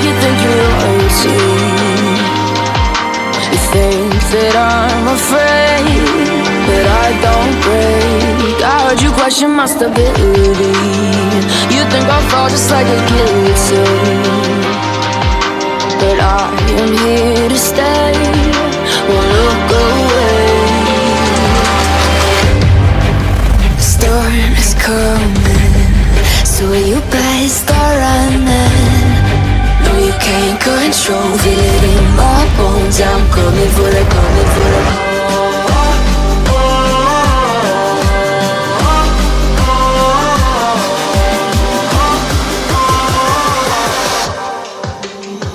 you think you're royalty. You think that I'm afraid, but I don't break. I heard you question my stability. You think I'll fall just like a guillotine, but I am here to stay. Won't look away. The storm is coming, so you better start running. No, you can't control, feel it in my bones. I'm coming for the, coming for the.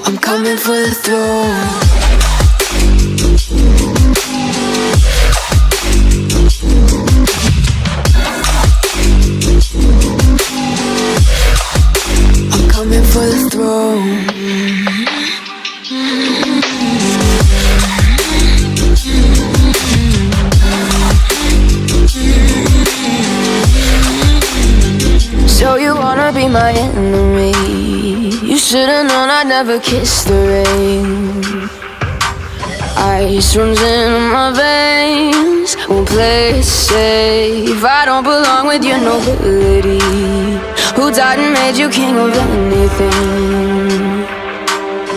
I'm coming for the throne. I'm coming for the throne. So you wanna be my enemy? You should've known I'd never kiss the rain. Ice runs in my veins, won't play it safe. I don't belong with your nobility. Who died and made you king of anything?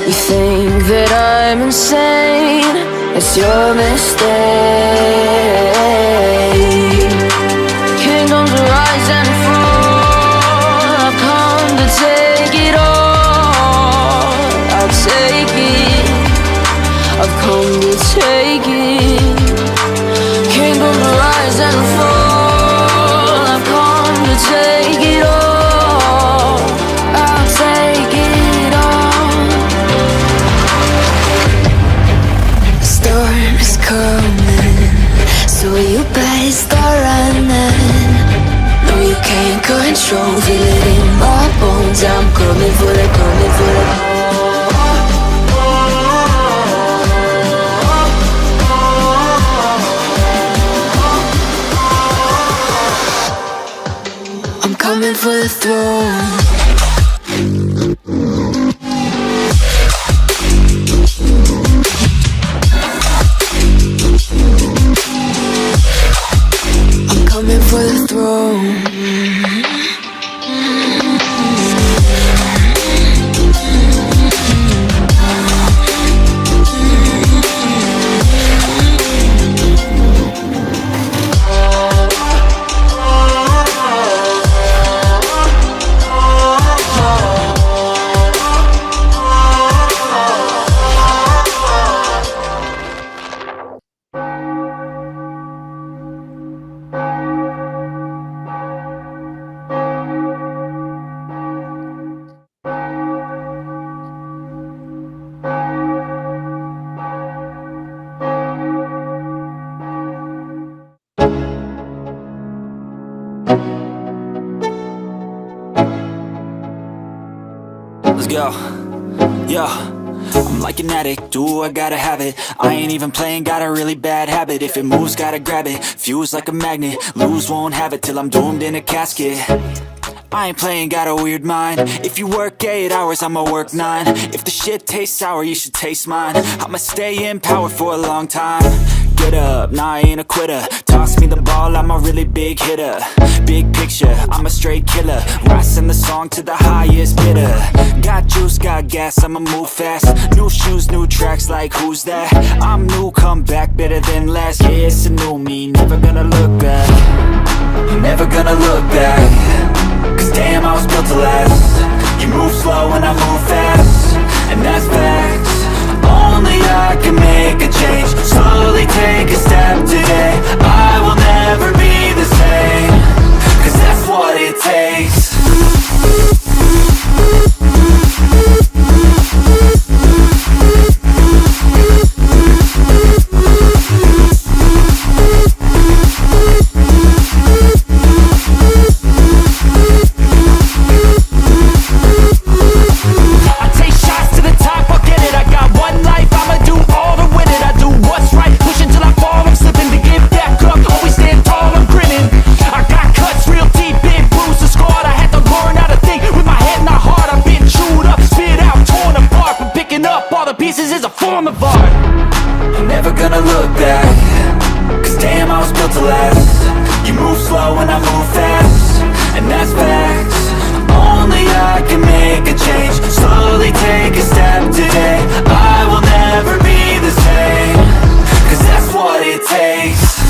You think that I'm insane, it's your mistake. Kingdoms rise and fall, I've come to take it all. I'll take it, I've come to take it. Kingdoms rise and fall, I've come to take it all. I'll take it all. The storm is coming, so you better start running. No, you can't control, feel it in my bones. I'm coming for the, coming for the. I'm coming for the throne. I'm coming for the throne. Let's go. Yo, I'm like an addict, do I gotta have it. I ain't even playing, got a really bad habit. If it moves, gotta grab it, fuse like a magnet. Lose, won't have it till I'm doomed in a casket. I ain't playing, got a weird mind. If you work 8 hours, I'ma work 9. If the shit tastes sour, you should taste mine. I'ma stay in power for a long time. Get up, nah, I ain't a quitter. Toss me the ball, I'm a really big hitter. Big picture, I'm a straight killer. Rising the song to the highest bidder. Got juice, got gas, I'ma move fast. New shoes, new tracks, like who's that? I'm new, come back, better than last. Yeah, it's a new me, never gonna look back. Never gonna look back. Cause damn, I was built to last. You move slow and I move fast, and that's facts. Only I can make a change. Slowly take a step today. I will never be the same, cause that's what it takes. Till I fall I was built to last. You move slow and I move fast, and that's facts. Only I can make a change. Slowly take a step today. I will never be the same, 'cause that's what it takes.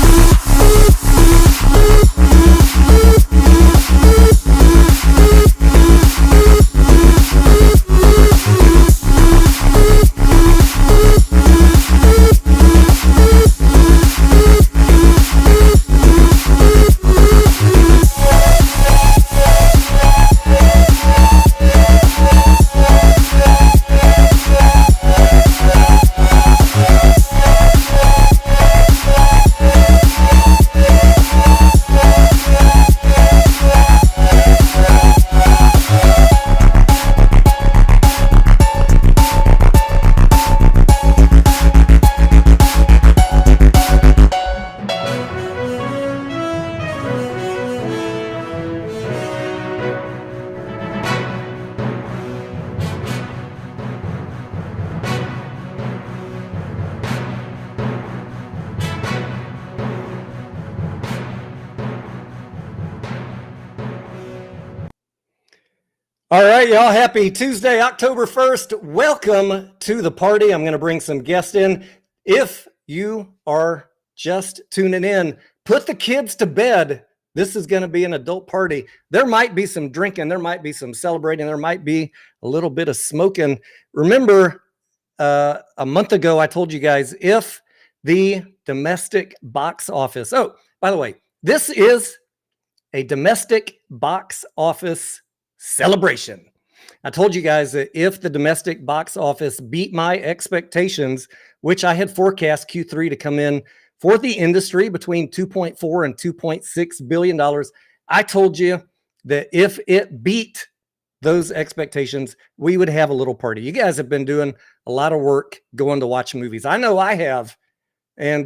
All right, y'all. Happy Tuesday, October 1st. Welcome to the party. I'm going to bring some guests in. If you are just tuning in, put the kids to bed. This is going to be an adult party. There might be some drinking. There might be some celebrating. There might be a little bit of smoking. Remember, a month ago, I told you guys if the domestic box office. Oh, by the way, this is a domestic box office celebration. I told you guys that if the domestic box office beat my expectations, which I had forecast Q3 to come in for the industry between 2.4 and 2.6 billion dollars, I told you that if it beat those expectations, we would have a little party. You guys have been doing a lot of work going to watch movies. I know I have. And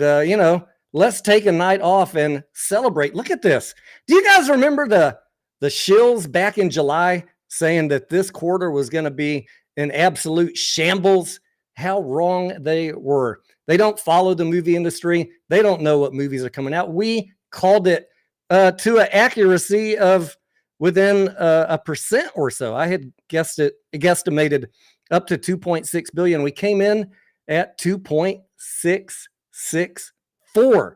let's take a night off and celebrate. Look at this. Do you guys remember the shills back in July saying that this quarter was going to be an absolute shambles? How wrong they were. They don't follow the movie industry. They don't know what movies are coming out. We called it to an accuracy of within a percent or so. I had guesstimated up to 2.6 billion. We came in at 2.664,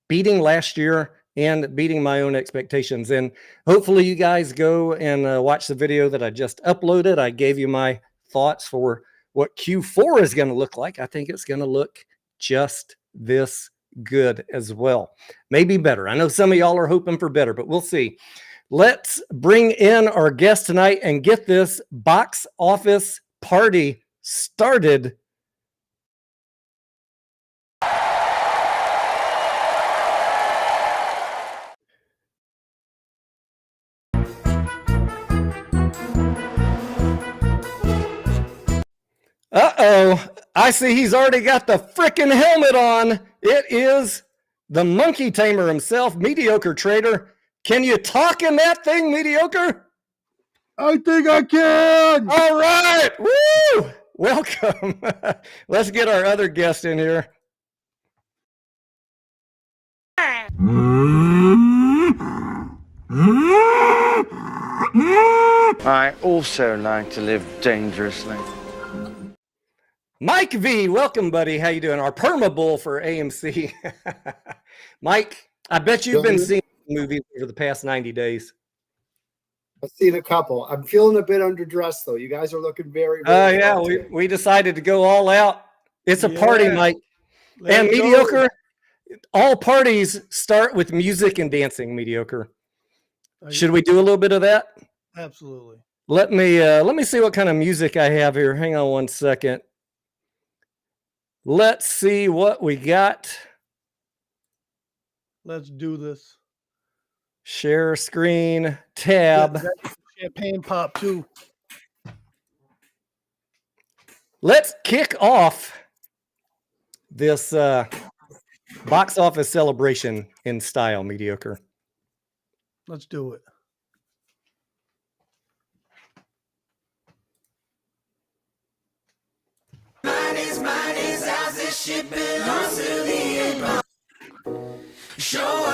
beating last year and beating my own expectations. And hopefully you guys go and watch the video that I just uploaded. I gave you my thoughts for what Q4 is going to look like. I think it's going to look just this good as well. Maybe better. I know some of y'all are hoping for better, but we'll see. Let's bring in our guest tonight and get this box office party started. Uh-oh, I see he's already got the frickin' helmet on. It is the monkey tamer himself, Mediocre Trader. Can you talk in that thing, Mediocre? I think I can. All right, woo! Welcome. Let's get our other guest in here. I also like to live dangerously. Mike V, welcome, buddy. How you doing? Our perma bull for AMC. Mike, I bet you've been seeing movies over the past 90 days. I've seen a couple. I'm feeling a bit underdressed, though. You guys are looking very, very yeah, we decided to go all out. It's a party, Mike. And Mediocre, all parties start with music and dancing, Mediocre. Should we do a little bit of that? Absolutely. Let me see what kind of music I have here. Hang on one second. Let's see what we got. Let's do this. Share screen, tab. Champagne pop too. Let's kick off this box office celebration in style, Mediocre. Let's do it.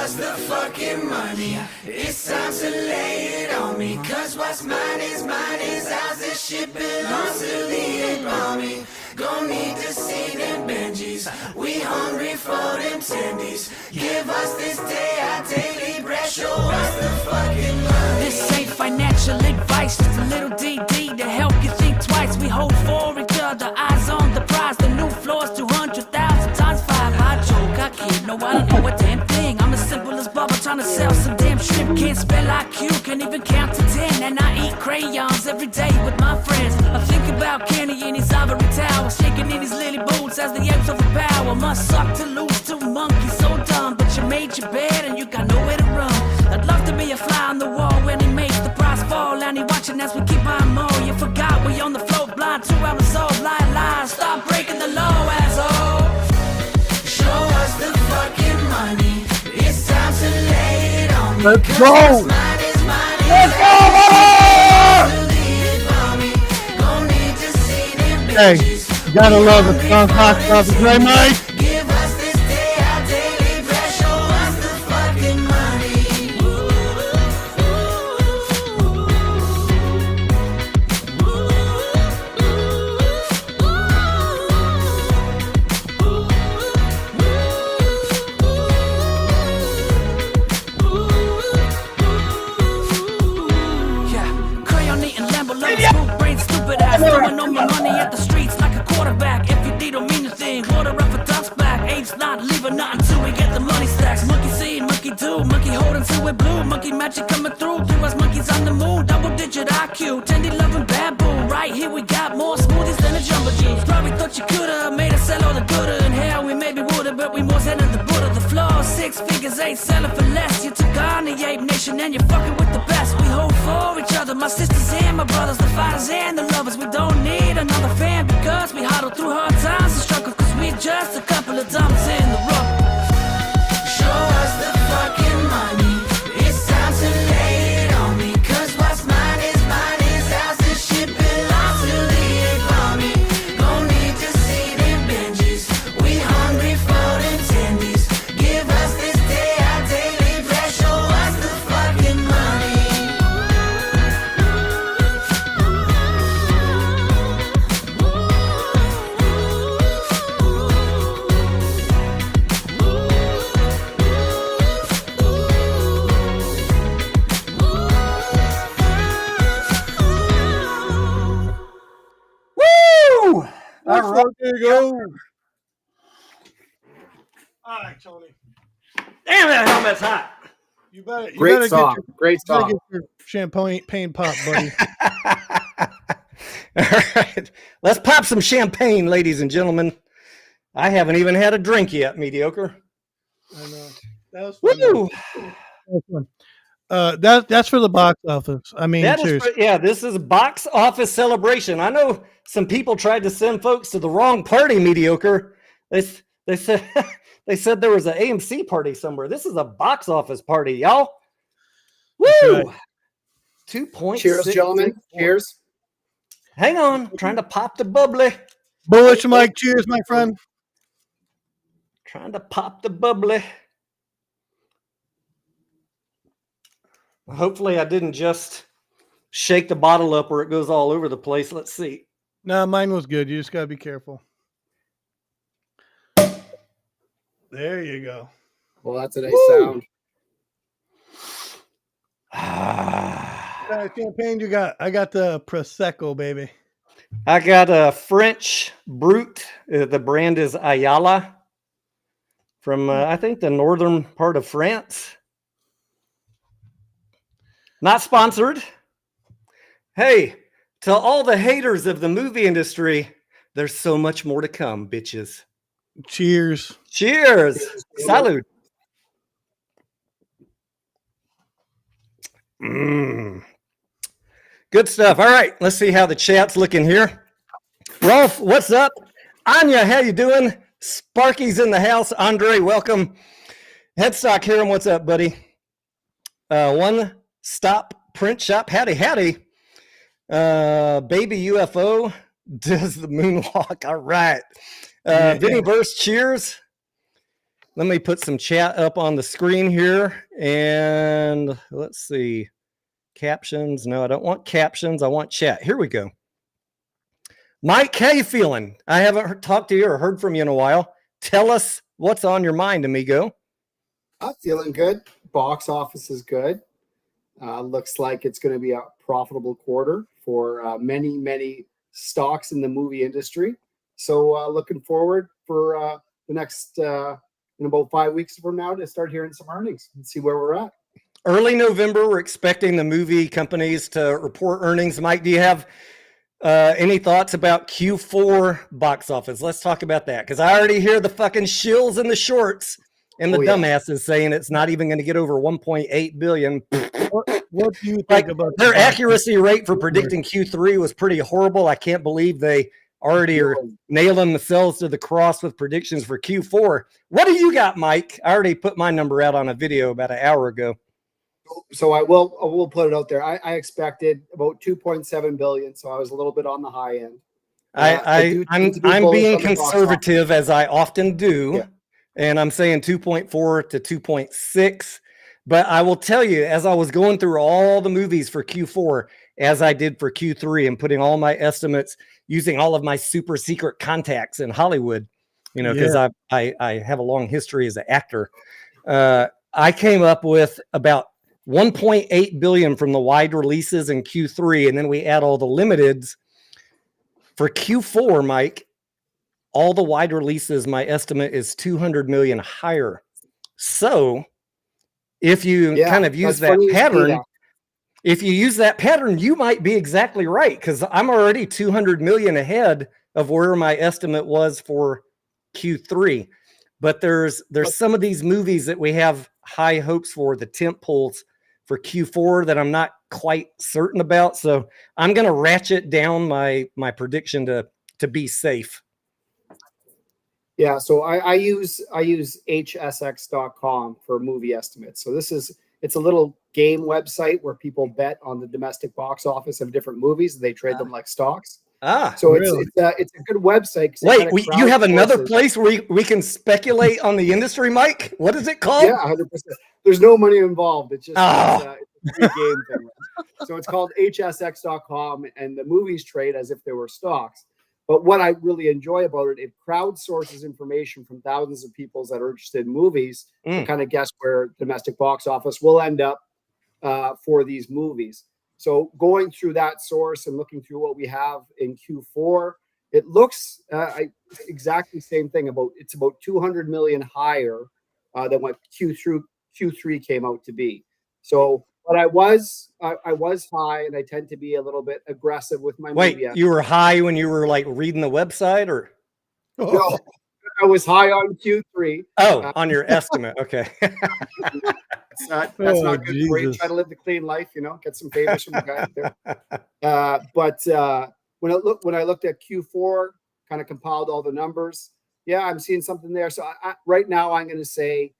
us the fucking money. It's time to lay it on me. Cause what's mine is ours. This shit belongs to the army. Gon' need to see them Benjis. We hungry for them tendies. Give us this day our daily bread. Show us the fucking money. This ain't financial advice, just a little DD to help you think twice. We hold for each other, eyes on the prize. The new floor's 200,000 times 5. I joke, I kid, no, I don't know a damn thing. I'm as simple as Bubba trying to sell some damn shrimp. Can't spell IQ, can't even count to 10. And I eat crayons every day with my friends. I think about Kenny in his ivory tower, shaking in his lily boots as the apes overpower. Must suck to lose to monkeys, so dumb. But you made your bed and you got nowhere to run. I'd love to be a fly on the wall when he makes the prize fall. And he watching as we keep buying more. You forgot we on the float blind, 2 hours old. Lie, stop breaking the law, asshole. Show us the fucking money. It's time to lay it on me. Let's Cause go. what's mine is Let's go, Gon' need to see them Hey, bitches. you gotta love the strong box office, right, Mike? Give us this day our daily bread. Show us the fucking money. Yeah, crayon eating Lambo loving smooth brain, stupid ass. Throwing all my money at the streets like a quarterback. If you D don't mean a thing, water up a duck's back. Apes not leaving nothing till we get the money stacks. Monkey see, monkey do, monkey holding till we're blue. Monkey magic coming through, through us monkeys on the moon. Double digit IQ, Tendy loving baboon. Right here we got more smoothies than a jumbo jeans. Probably thought you coulda made us sell all the gooder. In hell we maybe woulda, but we more than the Buddha. The floor 6 figures ain't selling for less. You took on the ape nation and you're fucking with the best. We hold for each other, my sisters and my brothers, the fighters and the lovers. We don't need another fan because we huddle through hard times and struggle cause we just a couple of dumps in the rough. Show us the fucking money. It's time to lay it on me. Cause what's mine is ours. This shit belongs to the army. Gon' need to see them Benjis. We hungry for them tendies. Give us this day our daily bread. Show us the fucking money. Woo! All right, there you go. All right, Tony. Damn, that helmet's hot. You better Great song. Great you better song. get your champagne pop, buddy. All right. Let's pop some champagne, ladies and gentlemen. I haven't even had a drink yet, mediocre. I know. That was fun. Woo! That was fun. That's for the box office. I mean, That is seriously. yeah, this is a box office celebration. I know some people tried to send folks to the wrong party, mediocre. They said they said there was an AMC party somewhere. This is a box office party, y'all. Woo! That's right. 2.6. Cheers, gentlemen. Cheers. Hang on, trying to pop the bubbly. Bullish Mike, cheers, my friend. Trying to pop the bubbly. Hopefully I didn't just shake the bottle up where it goes all over the place. Let's see. No, mine was good. You just gotta be careful. There you go. Well, that's a nice Woo. sound. Ah. What kind of champagne you got? I got the Prosecco, baby. I got a French Brut. The brand is Ayala from, I think, the northern part of France. Not sponsored. Hey, to all the haters of the movie industry, there's so much more to come, bitches. Cheers. Cheers. Salud. Good stuff. All right, let's see how the chat's looking here. Rolf, what's up? Anya, how you doing? Sparky's in the house. Andre, welcome. Headstock Hiram, what's up, buddy? One Stop Print Shop, howdy. Baby UFO does the moonwalk. All right. Vinny Verse, cheers. Let me put some chat up on the screen here, and let's see. Captions. No, I don't want captions. I want chat. Here we go. Mike, how you feeling? I haven't talked to you or heard from you in a while. Tell us what's on your mind, amigo. I'm feeling good. Box office is good. Looks like it's going to be a profitable quarter for many stocks in the movie industry. So looking forward for the next in about 5 weeks from now to start hearing some earnings and see where we're at. Early November, we're expecting the movie companies to report earnings. Mike, do you have any thoughts about Q4 box office? Let's talk about that, because I already hear the fucking shills in the shorts and the dumbasses saying it's not even going to get over 1.8 billion. What do you think Like, about their the box accuracy rate for predicting Q3 was pretty horrible. I can't believe they already are nailing themselves to the cross with predictions for Q4. What do you got, Mike? I already put my number out on a video about an hour ago. So I will put it out there. I expected about 2.7 billion, so I was a little bit on the high end. I'm being conservative, as I often do, Yeah. and I'm saying 2.4 to 2.6. But I will tell you, as I was going through all the movies for Q4, as I did for Q3, and putting all my estimates using all of my super secret contacts in Hollywood, you know, because I have a long history as an actor. I came up with about 1.8 billion from the wide releases in Q3, and then we add all the limiteds for Q4. Mike, all the wide releases, my estimate is 200 million higher. So if you kind of use that pattern, if you use that pattern, you might be exactly right, because I'm already 200 million ahead of where my estimate was for Q3. But there's some of these movies that we have high hopes for, the tent poles for Q4, that I'm not quite certain about. So I'm going to ratchet down my prediction to be safe. Yeah, so I use hsx.com for movie estimates. So it's a little game website where people bet on the domestic box office of different movies. They trade them like stocks. So really? it's a good website. Wait, you have another place where we can speculate on the industry, Mike? What is it called? Yeah, 100%. There's no money involved. It's just it's a free game thing. So it's called hsx.com, and the movies trade as if they were stocks. But what I really enjoy about it, it crowdsources information from thousands of people that are interested in movies to kind of guess where domestic box office will end up for these movies. So going through that source and looking through what we have in Q4, it looks exactly the same thing. It's about 200 million higher than what Q3 came out to be. So, but I was high, and I tend to be a little bit aggressive with my movie. You were high when you were like reading the website, or? No, I was high on Q3. Oh, on your estimate. Okay. That's not good for you. Try to live the clean life, get some favors from the guy there. But when I looked at Q4, kind of compiled all the numbers, I'm seeing something there. So right now I'm going to say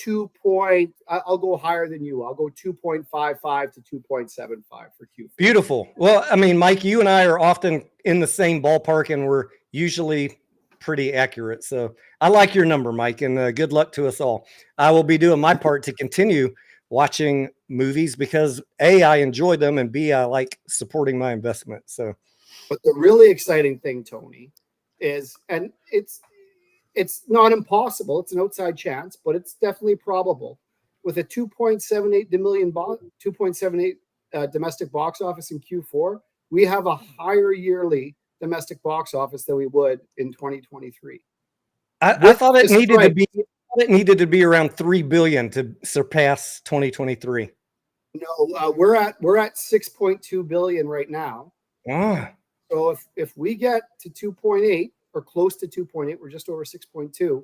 I'll go higher than you. I'll go 2.55 to 2.75 for Q4. Beautiful. Well, I mean, Mike, you and I are often in the same ballpark, and we're usually pretty accurate. So I like your number, Mike, and good luck to us all. I will be doing my part to continue watching movies because A, I enjoy them, and B, I like supporting my investment. So, but the really exciting thing, Tony, is, and it's not impossible. It's an outside chance, but it's definitely probable. With a 2.78 domestic box office in Q4, we have a higher yearly domestic box office than we would in 2023. I thought it needed to be around 3 billion to surpass 2023. No, we're at 6.2 billion right now. So if we get to 2.8 or close to 2.8, we're just over 6.2.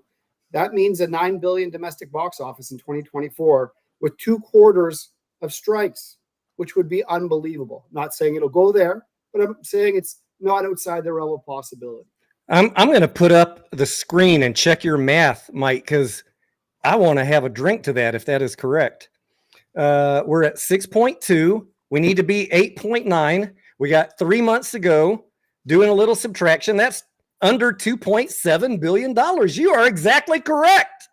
That means a 9 billion domestic box office in 2024 with 2 quarters of strikes, which would be unbelievable. Not saying it'll go there, but I'm saying it's not outside the realm of possibility. I'm going to put up the screen and check your math, Mike, because I want to have a drink to that if that is correct. We're at 6.2. We need to be 8.9. We got 3 months to go. Doing a little subtraction. That's under $2.7 billion. You are exactly correct.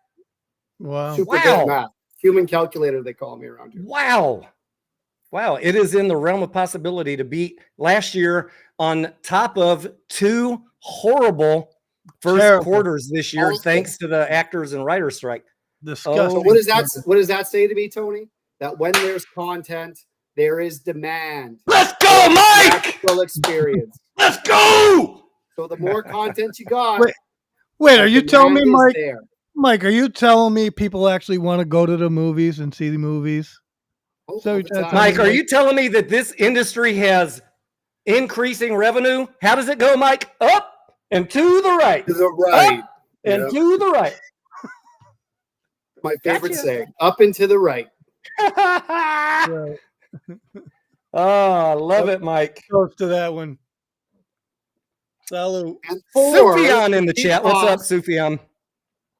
Wow. Super good at math. Human calculator, they call me around here. Wow. It is in the realm of possibility to beat last year on top of 2 horrible first quarters this year, thanks to the actors and writers strike. Disgusting. So what does that say to me, Tony? That when there's content, there is demand. Let's go, Mike! Experience. Let's go! So the more content you got, wait, are you telling me, Mike? There. Mike, are you telling me people actually want to go to the movies and see the movies? So Mike, are you telling me that this industry has increasing revenue? How does it go, Mike? Up and to the right. To the right. Up and to the right. My favorite saying, up and to the right. Right. Oh, I love it, Mike. Close to that one. Salute. Sufyan in the chat. What's up, Sufyan?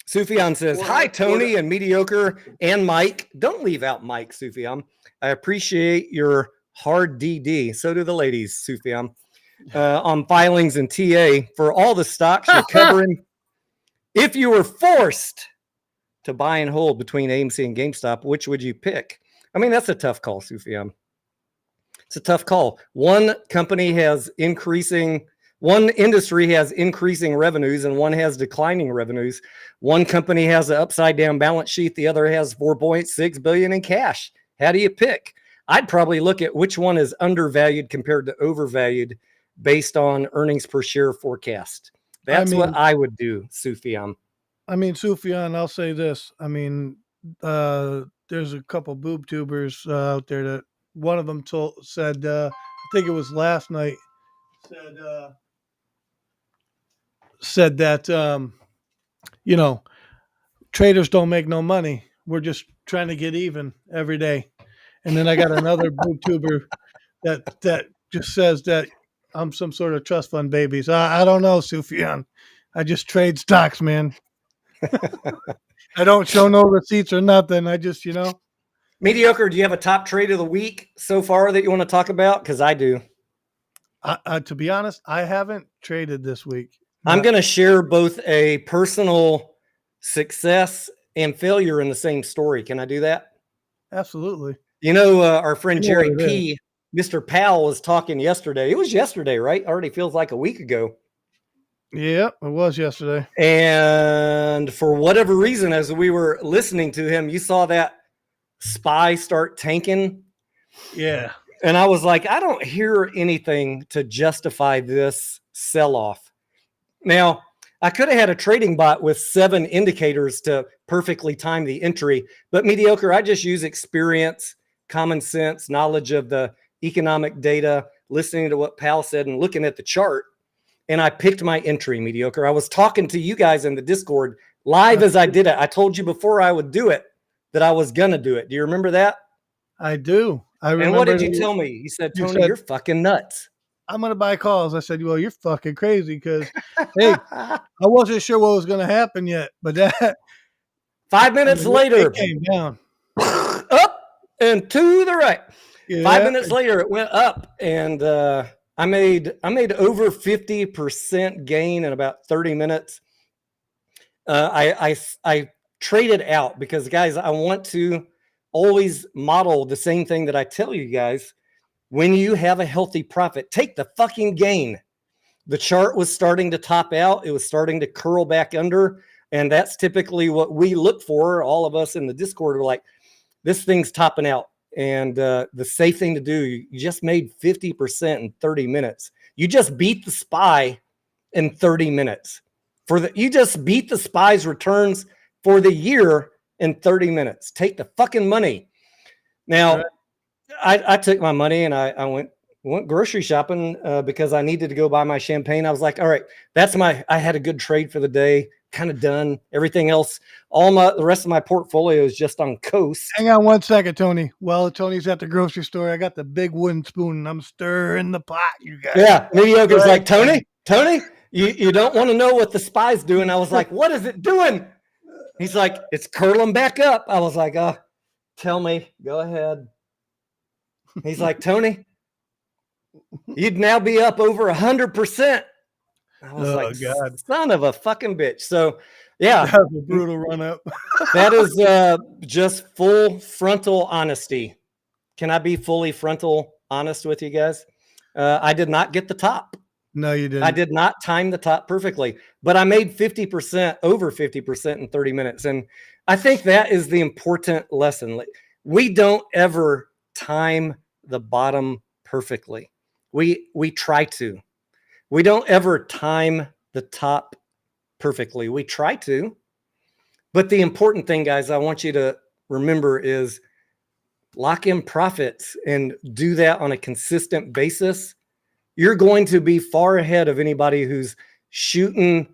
Sufyan says, hi, Tony and Mediocre and Mike. Don't leave out Mike, Sufyan. I appreciate your hard DD. So do the ladies, Sufyan. On filings and TA for all the stocks you're covering. If you were forced to buy and hold between AMC and GameStop, which would you pick? I mean, that's a tough call, Sufyan. It's a tough call. One industry has increasing revenues and one has declining revenues. One company has an upside down balance sheet. The other has $4.6 billion in cash. How do you pick? I'd probably look at which one is undervalued compared to overvalued based on earnings per share forecast. That's what I would do, Sufyan. I mean, Sufyan, I'll say this. I mean, there's a couple boob tubers out there that one of them said, I think it was last night, said that, traders don't make no money. We're just trying to get even every day. And then I got another boob tuber that just says that I'm some sort of trust fund baby. So I don't know, Sufyan. I just trade stocks, man. I don't show no receipts or nothing. I just, Mediocre, do you have a top trade of the week so far that you want to talk about? Because I do. To be honest, I haven't traded this week. I'm going to share both a personal success and failure in the same story. Can I do that? Absolutely. Our friend Jerry P., Mr. Powell was talking yesterday. It was yesterday, right? Already feels like a week ago. Yeah, it was yesterday. And for whatever reason, as we were listening to him, you saw that SPY start tanking. Yeah. And I was like, I don't hear anything to justify this sell-off. Now, I could have had a trading bot with 7 indicators to perfectly time the entry, but Mediocre, I just use experience, common sense, knowledge of the economic data, listening to what Powell said and looking at the chart. And I picked my entry, Mediocre. I was talking to you guys in the Discord live as I did it. I told you before I would do it that I was going to do it. Do you remember that? I do. I remember. And what did you tell me? You said, Tony, you're fucking nuts. I'm going to buy calls. I said, well, you're fucking crazy because, hey, I wasn't sure what was going to happen yet. But that 5 minutes later, it came down. Up and to the right. Yeah. 5 minutes later, it went up. And I made over 50% gain in about 30 minutes. I traded out because, guys, I want to always model the same thing that I tell you guys. When you have a healthy profit, take the fucking gain. The chart was starting to top out. It was starting to curl back under. And that's typically what we look for. All of us in the Discord are like, this thing's topping out. And the safe thing to do, you just made 50% in 30 minutes. You just beat the SPY in 30 minutes. You just beat the SPY's returns for the year in 30 minutes. Take the fucking money. Now, I took my money and I went grocery shopping because I needed to go buy my champagne. I was like, all right, I had a good trade for the day, kind of done. Everything else, the rest of my portfolio is just on coast. Hang on 1 second, Tony. Well, Tony's at the grocery store. I got the big wooden spoon and I'm stirring the pot, you guys. Yeah, Mediocre's like, Tony, you don't want to know what the SPY's doing. I was like, what is it doing? He's like, it's curling back up. I was like, tell me, go ahead. He's like, Tony, you'd now be up over 100%. I was Oh like, God, son of a fucking bitch. So yeah, that was a brutal run up. that is just full frontal honesty. Can I be fully frontal honest with you guys? I did not get the top. No, you didn't. I did not time the top perfectly, but I made 50%, over 50% in 30 minutes. And I think that is the important lesson. We don't ever time the bottom perfectly. We try to. We don't ever time the top perfectly. We try to. But the important thing, guys, I want you to remember is lock in profits and do that on a consistent basis. You're going to be far ahead of anybody who's shooting,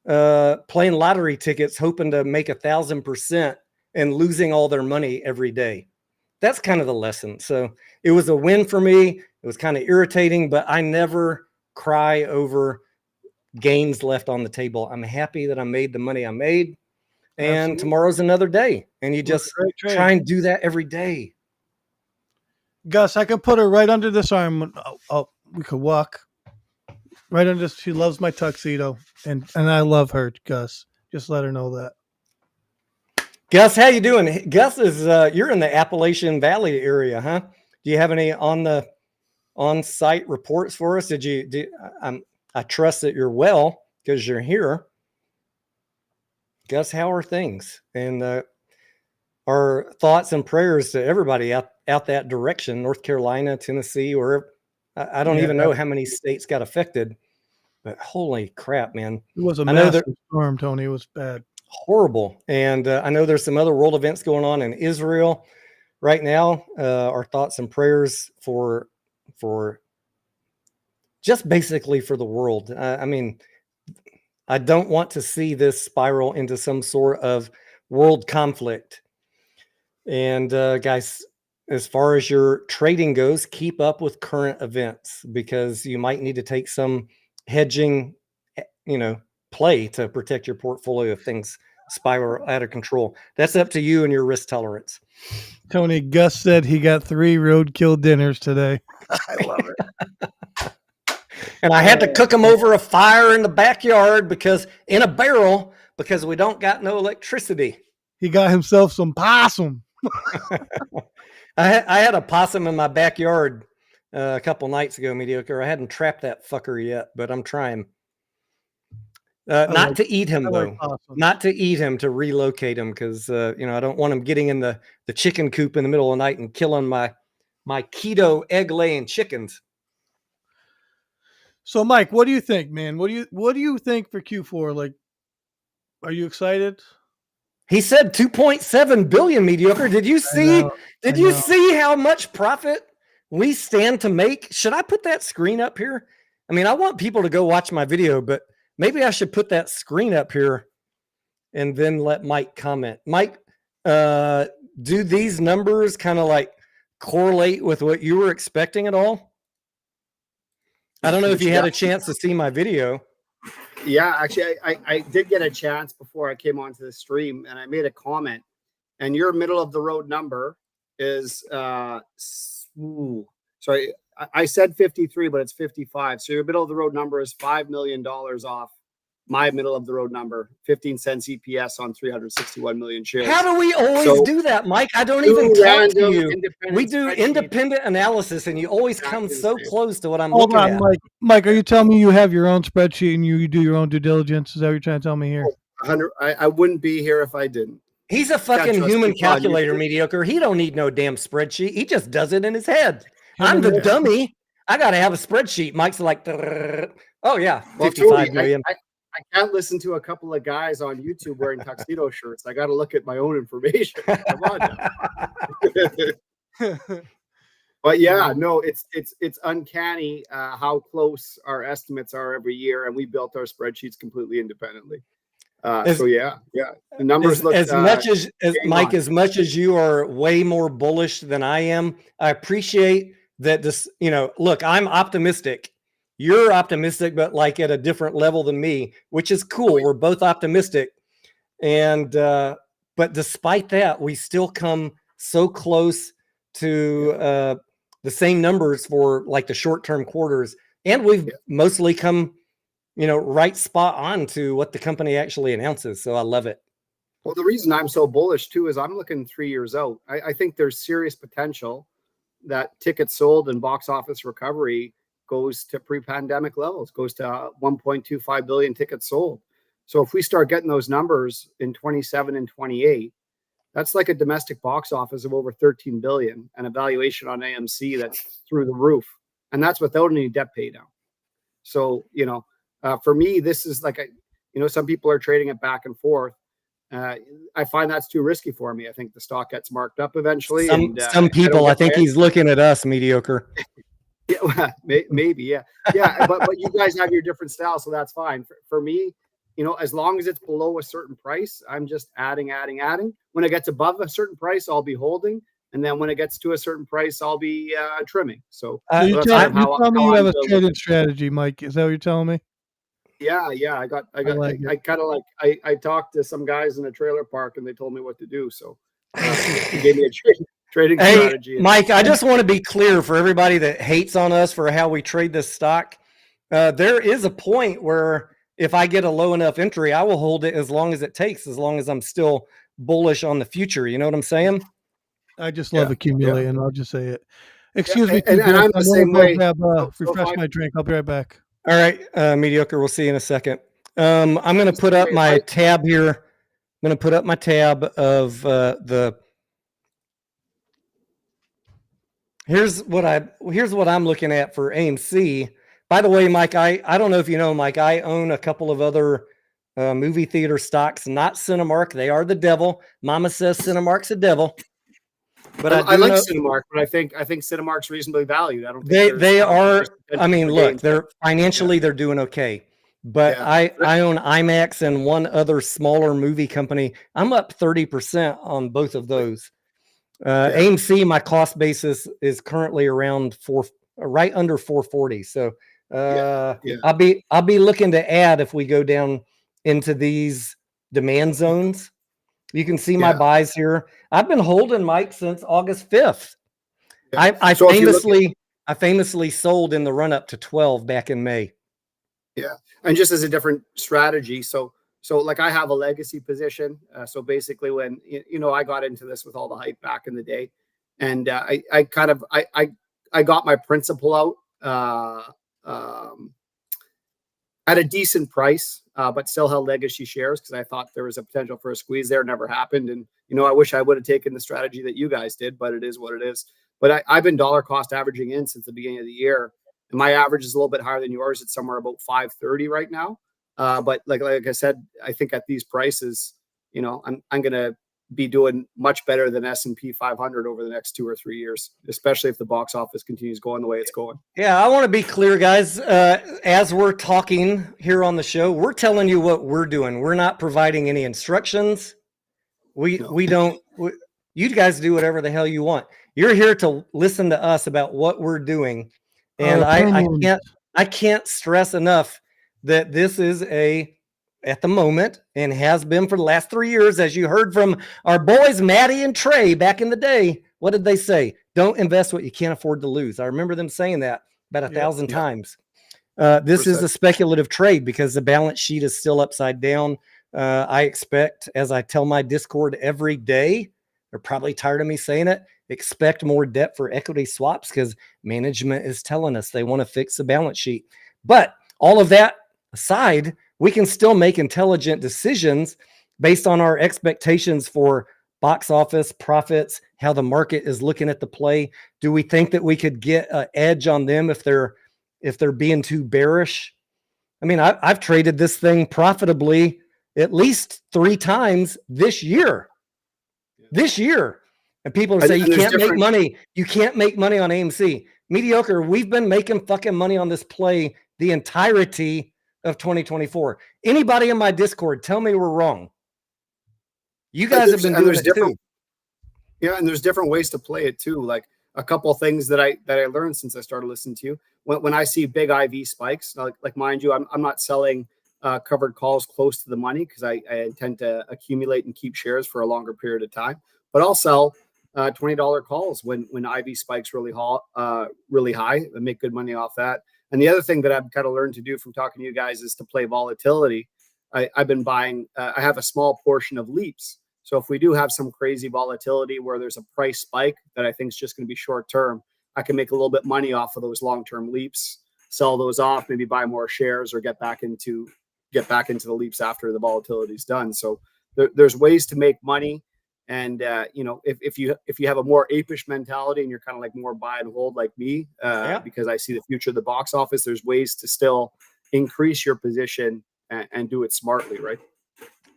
playing lottery tickets, hoping to make 1,000% and losing all their money every day. That's kind of the lesson. So it was a win for me. It was kind of irritating, but I never cry over gains left on the table. I'm happy that I made the money I made, and Absolutely. tomorrow's another day. And you just Great trade. try and do that every day. Gus, I can put her right under this arm. We could walk right under this. She loves my tuxedo, and I love her, Gus. Just let her know that. Gus, how you doing? Gus is you're in the Appalachian Valley area, huh? Do you have any on-site reports for us? I trust that you're well because you're here. Gus, how are things? And our thoughts and prayers to everybody out that direction, North Carolina, Tennessee, or I don't even know how many states got affected, but holy crap, man. It was a massive storm, Tony. It was bad. Horrible. And I know there's some other world events going on in Israel right now. Our thoughts and prayers for just basically for the world. I mean, I don't want to see this spiral into some sort of world conflict. And guys, as far as your trading goes, keep up with current events because you might need to take some hedging, play to protect your portfolio if things spiral out of control. That's up to you and your risk tolerance. Tony, Gus said he got 3 roadkill dinners today. I love it. And I had to cook them over a fire in the backyard in a barrel because we don't got no electricity. He got himself some possum. I had a possum in my backyard a couple nights ago, Mediocre. I hadn't trapped that fucker yet, but I'm trying. Not to eat him, though. Not to eat him, to relocate him, because I don't want him getting in the chicken coop in the middle of the night and killing my keto egg-laying chickens. So, Mike, what do you think, man? What do you think for Q4? Like, are you excited? He said 2.7 billion, Mediocre. Did you see? Did you see how much profit we stand to make? Should I put that screen up here? I mean, I want people to go watch my video, but maybe I should put that screen up here and then let Mike comment. Mike, do these numbers kind of like correlate with what you were expecting at all? I don't know if you had a chance to see my video. Yeah, actually, I did get a chance before I came onto the stream, and I made a comment. And your middle of the road number is sorry, I said 53, but it's 55. So your middle of the road number is $5 million off my middle of the road number, 15 cents EPS on 361 million shares. How do we always do that, Mike? I don't even talk to you. We do independent analysis, and you always come so close to what I'm looking at. Mike, are you telling me you have your own spreadsheet and you do your own due diligence? Is that what you're trying to tell me here? 100. I wouldn't be here if I didn't. He's a fucking human calculator, Mediocre. He don't need no damn spreadsheet. He just does it in his head. I'm the dummy. I got to have a spreadsheet. Mike's like, oh, yeah, 55 million. I can't listen to a couple of guys on YouTube wearing tuxedo shirts. I got to look at my own information. Come on now. But yeah, no, it's uncanny how close our estimates are every year, and we built our spreadsheets completely independently. So yeah, the numbers look as much as Mike, as much as you are way more bullish than I am. I appreciate that. This, look, I'm optimistic. You're optimistic, but like at a different level than me, which is cool. We're both optimistic. And, but despite that, we still come so close to the same numbers for like the short-term quarters. And we've mostly come right spot on to what the company actually announces. So I love it. Well, the reason I'm so bullish too is I'm looking 3 years out. I think there's serious potential that tickets sold and box office recovery goes to pre-pandemic levels, goes to 1.25 billion tickets sold. So if we start getting those numbers in 27 and 28, that's like a domestic box office of over 13 billion and a valuation on AMC that's through the roof. And that's without any debt pay down. So, for me, this is like some people are trading it back and forth. I find that's too risky for me. I think the stock gets marked up eventually. Some people, I think he's looking at us, mediocre. Yeah, well, maybe, yeah. But you guys have your different styles, so that's fine. For me, as long as it's below a certain price, I'm just adding. When it gets above a certain price, I'll be holding. And then when it gets to a certain price, I'll be trimming. So you tell me you have a trading strategy, Mike. Is that what you're telling me? Yeah. I talked to some guys in a trailer park and they told me what to do. So he gave me a trading strategy. Mike, I just want to be clear for everybody that hates on us for how we trade this stock. There is a point where if I get a low enough entry, I will hold it as long as it takes, as long as I'm still bullish on the future. You know what I'm saying? I just love accumulating. I'll just say it. Excuse me. And I'm the same way. Refresh my drink. I'll be right back. All right, mediocre. We'll see you in a second. I'm going to put up my tab here. I'm going to put up my tab of Here's what I'm looking at for AMC. By the way, Mike, I don't know if you know, Mike, I own a couple of other movie theater stocks, not Cinemark. They are the devil. Mama says Cinemark's a devil. But I like Cinemark, but I think Cinemark's reasonably valued. I don't think they are. I mean, look, they're financially they're doing okay. But I own IMAX and one other smaller movie company. I'm up 30% on both of those. AMC, my cost basis is currently around right under 440. So I'll be looking to add if we go down into these demand zones. You can see my buys here. I've been holding, Mike, since August 5th. Yeah. I famously sold in the run up to 12 back in May. Yeah, and just as a different strategy. So like I have a legacy position. So basically, when I got into this with all the hype back in the day, and I got my principal out at a decent price, but still held legacy shares because I thought there was a potential for a squeeze there. Never happened. And, I wish I would have taken the strategy that you guys did, but it is what it is. But I've been dollar cost averaging in since the beginning of the year. And my average is a little bit higher than yours. It's somewhere about 530 right now. But like I said, I think at these prices, I'm going to be doing much better than S&P 500 over the next 2 or 3 years, especially if the box office continues going the way it's going. Yeah, I want to be clear, guys. As we're talking here on the show, we're telling you what we're doing. We're not providing any instructions. We don't. You guys do whatever the hell you want. You're here to listen to us about what we're doing, and I can't stress enough that this is at the moment, and has been for the last 3 years, as you heard from our boys, Maddie and Trey, back in the day. What did they say? Don't invest what you can't afford to lose. I remember them saying that about 1,000 times. This is a speculative trade because the balance sheet is still upside down. I expect, as I tell my Discord every day, they're probably tired of me saying it, expect more debt for equity swaps because management is telling us they want to fix the balance sheet. But all of that aside, we can still make intelligent decisions based on our expectations for box office profits, how the market is looking at the play. Do we think that we could get an edge on them if they're being too bearish? I mean, I've traded this thing profitably at least 3 times this year. And people say you can't make money. You can't make money on AMC. Mediocre. We've been making fucking money on this play the entirety of 2024. Anybody in my Discord, tell me we're wrong. You guys have been doing it too. Yeah, and there's different ways to play it too. Like a couple of things that I learned since I started listening to you. When I see big IV spikes, like mind you, I'm not selling covered calls close to the money because I intend to accumulate and keep shares for a longer period of time. But I'll sell $20 calls when IV spikes really high and make good money off that. And the other thing that I've kind of learned to do from talking to you guys is to play volatility. I've been buying, I have a small portion of leaps. So if we do have some crazy volatility where there's a price spike that I think is just going to be short term, I can make a little bit money off of those long-term leaps, sell those off, maybe buy more shares or get back into the leaps after the volatility is done. So there's ways to make money. And if you have a more apish mentality and you're kind of like more buy and hold like me, because I see the future of the box office, there's ways to still increase your position and do it smartly, right?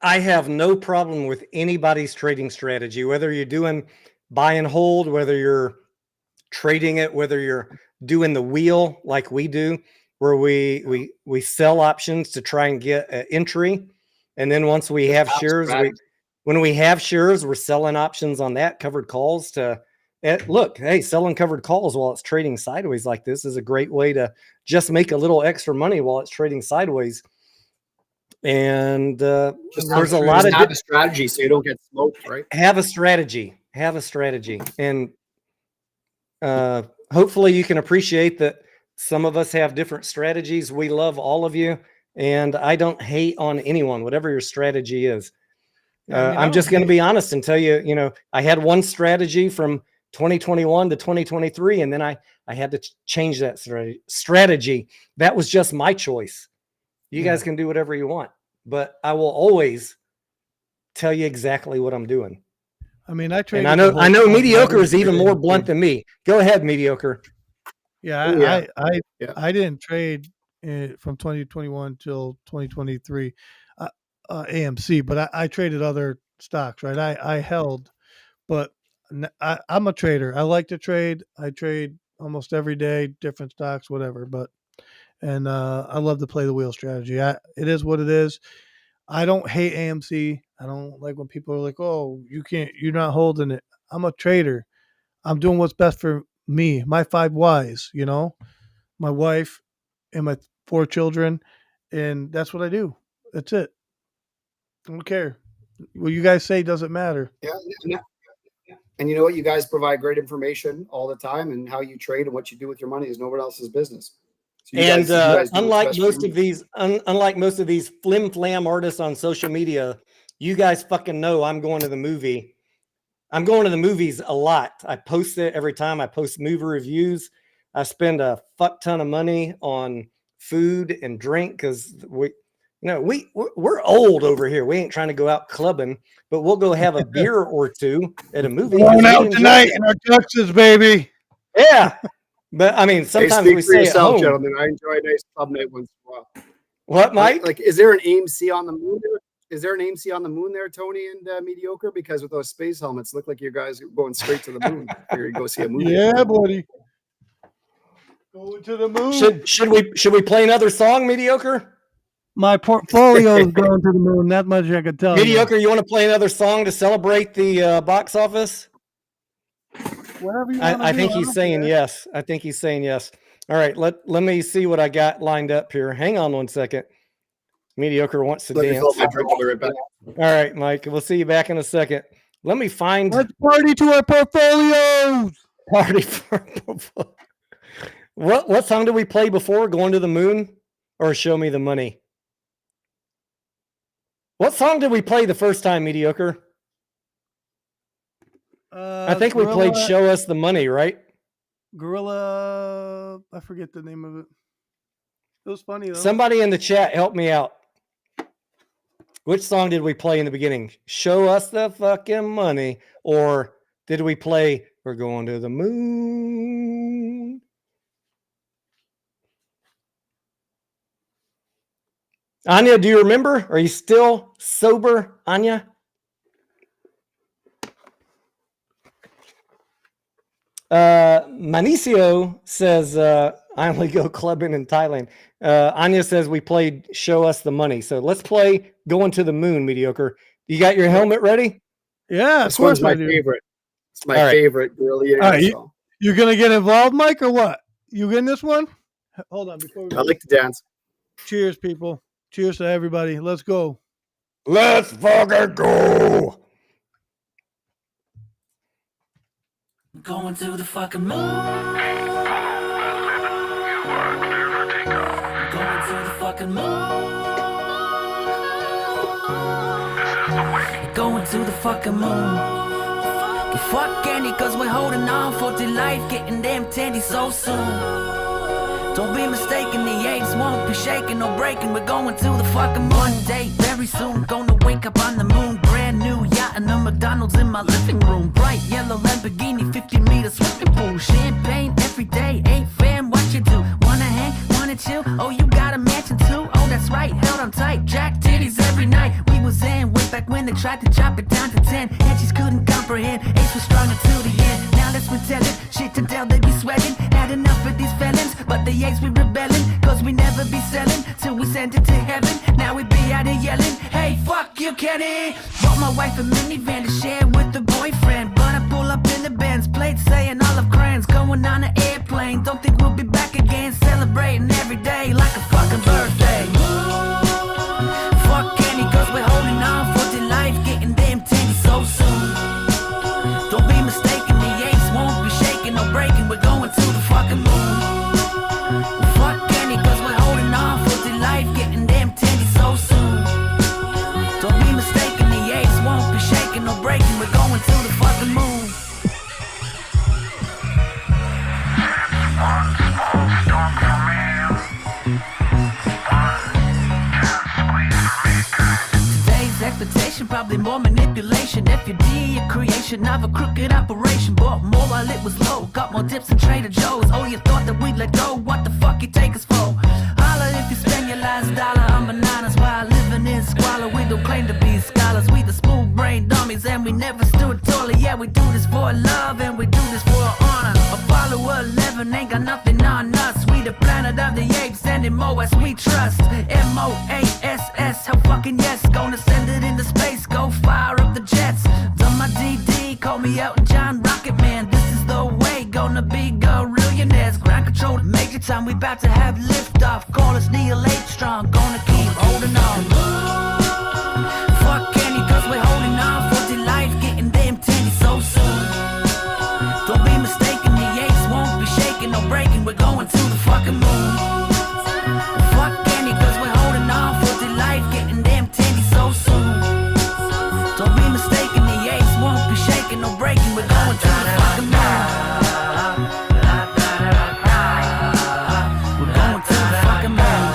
I have no problem with anybody's trading strategy, whether you're doing buy and hold, whether you're trading it, whether you're doing the wheel like we do, where we sell options to try and get an entry. And then once we have shares, when we have shares, we're selling options on that, covered calls to look, hey, selling covered calls while it's trading sideways like this is a great way to just make a little extra money while it's trading sideways. And there's a lot of have a strategy so you don't get smoked, right? Have a strategy, and hopefully you can appreciate that some of us have different strategies. We love all of you, and I don't hate on anyone, whatever your strategy is. I'm just going to be honest and tell you, I had one strategy from 2021 to 2023, and then I had to change that strategy. That was just my choice. You guys can do whatever you want, but I will always tell you exactly what I'm doing. I mean, I know Mediocre is even more blunt than me. Go ahead, Mediocre. Yeah, I didn't trade from 2021 till 2023 AMC, but I traded other stocks, right? I held, but I'm a trader. I like to trade. I trade almost every day, different stocks, whatever. And I love to play the wheel strategy. It is what it is. I don't hate AMC. I don't like when people are like, "Oh, you're not holding it." I'm a trader. I'm doing what's best for me, my 5 whys, my wife and my 4 children, and that's what I do. That's it. I don't care. What you guys say doesn't matter. Yeah. And you know what? You guys provide great information all the time, and how you trade and what you do with your money is no one else's business. So unlike most of these flim flam artists on social media, you guys fucking know I'm going to the movie. I'm going to the movies a lot. I post it every time I post movie reviews. I spend a fuck ton of money on food and drink because we're old over here. We ain't trying to go out clubbing, but we'll go have a beer or two at a movie. Going out tonight in our tuxes, baby. Yeah. But I mean, sometimes we say yourself, at home, gentlemen. I enjoy a nice club night once in a while. What, Mike? Like, is there an AMC on the moon there? Is there an AMC on the moon there, Tony and Mediocre? Because with those space helmets, look like you guys are going straight to the moon. Here you go see a movie. Yeah, buddy. Going to the moon. Should we play another song, Mediocre? My portfolio is going to the moon. That much I can tell Mediocre, you want to play another song to celebrate the box office? Whatever you I think he's saying yes. I think he's saying yes. All right, let me see what I got lined up here. Hang on one second. Mediocre wants to dance. All right, Mike. We'll see you back in a second. Let me find. Let's party to our portfolios. Party for portfolio. What song did we play before? Going to the Moon or Show Me the Money? What song did we play the first time, Mediocre? I think we played Show Us the Money, right? Gorilla. I forget the name of it. It was funny, though. Somebody in the chat, help me out. Which song did we play in the beginning? Show Us the Fucking Money. Or did we play We're Going to the Moon? Anya, do you remember? Are you still sober, Anya? Manicio says, I only go clubbing in Thailand. Anya says we played Show Us the Money. So let's play Going to the Moon, Mediocre. You got your helmet ready? Yeah, this one's my favorite. It's my favorite. Really, you gonna get involved, Mike, or what? You getting this one? Hold on. I like to dance. Cheers, people. Cheers to everybody. Let's go. Let's fucking go. Going to the fucking moon. fucking moon. We're going to the fucking moon. Fuck Andy, cause we're holding on for dear life, getting damn tandy so soon. Don't be mistaken, the apes won't be shaking or breaking. We're going to the fucking moon. One day, very soon, gonna wake up on the moon. Brand new yacht and a McDonald's in my living room. Bright yellow Lamborghini, 50-meter swimming pool. Champagne every day, ain't fam, what you do? Wanna hang, wanna chill? Oh, you got a mansion too? Oh, that's right, held on tight, jack titties every night. We was in way back when they tried to chop it down to 10. And just couldn't comprehend, Ace was strong until the end. Now let's retell it, shit to tell, they be sweating. Had enough of these felons, but the Ace we rebelling. Cause we never be selling, till we send it to heaven. Now we be out here yelling, hey, fuck you, Kenny. Bought my wife a minivan to share with the boyfriend. But I pull up in the Benz, plate saying Olive Crayons. Going on an airplane, don't think we'll be back again. Celebrating every day like a fucking birthday. Fuck Kenny, cause we're holding on for dear life, getting damn tangy so soon. Don't be mistaken, the Ace won't be shaking or breaking. We're going to the fucking moon. Fuck Kenny, cause we're holding on for dear life, getting damn tangy so soon. Don't be mistaken, the Ace won't be shaking or breaking. We're going to the fucking moon. Today's expectation, probably more manipulation. FUD, a creation of a crooked operation. Bought more while it was low, got more dips than Trader Joe's. Oh, you thought that we'd let go? What the fuck you take us for? Holla if you spend your last dollar on bananas while living in squalor. We don't claim to be scholars, we the smooth brain dummies, and we never stood taller. Yeah, we do this for love and we do this for honor. Apollo 11 ain't got nothing on us. We the planet of the apes, and in MOS we trust. MOASS, hell fucking yes. Gonna send it into space, go fire up the jets. Done my DD, call me Elton John, Rocket Man. This is the way, gonna be gorillionaires. Ground control to major time, we about to have liftoff. Call us Neil Armstrong, gonna keep holding on. Fuck Kenny, cause we're holding on for dear life, getting damn tangy so soon. Don't be mistaken, the Ace won't be shaking or breaking. We're going to the fucking moon. Fuck Kenny, cause we're holding on for dear life, getting damn tangy so soon. Don't be mistaken, the Ace won't be shaking or breaking. We're going to the fucking moon. We're going to the fucking moon.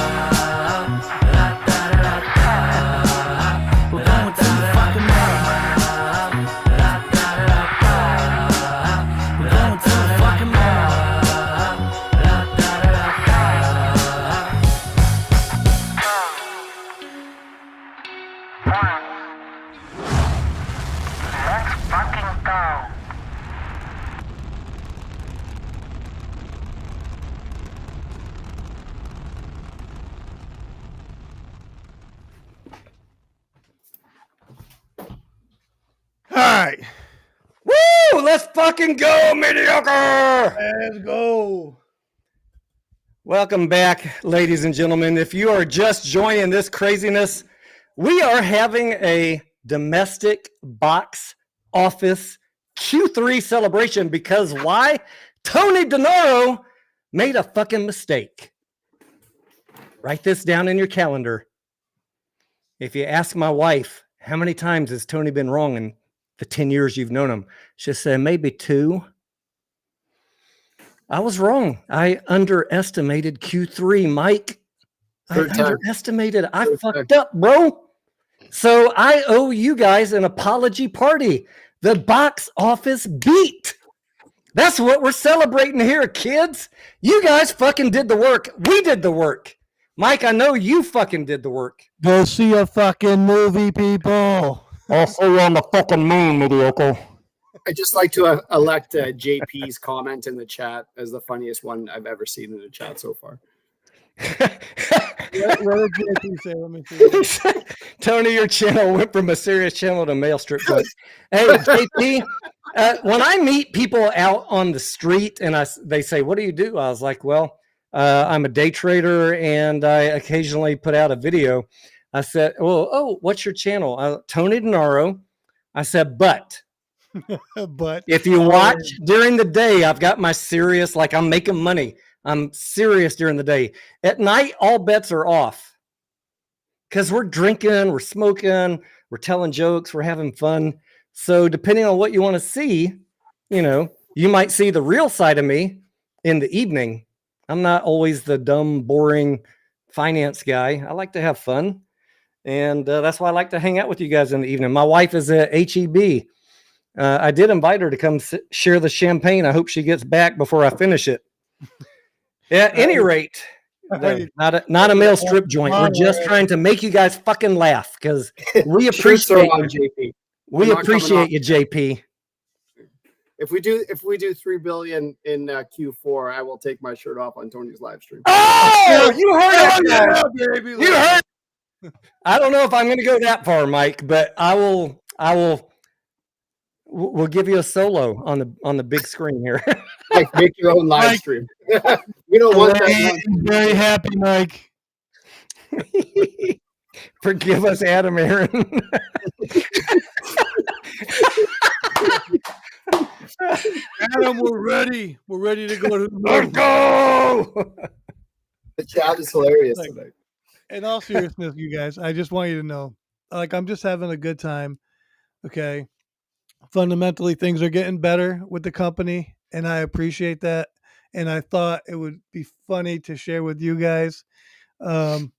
We're going to the fucking moon. We're going to the fucking moon. All right, Woo! Let's fucking go, mediocre! let's go. Welcome back, ladies and gentlemen. If you are just joining this craziness, we are having a domestic box office Q3 celebration because why? Tony DeNaro made a fucking mistake. Write this down in your calendar. If you ask my wife, how many times has Tony been wrong in the 10 years you've known him? She'll say, maybe 2. I was wrong. I underestimated Q3, Mike. I underestimated. I fucked up, bro. So I owe you guys an apology party. The box office beat. That's what we're celebrating here, kids. You guys fucking did the work. We did the work. Mike, I know you fucking did the work. Go see a fucking movie, people. I'll see you on the fucking moon, mediocre. I just like to elect JP's comment in the chat as the funniest one I've ever seen in the chat so far. What did JP say? Let me see. Tony, your channel went from a serious channel to male strip club. Hey, JP, when I meet people out on the street and they say, what do you do? I was like, well, I'm a day trader and I occasionally put out a video. I said, well, what's your channel? Tony DeNaro. I said, but if you watch during the day, I've got my serious, like I'm making money. I'm serious during the day. At night, all bets are off. because we're drinking, we're smoking, we're telling jokes, we're having fun. So depending on what you want to see, you might see the real side of me in the evening. I'm not always the dumb, boring finance guy. I like to have fun. And that's why I like to hang out with you guys in the evening. My wife is at HEB. I did invite her to come share the champagne. I hope she gets back before I finish it. At any rate, not a male strip joint. We're just trying to make you guys fucking laugh because we Shirts are appreciate on, you. JP. We We're not coming appreciate off. you, JP. If we do 3 billion in Q4, I will take my shirt off on Tony's live stream. Oh, you heard it, yeah, guys. baby. You heard. I don't know if I'm going to go that far, Mike, but I will. We'll give you a solo on the big screen here. Like, make your own live Mike. stream. We don't want that. Very happy, Mike. Forgive us, Adam Aaron. Adam, we're ready. We're ready to go to the Let's moon. go. The chat is hilarious Like- tonight. In all seriousness, you guys, I just want you to know, like, I'm just having a good time. Okay. Fundamentally, things are getting better with the company, and I appreciate that. And I thought it would be funny to share with you guys. And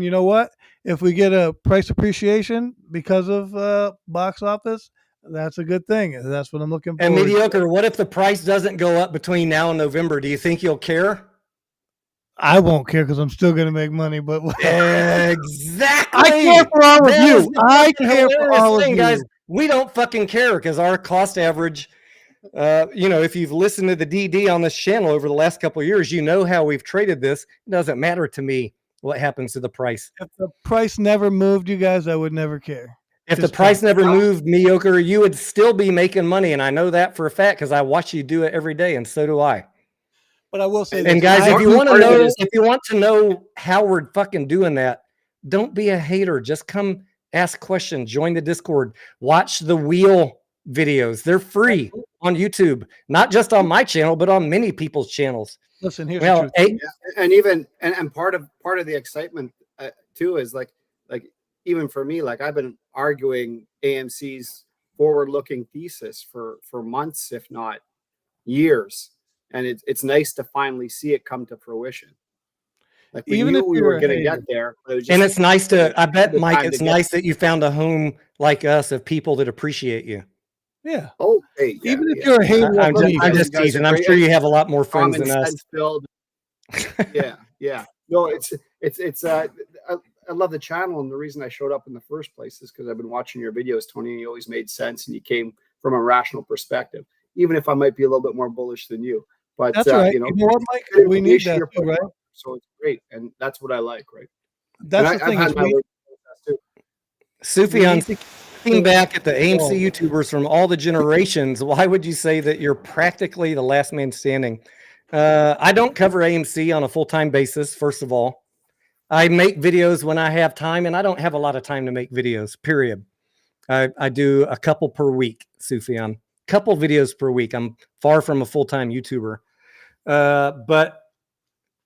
you know what? If we get a price appreciation because of box office, that's a good thing. That's what I'm looking for. And mediocre, what if the price doesn't go up between now and November? Do you think you'll care? I won't care because I'm still going to make money. But Exactly. I care for all of That is you. the I fucking care for hilarious all of thing, you. guys. We don't fucking care because our cost average, if you've listened to the DD on this channel over the last couple of years, you know how we've traded this. It doesn't matter to me what happens to the price. If the price never moved, you guys, I would never care. If the Just price tell- never moved, mediocre, you would still be making money. And I know that for a fact because I watch you do it every day, and so do I. But I will say, And this, guys, I- if you want to part of it know, is- if you want to know how we're fucking doing that, don't be a hater. Just come ask questions, join the Discord, watch the wheel videos. They're free on YouTube, not just on my channel, but on many people's channels. listen, here's Well, the truth. And even and part of the excitement too is like even for me, like I've been arguing AMC's forward-looking thesis for months, if not years, and it's nice to finally see it come to fruition. Like we Even knew if we you're were a going to hater. get there, but it was And just it's nice to, I bet, the Mike, time it's to get nice that you found a home like us of people that appreciate you. Yeah. oh, hey, yeah, Even if yeah. you're a hater, I'm of me, just You guys teasing. are I'm great. sure you have a lot more friends common than us. sense filled. Yeah. No, it's I love the channel, and the reason I showed up in the first place is because I've been watching your videos, Tony, and you always made sense, and you came from a rational perspective, even if I might be a little bit more bullish than you. But that's right. you know, what, Mike? good We need information that you're too, putting right? out, so it's great, and that's what I like, right? That's And the thing. I've Is had my we, learning process too. Sufyan, need to looking back at the AMC Oh. YouTubers from all the generations, why would you say that you're practically the last man standing? I don't cover AMC on a full-time basis, first of all. I make videos when I have time, and I don't have a lot of time to make videos, period. I do a couple per week, Sufyan. Couple videos per week. I'm far from a full-time YouTuber. But,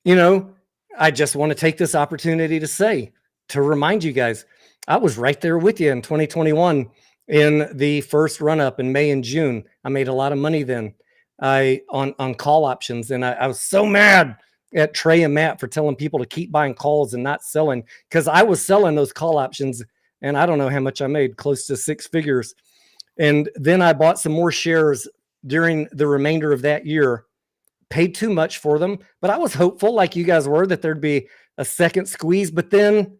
I just want to take this opportunity to remind you guys, I was right there with you in 2021 in the first run-up in May and June. I made a lot of money then on call options, and I was so mad at Trey and Matt for telling people to keep buying calls and not selling, because I was selling those call options, and I don't know how much I made, close to 6 figures. And then I bought some more shares during the remainder of that year, paid too much for them, but I was hopeful, like you guys were, that there'd be a second squeeze, but then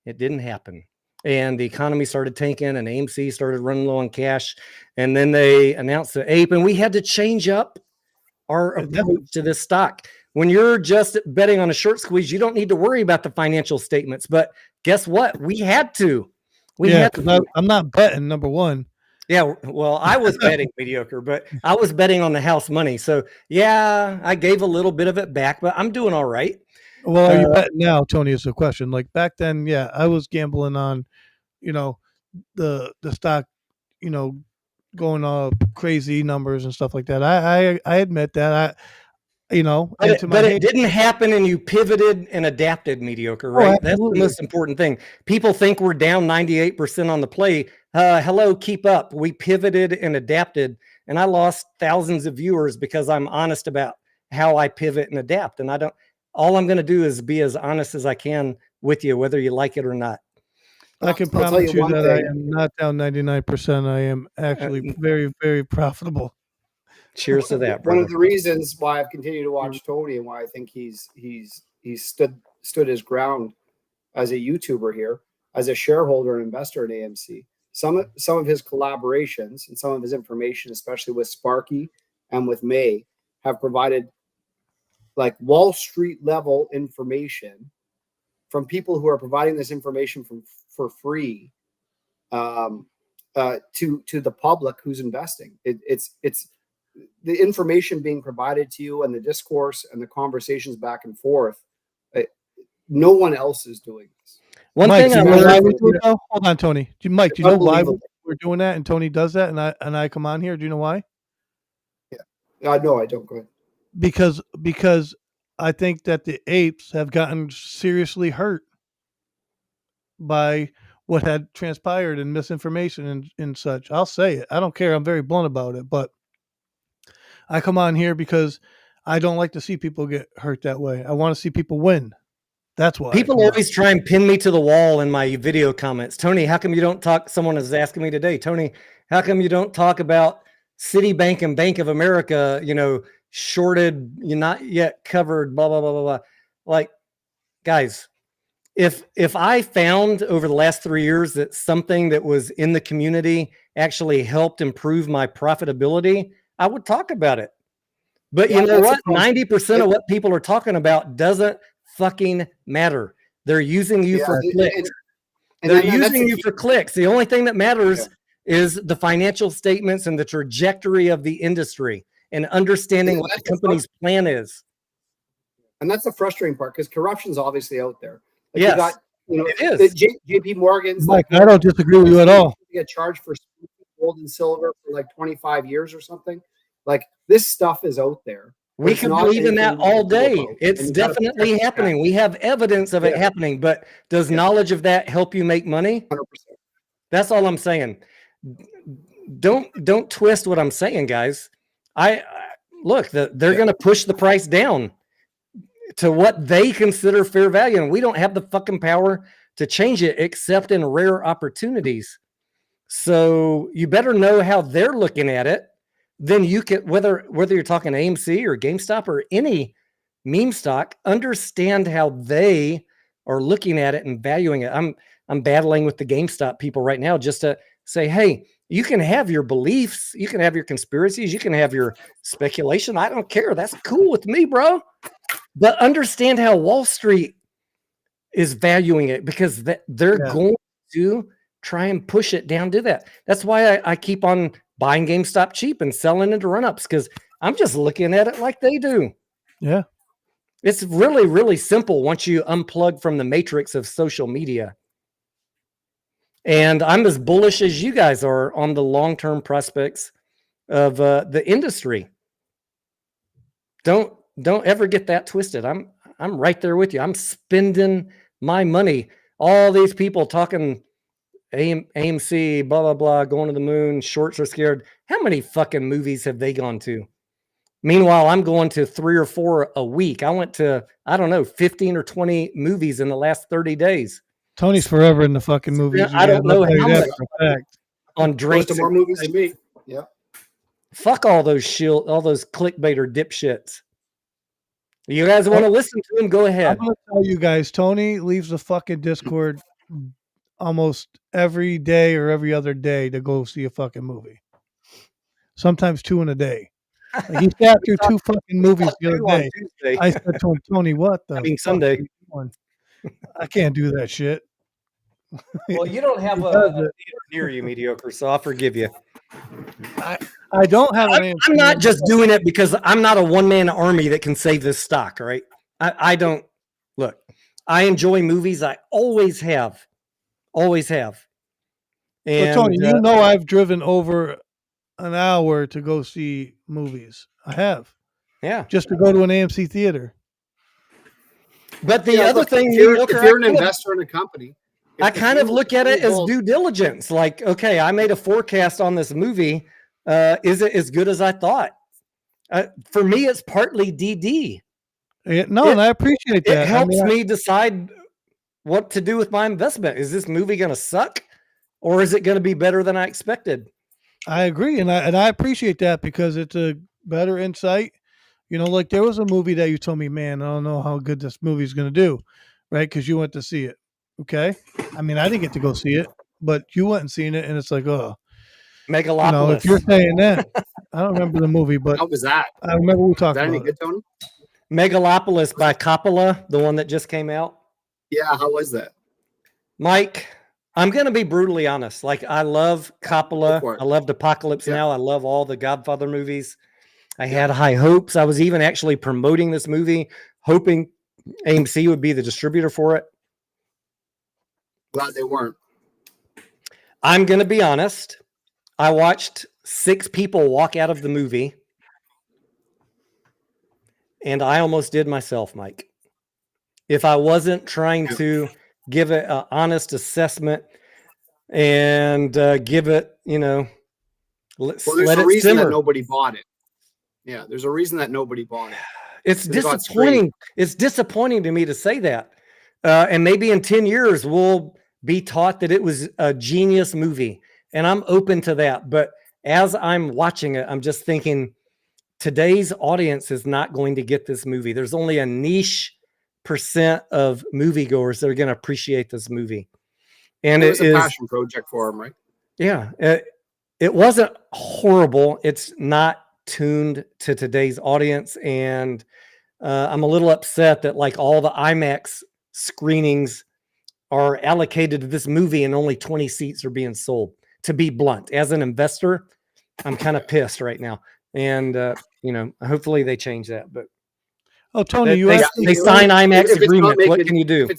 it didn't happen. And the economy started tanking, and AMC started running low on cash. And then they announced the ape, and we had to change up our approach to this stock. When you're just betting on a short squeeze, you don't need to worry about the financial statements. But guess what? We had to. Yeah, because I'm not betting, number one. Yeah, well, I was betting mediocre, but I was betting on the house money. So, yeah, I gave a little bit of it back, but I'm doing all right. Well, are you betting now, Tony, is the question. Like back then, yeah, I was gambling on, the stock, going crazy numbers and stuff like that. I admit that. into it didn't happen, and you pivoted and adapted, mediocre, Oh, right? That's the absolutely. most important thing. People think we're down 98% on the play. Hello, keep up. We pivoted and adapted, and I lost thousands of viewers because I'm honest about how I pivot and adapt. And all I'm going to do is be as honest as I can with you, whether you like it or not. I can I'll tell promise you you one that I thing. am not down 99%. I am actually very, very profitable. Cheers to that, One brother. of the reasons why I've continued to watch Tony and why I think he's stood his ground as a YouTuber here, as a shareholder and investor in AMC. Some of his collaborations and some of his information, especially with Sparky and with May, have provided like Wall Street level information from people who are providing this information for free to the public who's investing. It's the information being provided to you and the discourse and the conversations back and forth. No one else is doing this. One Mike, thing do I you know why learned, we do it though? Hold on, Tony. Mike, do you know why Unbelievable. we're doing that and Tony does that and I come on here? Do you know why? No, I don't. Go ahead. Because I think that the apes have gotten seriously hurt by what had transpired and misinformation and such. I'll say it. I don't care. I'm very blunt about it, but I come on here because I don't like to see people get hurt that way. I want to see people win. That's why. people always try and pin me to the wall in my video comments. Tony, how come you don't talk? Someone is asking me today, Tony, how come you don't talk about Citibank and Bank of America, shorted, you're not yet covered, blah, blah, blah, blah, blah. Like, guys, if I found over the last 3 years that something that was in the community actually helped improve my profitability, I would talk about it. But you know what? 90% of what people are talking about doesn't fucking matter. They're using you for clicks. They're using you for clicks. The only thing that matters is the financial statements and the trajectory of the industry and understanding what the company's plan is. And that's the frustrating part because corruption's obviously out there. Like Yes, you got, it is. JP Morgan's Mike, I don't disagree with you at all. You get charged for gold and silver for like 25 years or something. Like this stuff is out there. We can believe in that all day. It's definitely happening. We have evidence of it happening, but does knowledge of that help you make money? 100%. That's all I'm saying. Don't twist what I'm saying, guys. Look, they're going to push the price down to what they consider fair value, and we don't have the fucking power to change it except in rare opportunities. So you better know how they're looking at it. Then you can, whether you're talking AMC or GameStop or any meme stock, understand how they are looking at it and valuing it. I'm battling with the GameStop people right now just to say, hey, you can have your beliefs, you can have your conspiracies, you can have your speculation. I don't care. That's cool with me, bro. But understand how Wall Street is valuing it because they're going to try and push it down to that. That's why I keep on buying GameStop cheap and selling into run-ups because I'm just looking at it like they do. Yeah. It's really, really simple once you unplug from the matrix of social media. And I'm as bullish as you guys are on the long-term prospects of the industry. Don't ever get that twisted. I'm right there with you. I'm spending my money. All these people talking AMC, blah, blah, blah, going to the moon, shorts are scared. How many fucking movies have they gone to? Meanwhile, I'm going to 3 or 4 a week. I went to, 15 or 20 movies in the last 30 days. Tony's forever in the fucking movies. I don't know how much on Close drinks. to more movies than me. Yeah. Fuck all those clickbait or dipshits. You guys want to listen to him? Go ahead. I'm going to tell you guys, Tony leaves the fucking Discord almost every day or every other day to go see a fucking movie. Sometimes 2 in a day. Like he sat through 2 fucking movies the other day. I said to him, Tony, what the Sunday. I can't do that shit. Well, you don't have a theater near you, mediocre, so I'll forgive you. I don't have an answer. I'm not just doing it because I'm not a one-man army that can save this stock, all right? I don't. Look, I enjoy movies. I always have. Always have. And, but Tony, you know I've driven over an hour to go see movies. I have. Yeah. just to go to an AMC theater. But the Yeah, other look, thing, if you're mediocre, an investor in a company, I if kind of you- look if at you it as involve- due diligence. Like, okay, I made a forecast on this movie. Is it as good as I thought? For me, it's partly DD. No, and I appreciate It that. helps me decide what to do with my investment. Is this movie going to suck, or is it going to be better than I expected? I agree, and I appreciate that because it's a better insight. You know, like there was a movie that you told me, man, I don't know how good this movie's going to do, right? Because you went to see it. Okay, I mean, I didn't get to go see it, but you went and seen it, and it's like, oh, Megalopolis. you know, if you're saying that, I don't remember the movie, but How was that? I remember we Is talked that any about good, it. Tony? Megalopolis by Coppola, the one that just came out. Yeah, how was that? Mike, I'm going to be brutally honest. Like, I love Go Coppola. for it. I loved Apocalypse Yeah. Now. I love all the Godfather movies. I had high hopes. I was even actually promoting this movie, hoping AMC would be the distributor for it. Glad they weren't. I'm going to be honest. I watched 6 people walk out of the movie, and I almost did myself, Mike. If I wasn't trying to give it an honest assessment and give it, you know, Well, there's let a it reason that simmer. nobody bought it. Yeah, there's a reason that nobody bought it. It's They got disappointing. It's disappointing to me to say that. And maybe in 10 years, we'll be taught that it was a genius movie. And I'm open to that. But as I'm watching it, I'm just thinking today's audience is not going to get this movie. There's only a niche percent of moviegoers that are going to appreciate this movie. And It was it a is, passion project for him, right? yeah, it wasn't horrible. It's not tuned to today's audience. And I'm a little upset that like all the IMAX screenings are allocated to this movie and only 20 seats are being sold. To be blunt, as an investor, I'm kind of pissed right now. And, you know, hopefully they change that. But Oh, Tony, they, you they, actually they sign IMAX If it's not agreements. What making- can you do? If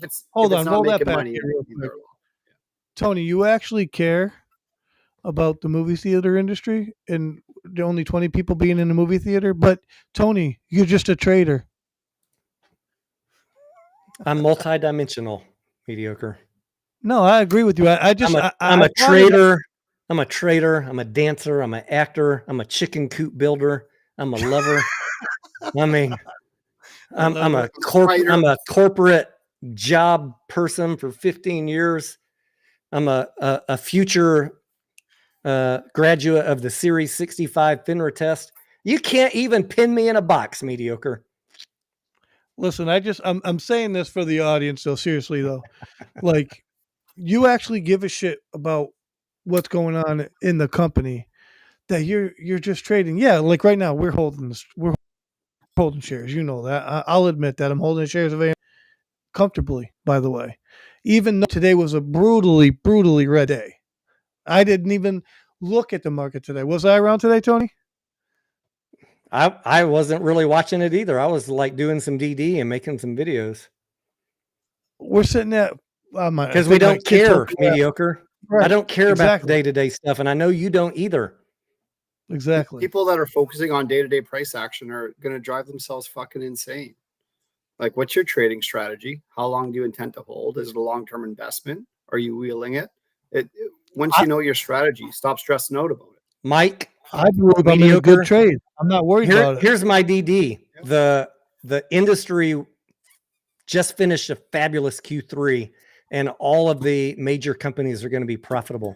it's Hold if on, it's not roll that making back money, here you're real making quick. their law. Tony, you actually care about the movie theater industry and the only 20 people being in the movie theater, but Tony, you're just a trader. I'm multidimensional, mediocre. No, I agree with you. I'm I'm a trader. I'm a trader. I'm a dancer. I'm an actor. I'm a chicken coop builder. I'm a lover. I mean, I'm a corporate job person for 15 years. I'm a future graduate of the Series 65 FINRA test. You can't even pin me in a box, mediocre. Listen, I'm saying this for the audience though, seriously though. Like you actually give a shit about what's going on in the company that you're just trading. Yeah, like right now we're holding shares. You know that. I'll admit that I'm holding shares of AMC comfortably, by the way. Even though today was a brutally red day. I didn't even look at the market today. Was I around today, Tony? I wasn't really watching it either. I was like doing some DD and making some videos. We're sitting at because we don't care, mediocre. Right. I don't care about Exactly. the day-to-day stuff, and I know you don't either. Exactly. People that are focusing on day-to-day price action are going to drive themselves fucking insane. Like, what's your trading strategy? How long do you intend to hold? Is it a long-term investment? Are you wheeling it? Once you know your strategy, stop stressing out about it. Mike, I believe I'm in a good trade. I'm not worried about it. Here's my DD. The industry just finished a fabulous Q3, and all of the major companies are going to be profitable.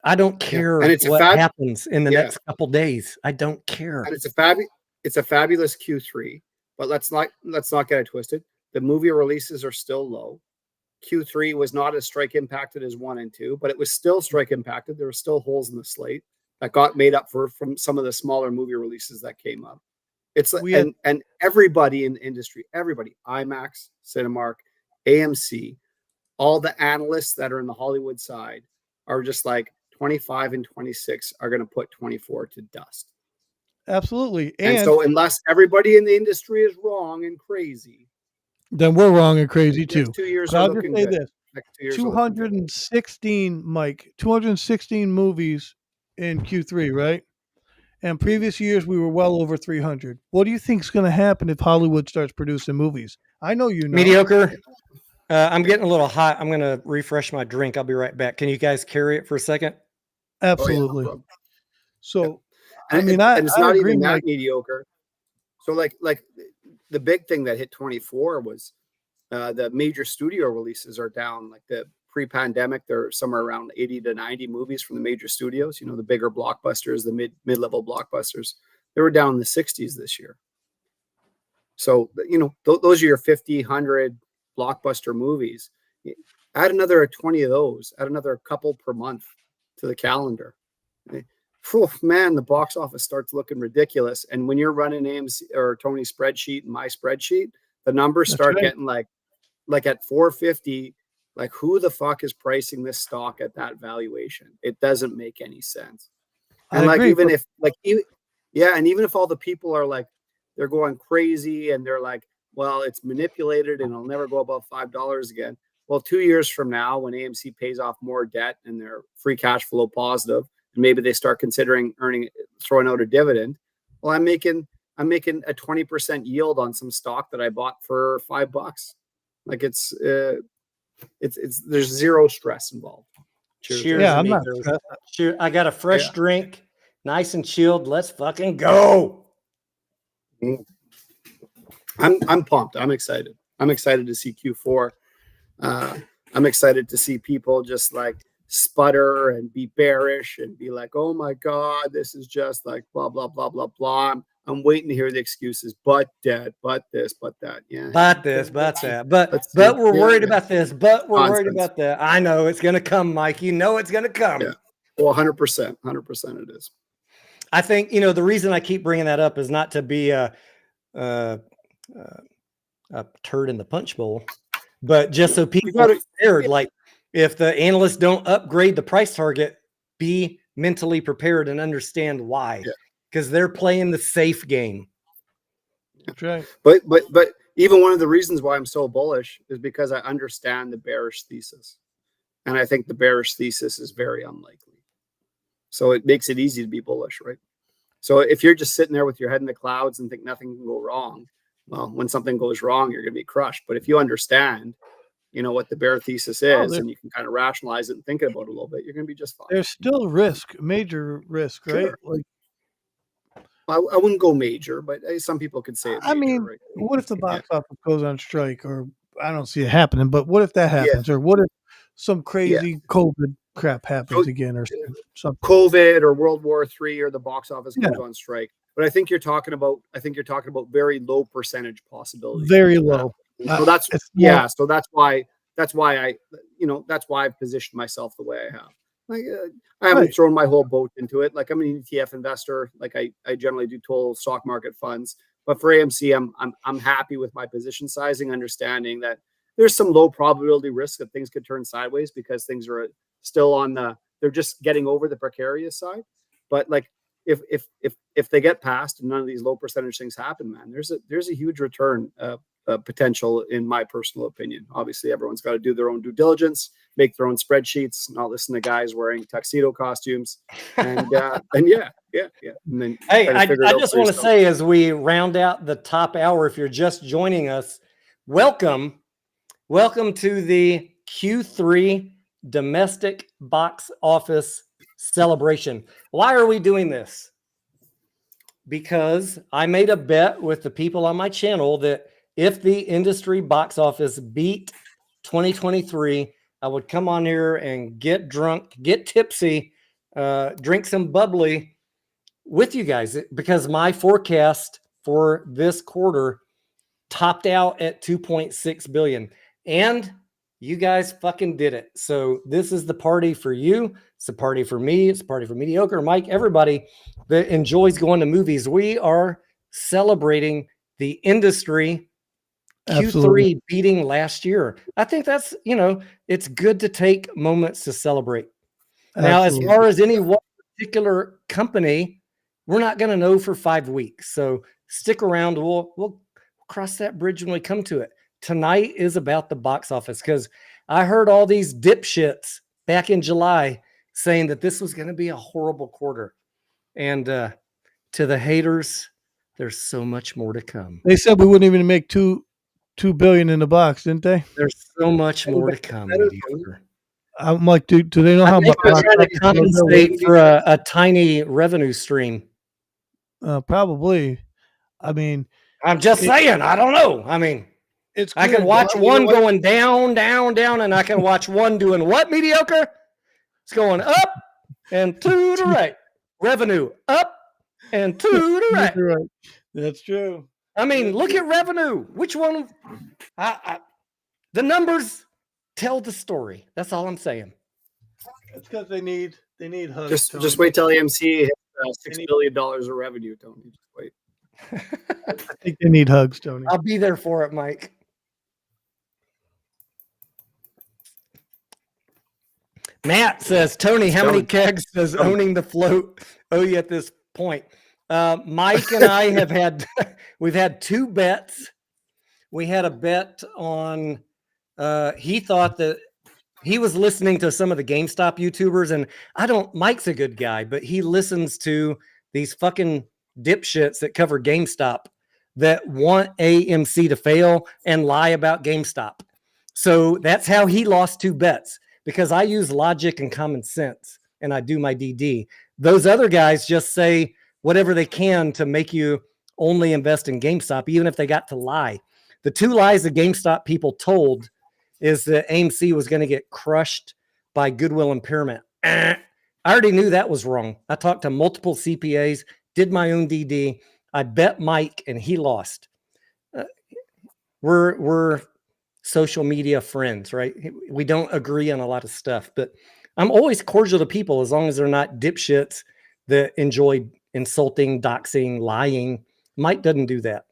I don't care what happens in the next couple days. I don't care. And it's a fabulous Q3, but let's not get it twisted. The movie releases are still low. Q3 was not as strike impacted as 1 and 2, but it was still strike impacted. There were still holes in the slate that got made up from some of the smaller movie releases that came up. It's and everybody in the industry, everybody, IMAX, Cinemark, AMC, all the analysts that are in the Hollywood side are just like 25 and 26 are going to put 24 to dust. Absolutely. And so unless everybody in the industry is wrong and crazy, then we're wrong and crazy too. 2 years I'll are just looking say good. this. Next 2 years 216, Mike, 216 movies in Q3, right? and previous years we were well over 300. What do you think is going to happen if Hollywood starts producing movies? I know you know. Mediocre. I'm getting a little hot. I'm going to refresh my drink. I'll be right back. Can you guys carry it for a second? Absolutely. problem. So, And, I mean, and it's I not agree, even that Mike. mediocre. So like the big thing that hit 24 was the major studio releases are down. Like the pre-pandemic, they're somewhere around 80 to 90 movies from the major studios. You know, the bigger blockbusters, the mid-level blockbusters. They were down in the 60s this year. So, you know, those are your 50, 100 blockbuster movies. Add another 20 of those, add another couple per month to the calendar. Phew, man, the box office starts looking ridiculous. And when you're running AMC or Tony's spreadsheet and my spreadsheet, the numbers start getting like at 450. Like, who the fuck is pricing this stock at that valuation? It doesn't make any sense. And like, agree, even if like, and even if all the people are like, they're going crazy and they're like, well, it's manipulated and it'll never go above $5 again. Well, 2 years from now, when AMC pays off more debt and they're free cash flow positive, and maybe they start considering throwing out a dividend. Well, I'm making a 20% yield on some stock that I bought for $5. Like it's there's zero stress involved. Cheers. Yeah, I'm not stressed. Cheers. I got a fresh drink, nice and chilled. Let's fucking go. I'm pumped. I'm excited. I'm excited to see Q4. I'm excited to see people just like sputter and be bearish and be like, oh my God, this is just like blah, blah, blah, blah, blah. I'm waiting to hear the excuses, but debt, but this, but that. Yeah. But this, but that. But we're worried about this, but we're worried about that. I know it's going to come, Mike. You know it's going to come. Yeah. Well, 100%. 100% it is. I think, you know, the reason I keep bringing that up is not to be a turd in the punch bowl, but just so people are prepared. Like, if the analysts don't upgrade the price target, be mentally prepared and understand why, because they're playing the safe game. That's right. But even one of the reasons why I'm so bullish is because I understand the bearish thesis, and I think the bearish thesis is very unlikely. So it makes it easy to be bullish, right? So if you're just sitting there with your head in the clouds and think nothing can go wrong, well, when something goes wrong, you're going to be crushed. But if you understand, you know, what the bear thesis is, and you can kind of rationalize it and think about it a little bit, you're going to be just fine. There's still risk, major risk, right? Sure. Like, I wouldn't go major, but some people could say it major, I mean, right? what if the box office goes on strike, or I don't see it happening, but what if that happens, or what if some crazy COVID crap happens again, or something? COVID or World War III, or the box office goes on strike. But I think you're talking about very low percentage possibility. Very low. So that's So that's why I've positioned myself the way I have. Like, I haven't thrown my whole boat into it. Like, I'm an ETF investor. Like, I generally do total stock market funds. But for AMC, I'm happy with my position sizing, understanding that there's some low probability risk that things could turn sideways because things are still they're just getting over the precarious side. But like, if they get past and none of these low percentage things happen, man, there's a huge return potential, in my personal opinion. Obviously, everyone's got to do their own due diligence, make their own spreadsheets, not listen to guys wearing tuxedo costumes, and yeah. And then, hey, I just want to say, as we round out the top hour, if you're just joining us, welcome to the Q3 domestic box office celebration. Why are we doing this? Because I made a bet with the people on my channel that if the industry box office beat 2023, I would come on here and get drunk, get tipsy, drink some bubbly with you guys, because my forecast for this quarter topped out at 2.6 billion. And you guys fucking did it. So this is the party for you. It's a party for me. It's a party for Mediocre, Mike, everybody that enjoys going to movies. We are celebrating the industry Q3 beating last year. I think that's, it's good to take moments to celebrate. Now, as far as any one particular company, we're not going to know for 5 weeks. So stick around. We'll cross that bridge when we come to it. Tonight is about the box office, because I heard all these dipshits back in July saying that this was going to be a horrible quarter. And to the haters, there's so much more to come. They said we wouldn't even make $2 billion in the box, didn't they? There's so much more to come, mediocre. I'm like, do they know I how think much? they're trying to compensate for a tiny revenue stream. Probably. I mean, I'm just saying. I don't know. I mean, it's. I can clear, watch but- one going down, down, down, and I can watch one doing what, mediocre? It's going up and to the right. Revenue up and to the right. You're right. That's true. I mean, look at revenue. Which one? The numbers tell the story. That's all I'm saying. It's because they need hugs. Just wait till AMC hits $6 billion of revenue, Tony. Just wait. I think they need hugs, Tony. I'll be there for it, Mike. Matt says, Tony, how many kegs does owning the float owe you at this point? Mike and I have we've had 2 bets. We had a bet on, he thought that he was listening to some of the GameStop YouTubers, and Mike's a good guy, but he listens to these fucking dipshits that cover GameStop that want AMC to fail and lie about GameStop. So that's how he lost 2 bets, because I use logic and common sense and I do my DD. Those other guys just say whatever they can to make you only invest in GameStop, even if they got to lie. The 2 lies the GameStop people told is that AMC was going to get crushed by goodwill impairment. I already knew that was wrong. I talked to multiple CPAs, did my own DD. I bet Mike and he lost. We're social media friends, right? We don't agree on a lot of stuff, but I'm always cordial to people as long as they're not dipshits that enjoy insulting, doxing, lying. Mike doesn't do that.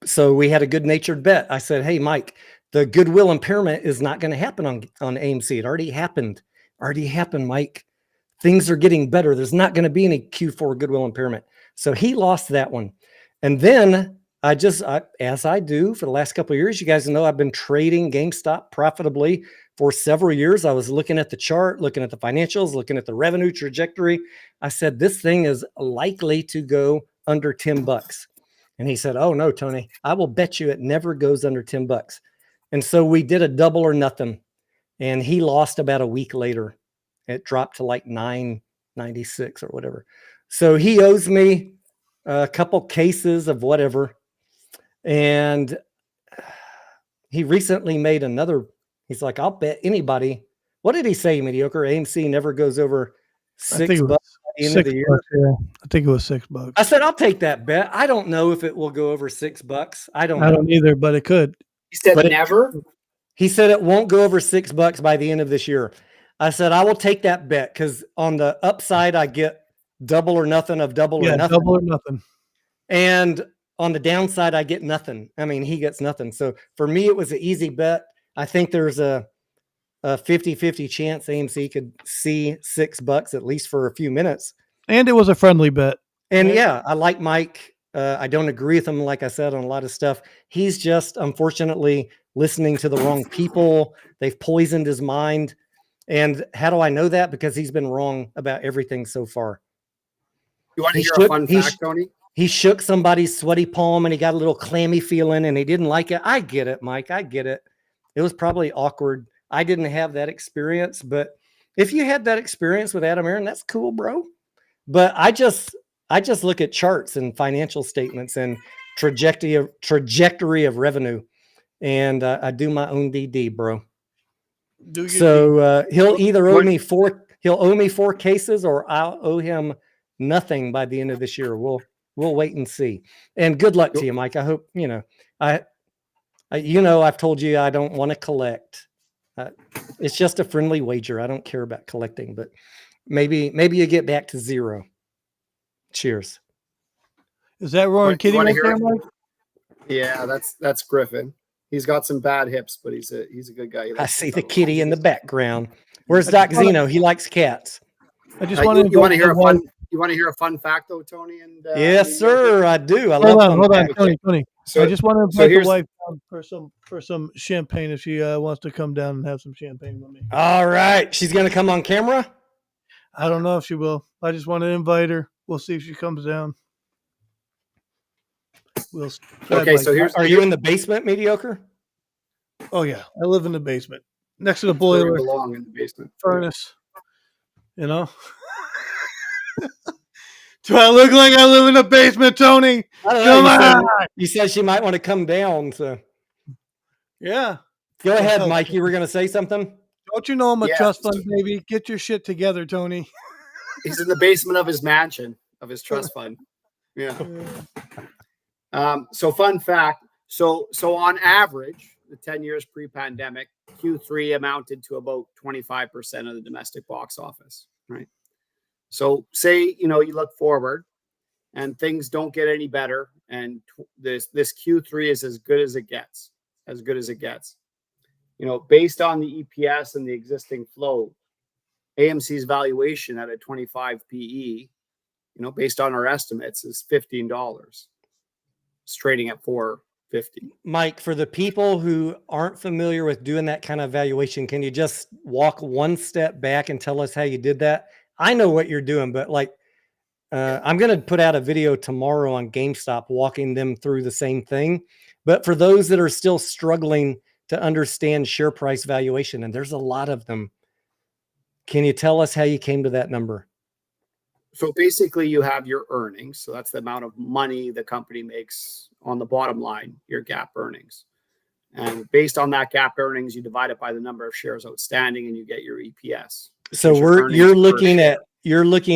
So we had a good-natured bet. I said, hey, Mike, the goodwill impairment is not going to happen on AMC. It already happened. Mike. Things are getting better. There's not going to be any Q4 goodwill impairment. So he lost that one. And then as I do for the last couple of years, you guys know I've been trading GameStop profitably for several years. I was looking at the chart, looking at the financials, looking at the revenue trajectory. I said, this thing is likely to go under $10. And he said, oh no, Tony, I will bet you it never goes under $10. And so we did a double or nothing. And he lost about a week later. It dropped to like 9.96 or whatever. So he owes me a couple cases of whatever. And he recently made another. He's like, I'll bet anybody. What did he say, mediocre? AMC never goes over $6 at the end of the year. Yeah. I think it was $6. I said, I'll take that bet. I don't know if it will go over $6. I don't either, but it could. He said never. He said it won't go over $6 by the end of this year. I said, I will take that bet because on the upside, I get double or nothing of double or nothing. Double or nothing. And on the downside, I get nothing. I mean, he gets nothing. So for me, it was an easy bet. I think there's a 50-50 chance AMC could see $6 at least for a few minutes. And it was a friendly bet. And yeah, I like Mike. I don't agree with him, like I said, on a lot of stuff. He's just, unfortunately, listening to the wrong people. They've poisoned his mind. And how do I know that? Because he's been wrong about everything so far. You want to hear a fun fact, Tony? He shook somebody's sweaty palm and he got a little clammy feeling and he didn't like it. I get it, Mike. I get it. It was probably awkward. I didn't have that experience, but if you had that experience with Adam Aaron, that's cool, bro. But I just look at charts and financial statements and trajectory of revenue, and I do my own DD, bro. So he'll either owe me four cases, or I'll owe him nothing by the end of this year. We'll wait and see. And good luck to you, Mike. I hope I've told you I don't want to collect. It's just a friendly wager. I don't care about collecting, but maybe you get back to zero. Cheers. Is that Roaring Kitty right there, Mike? Yeah, that's Griffin. He's got some bad hips, but he's a good guy. I see the kitty in the background. Where's Doc Zeno? He likes cats. I just want you want to hear a fun. You want to hear a fun fact, though, Tony? And yes, sir, I do. Hold on, Tony. So, I just want to invite the wife down for some champagne if she wants to come down and have some champagne with me. All right, she's gonna come on camera. I don't know if she will. I just want to invite her. We'll see if she comes down. We'll see. Okay, so here's Are you in the basement, mediocre? Oh yeah, I live in the basement next to the where we boiler belong, in the basement. furnace. You know. Do I look like I live in the basement, Tony? I don't Come know. on. You said she might want to come down. So Yeah. go ahead, Mike. You were going to say something? Don't you know I'm a Yeah, trust fund baby? Get your shit together, Tony. He's in the basement of his mansion, of his trust fund. Yeah. So fun fact. So on average, the 10 years pre-pandemic, Q3 amounted to about 25% of the domestic box office, right? So say, you look forward and things don't get any better, and this Q3 is as good as it gets, based on the EPS and the existing flow, AMC's valuation at a 25 PE, based on our estimates, is $15. It's trading at $4.50. Mike, for the people who aren't familiar with doing that kind of valuation, can you just walk one step back and tell us how you did that? I know what you're doing, but I'm going to put out a video tomorrow on GameStop walking them through the same thing. But for those that are still struggling to understand share price valuation, and there's a lot of them, can you tell us how you came to that number? So basically you have your earnings. So that's the amount of money the company makes on the bottom line, your GAAP earnings. And based on that GAAP earnings, you divide it by the number of shares outstanding and you get your EPS. So you're looking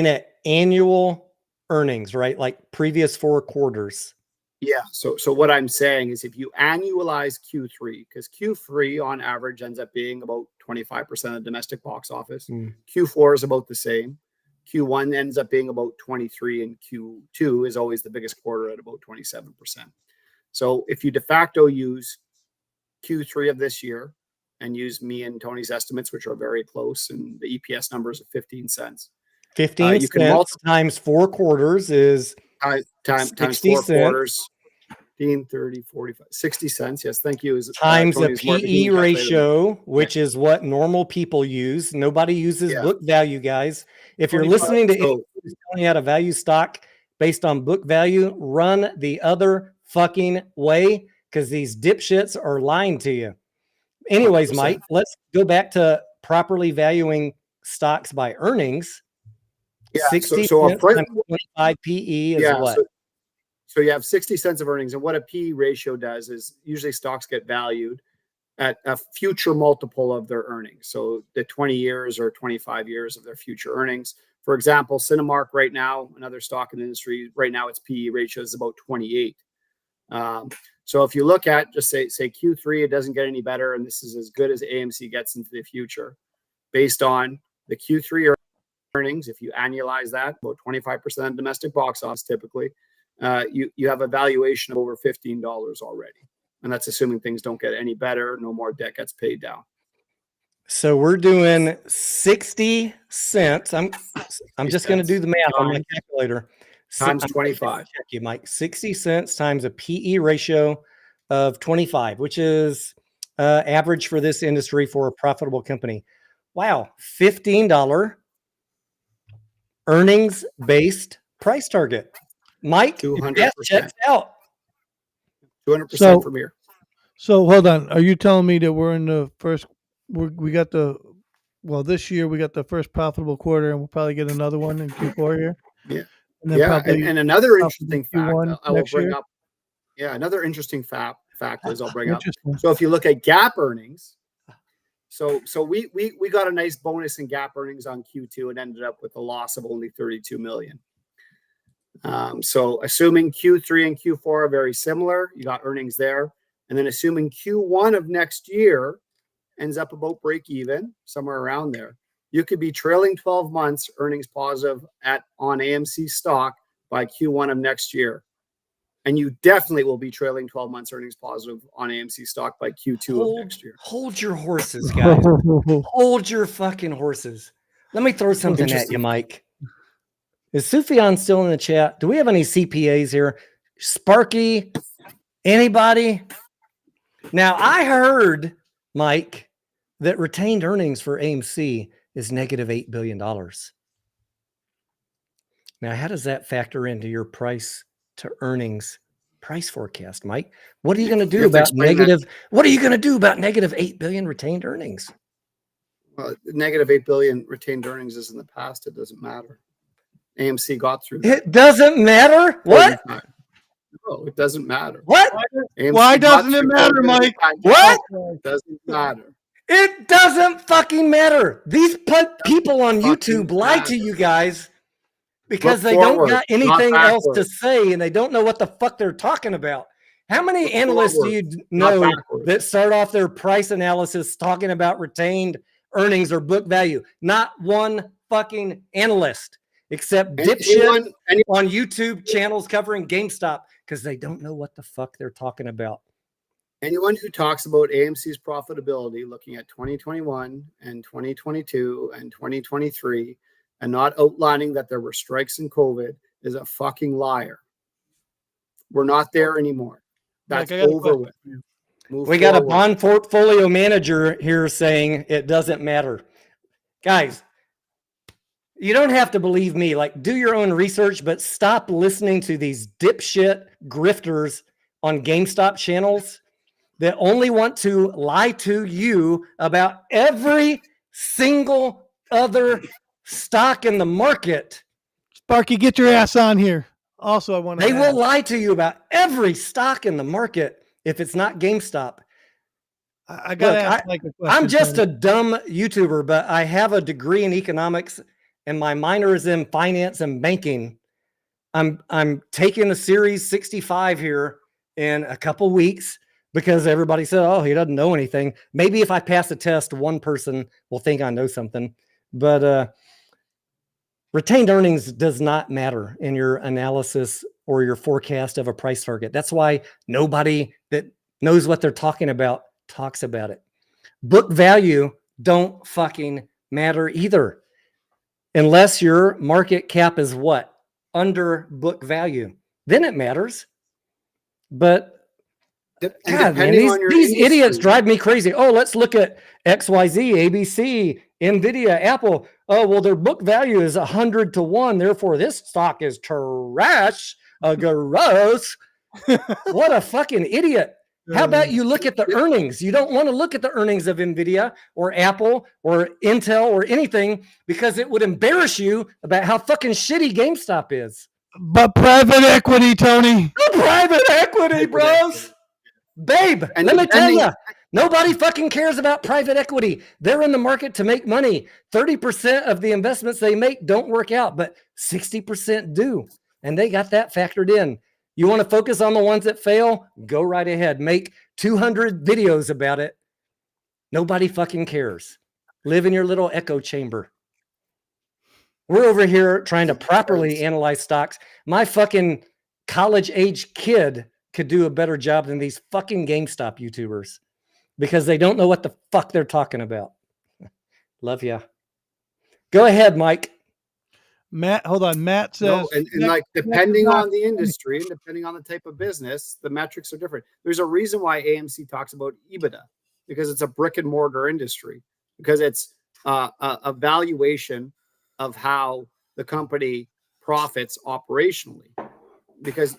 at annual earnings, right? Like previous 4 quarters. Yeah. So what I'm saying is if you annualize Q3, because Q3 on average ends up being about 25% of domestic box office. Q4 is about the same. Q1 ends up being about 23, and Q2 is always the biggest quarter at about 27%. So if you de facto use Q3 of this year and use me and Tony's estimates, which are very close, and the EPS numbers of 15 cents. 15 cents times 4 quarters is times 4 quarters. 15, 30, 45, 60 cents. Yes, thank you. Times a PE ratio, which is what normal people use. Nobody uses book value, guys. If you're listening to telling you how to value stock based on book value, run the other fucking way, because these dipshits are lying to you. Anyways, 100%. Mike, let's go back to properly valuing stocks by earnings. Yeah, 60 so cents times 25 PE is what? So you have 60 cents of earnings, and what a PE ratio does is usually stocks get valued at a future multiple of their earnings. So the 20 years or 25 years of their future earnings. For example, Cinemark right now, another stock in the industry, right now its PE ratio is about 28. So if you look at just say Q3, it doesn't get any better, and this is as good as AMC gets into the future. Based on the Q3 earnings, if you annualize that, about 25% domestic box office typically, you have a valuation of over $15 already. And that's assuming things don't get any better, no more debt gets paid down. So we're doing 60 cents. I'm just going to do the math on my calculator. Times 25. Check you, Mike. 60 cents times a PE ratio of 25, which is average for this industry for a profitable company. Wow. $15 earnings-based price target. Mike, 200%. Checks out. 200% from here. So hold on. Are you telling me that we're in the first? This year we got the first profitable quarter, and we'll probably get another one in Q4 here. Yeah. And another interesting fact I will bring up. Yeah, another interesting fact is I'll bring up. So if you look at GAAP earnings, so we got a nice bonus in GAAP earnings on Q2 and ended up with a loss of only 32 million. So assuming Q3 and Q4 are very similar, you got earnings there. And then assuming Q1 of next year ends up about break even, somewhere around there, you could be trailing 12 months earnings positive on AMC stock by Q1 of next year. And you definitely will be trailing 12 months earnings positive on AMC stock by Q2 of next year. Hold your horses, guys. Hold your fucking horses. Let me throw something at you, Mike. Is Sufyan still in the chat? Do we have any CPAs here? Sparky? Anybody? Now, I heard, Mike, that retained earnings for AMC is negative $8 billion. Now, Now, how does that factor into your price to earnings price forecast, Mike? What are you going to do have to about explain that. negative? What are you going to do about negative 8 billion retained earnings? Negative 8 billion retained earnings is in the past. It doesn't matter. AMC got through that. It doesn't matter. What? No, it doesn't matter. What? AMC Why got doesn't it through matter, COVID. Mike? What? It doesn't matter. It doesn't fucking matter. These people on Fucking YouTube lie to matter. you guys because Look they forward, don't got not anything else to backwards. say and they don't know what the fuck they're talking about. How many Look analysts do forward, you not know backwards. that start off their price analysis talking about retained earnings or book value? Not one fucking analyst except dipshit on YouTube channels covering GameStop because they don't know what the fuck they're talking about. Anyone who talks about AMC's profitability looking at 2021 and 2022 and 2023 and not outlining that there were strikes in COVID is a fucking liar. We're not there anymore. That's Mike, I got a over question with. for you. Move We got a forward. bond portfolio manager here saying it doesn't matter. Guys, you don't have to believe me. Like, do your own research, but stop listening to these dipshit grifters on GameStop channels that only want to lie to you about every single other stock in the market. Sparky, get your ass on here. Also, I want to. They will lie to you about every stock in the market if it's not GameStop. I got to ask Mike a question. I'm just a dumb YouTuber, but I have a degree in economics and my minor is in finance and banking. I'm taking a series 65 here in a couple weeks because everybody said, oh, he doesn't know anything. Maybe if I pass a test, one person will think I know something. But retained earnings does not matter in your analysis or your forecast of a price target. That's why nobody that knows what they're talking about talks about it. Book value don't fucking matter either. Unless your market cap is what? Under book value. Then it matters. But God, man, these idiots drive me crazy. Oh, let's look at XYZ, ABC, NVIDIA, Apple. Oh, well, their book value is 100 to 1. Therefore, this stock is trash. Gross. What a fucking idiot. How about you look at the earnings? You don't want to look at the earnings of NVIDIA or Apple or Intel or anything because it would embarrass you about how fucking shitty GameStop is. But private equity, Tony. Private equity, bros. Babe, And let me tell you, nobody fucking cares about private equity. They're in the market to make money. 30% of the investments they make don't work out, but 60% do. And they got that factored in. You want to focus on the ones that fail? Go right ahead. Make 200 videos about it. Nobody fucking cares. Live in your little echo chamber. We're over here trying to properly analyze stocks. My fucking college-age kid could do a better job than these fucking GameStop YouTubers because they don't know what the fuck they're talking about. Love ya. Go ahead, Mike. Matt, hold on. Matt says, no, and like depending on the industry and depending on the type of business, the metrics are different. There's a reason why AMC talks about EBITDA because it's a brick and mortar industry, because it's a valuation of how the company profits operationally, because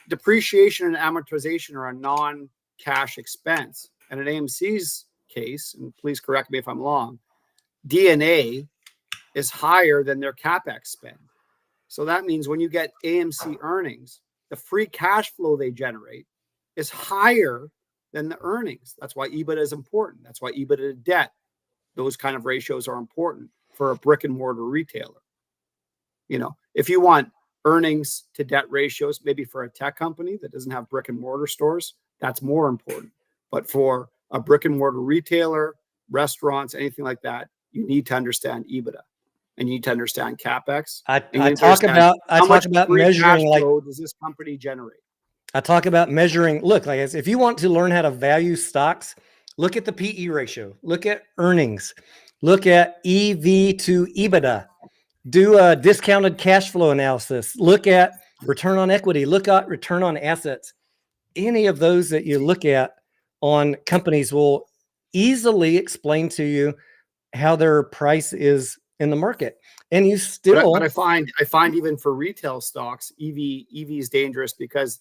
depreciation and amortization are a non-cash expense. And in AMC's case, and please correct me if I'm wrong, D&A is higher than their CapEx spend. So that means when you get AMC earnings, the free cash flow they generate is higher than the earnings. That's why EBITDA is important. That's why EBITDA to debt, those kind of ratios are important for a brick and mortar retailer. You know, if you want earnings to debt ratios, maybe for a tech company that doesn't have brick and mortar stores, that's more important. But for a brick and mortar retailer, restaurants, anything like that, you need to understand EBITDA and you need to understand CapEx. I talk about measuring, like, does this company generate? I talk about measuring. Look, like, if you want to learn how to value stocks, look at the PE ratio, look at earnings, look at EV to EBITDA, do a discounted cash flow analysis, look at return on equity, look at return on assets. Any of those that you look at on companies will easily explain to you how their price is in the market, and you But still I find even for retail stocks, EV is dangerous because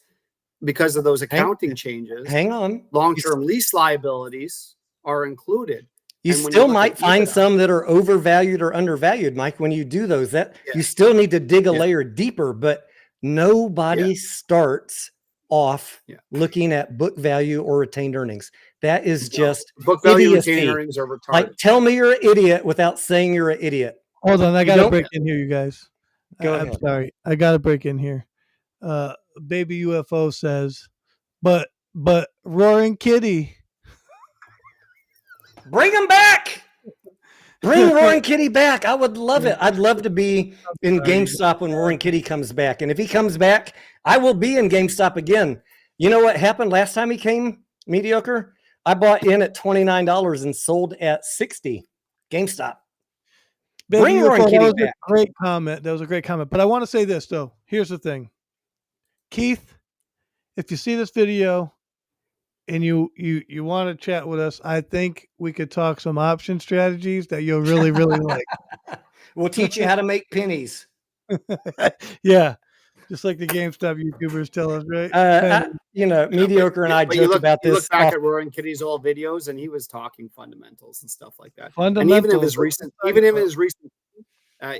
of those accounting changes. hang on. Long-term lease liabilities are included. You And when still look might at find EBITDA, some that are overvalued or undervalued, Mike. When you do those, that Yeah. you still need to dig a Yeah. layer deeper, but nobody starts off Yeah. looking at book value or retained earnings. That is No, just book value idiocy. retained earnings are retarded. Like, tell me you're an idiot without saying you're an idiot. Hold on, I You got to don't- break in here, you guys. Go I'm ahead. sorry, I got to break in here. Baby UFO says, but Roaring Kitty. Bring him back. Bring Roaring Kitty back. I would love it. I'd love to be in GameStop when Roaring Kitty comes back. And if he comes back, I will be in GameStop again. You know what happened last time he came, Mediocre? I bought in at $29 and sold at $60. GameStop. Baby Bring Roaring UFO, that Kitty was back. a great comment. That was a great comment. But I want to say this though. Here's the thing, Keith. If you see this video and you want to chat with us, I think we could talk some option strategies that you'll really like. We'll teach you how to make pennies. Yeah, just like the GameStop YouTubers tell us, right? Mediocre and I But joke about you this. look back at Roaring Kitty's old videos, and he was talking fundamentals and stuff like that. And Fundamentals. even in his recent,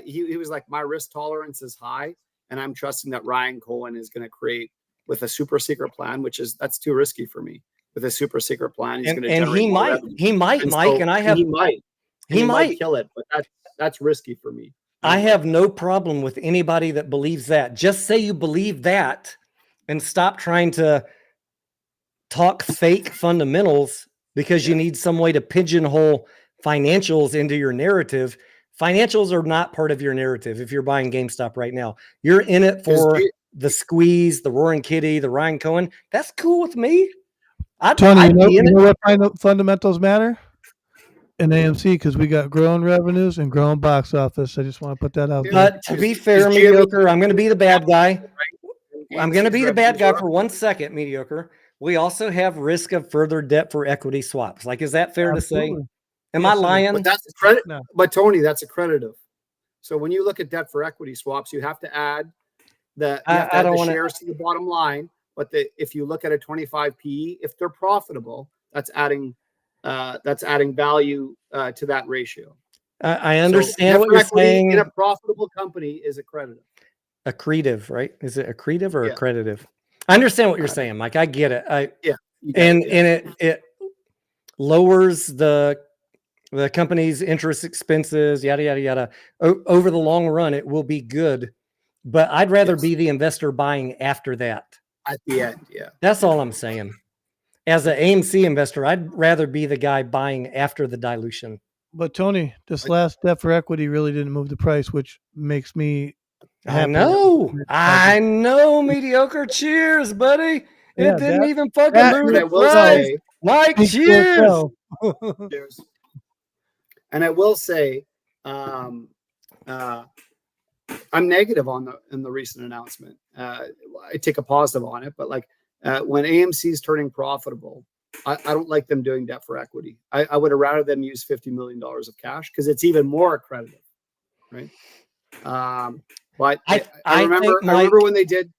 he was like, my risk tolerance is high, and I'm trusting that Ryan Cohen is going to create with a super secret plan, that's too risky for me. With a super secret plan, he's going to generate more revenue. He might, And Mike, so and I have. He might kill it, but that's risky for me. I have no problem with anybody that believes that. Just say you believe that and stop trying to talk fake fundamentals because you need some way to pigeonhole financials into your narrative. Financials are not part of your narrative if you're buying GameStop right now. You're in it for the squeeze, the Roaring Kitty, the Ryan Cohen. That's cool with me. Tony, you know what fundamentals matter? In AMC, because we got growing revenues and growing box office. I just want to put that out there. But to be fair, Mediocre, I'm going to be the bad guy. I'm going to be the bad guy for 1 second, Mediocre. We also have risk of further debt for equity swaps. Like, is that fair to say? Am I lying? But that's a credit. No. But Tony, that's accreditive. So when you look at debt for equity swaps, you have to add the shares to the bottom line. But if you look at a 25 PE, if they're profitable, that's adding value to that ratio. I understand what you're saying. In a profitable company is accreditive. Accretive, right? Is it accretive or accreditive? I understand what you're saying, Mike. I get it. And it lowers the company's interest expenses, yada yada yada. Over the long run, it will be good. But I'd rather be the investor buying after that. At the end, yeah. That's all I'm saying. As an AMC investor, I'd rather be the guy buying after the dilution. But Tony, this last debt for equity really didn't move the price, which makes me happy. I know, Mediocre. Cheers, buddy. It didn't even fucking move the price. Mike, cheers. Cheers. And I will say, I'm negative in the recent announcement. I take a positive on it, but when AMC is turning profitable, I don't like them doing debt for equity. I would have rather them use $50 million of cash because it's even more accredited, right? But I remember when they did.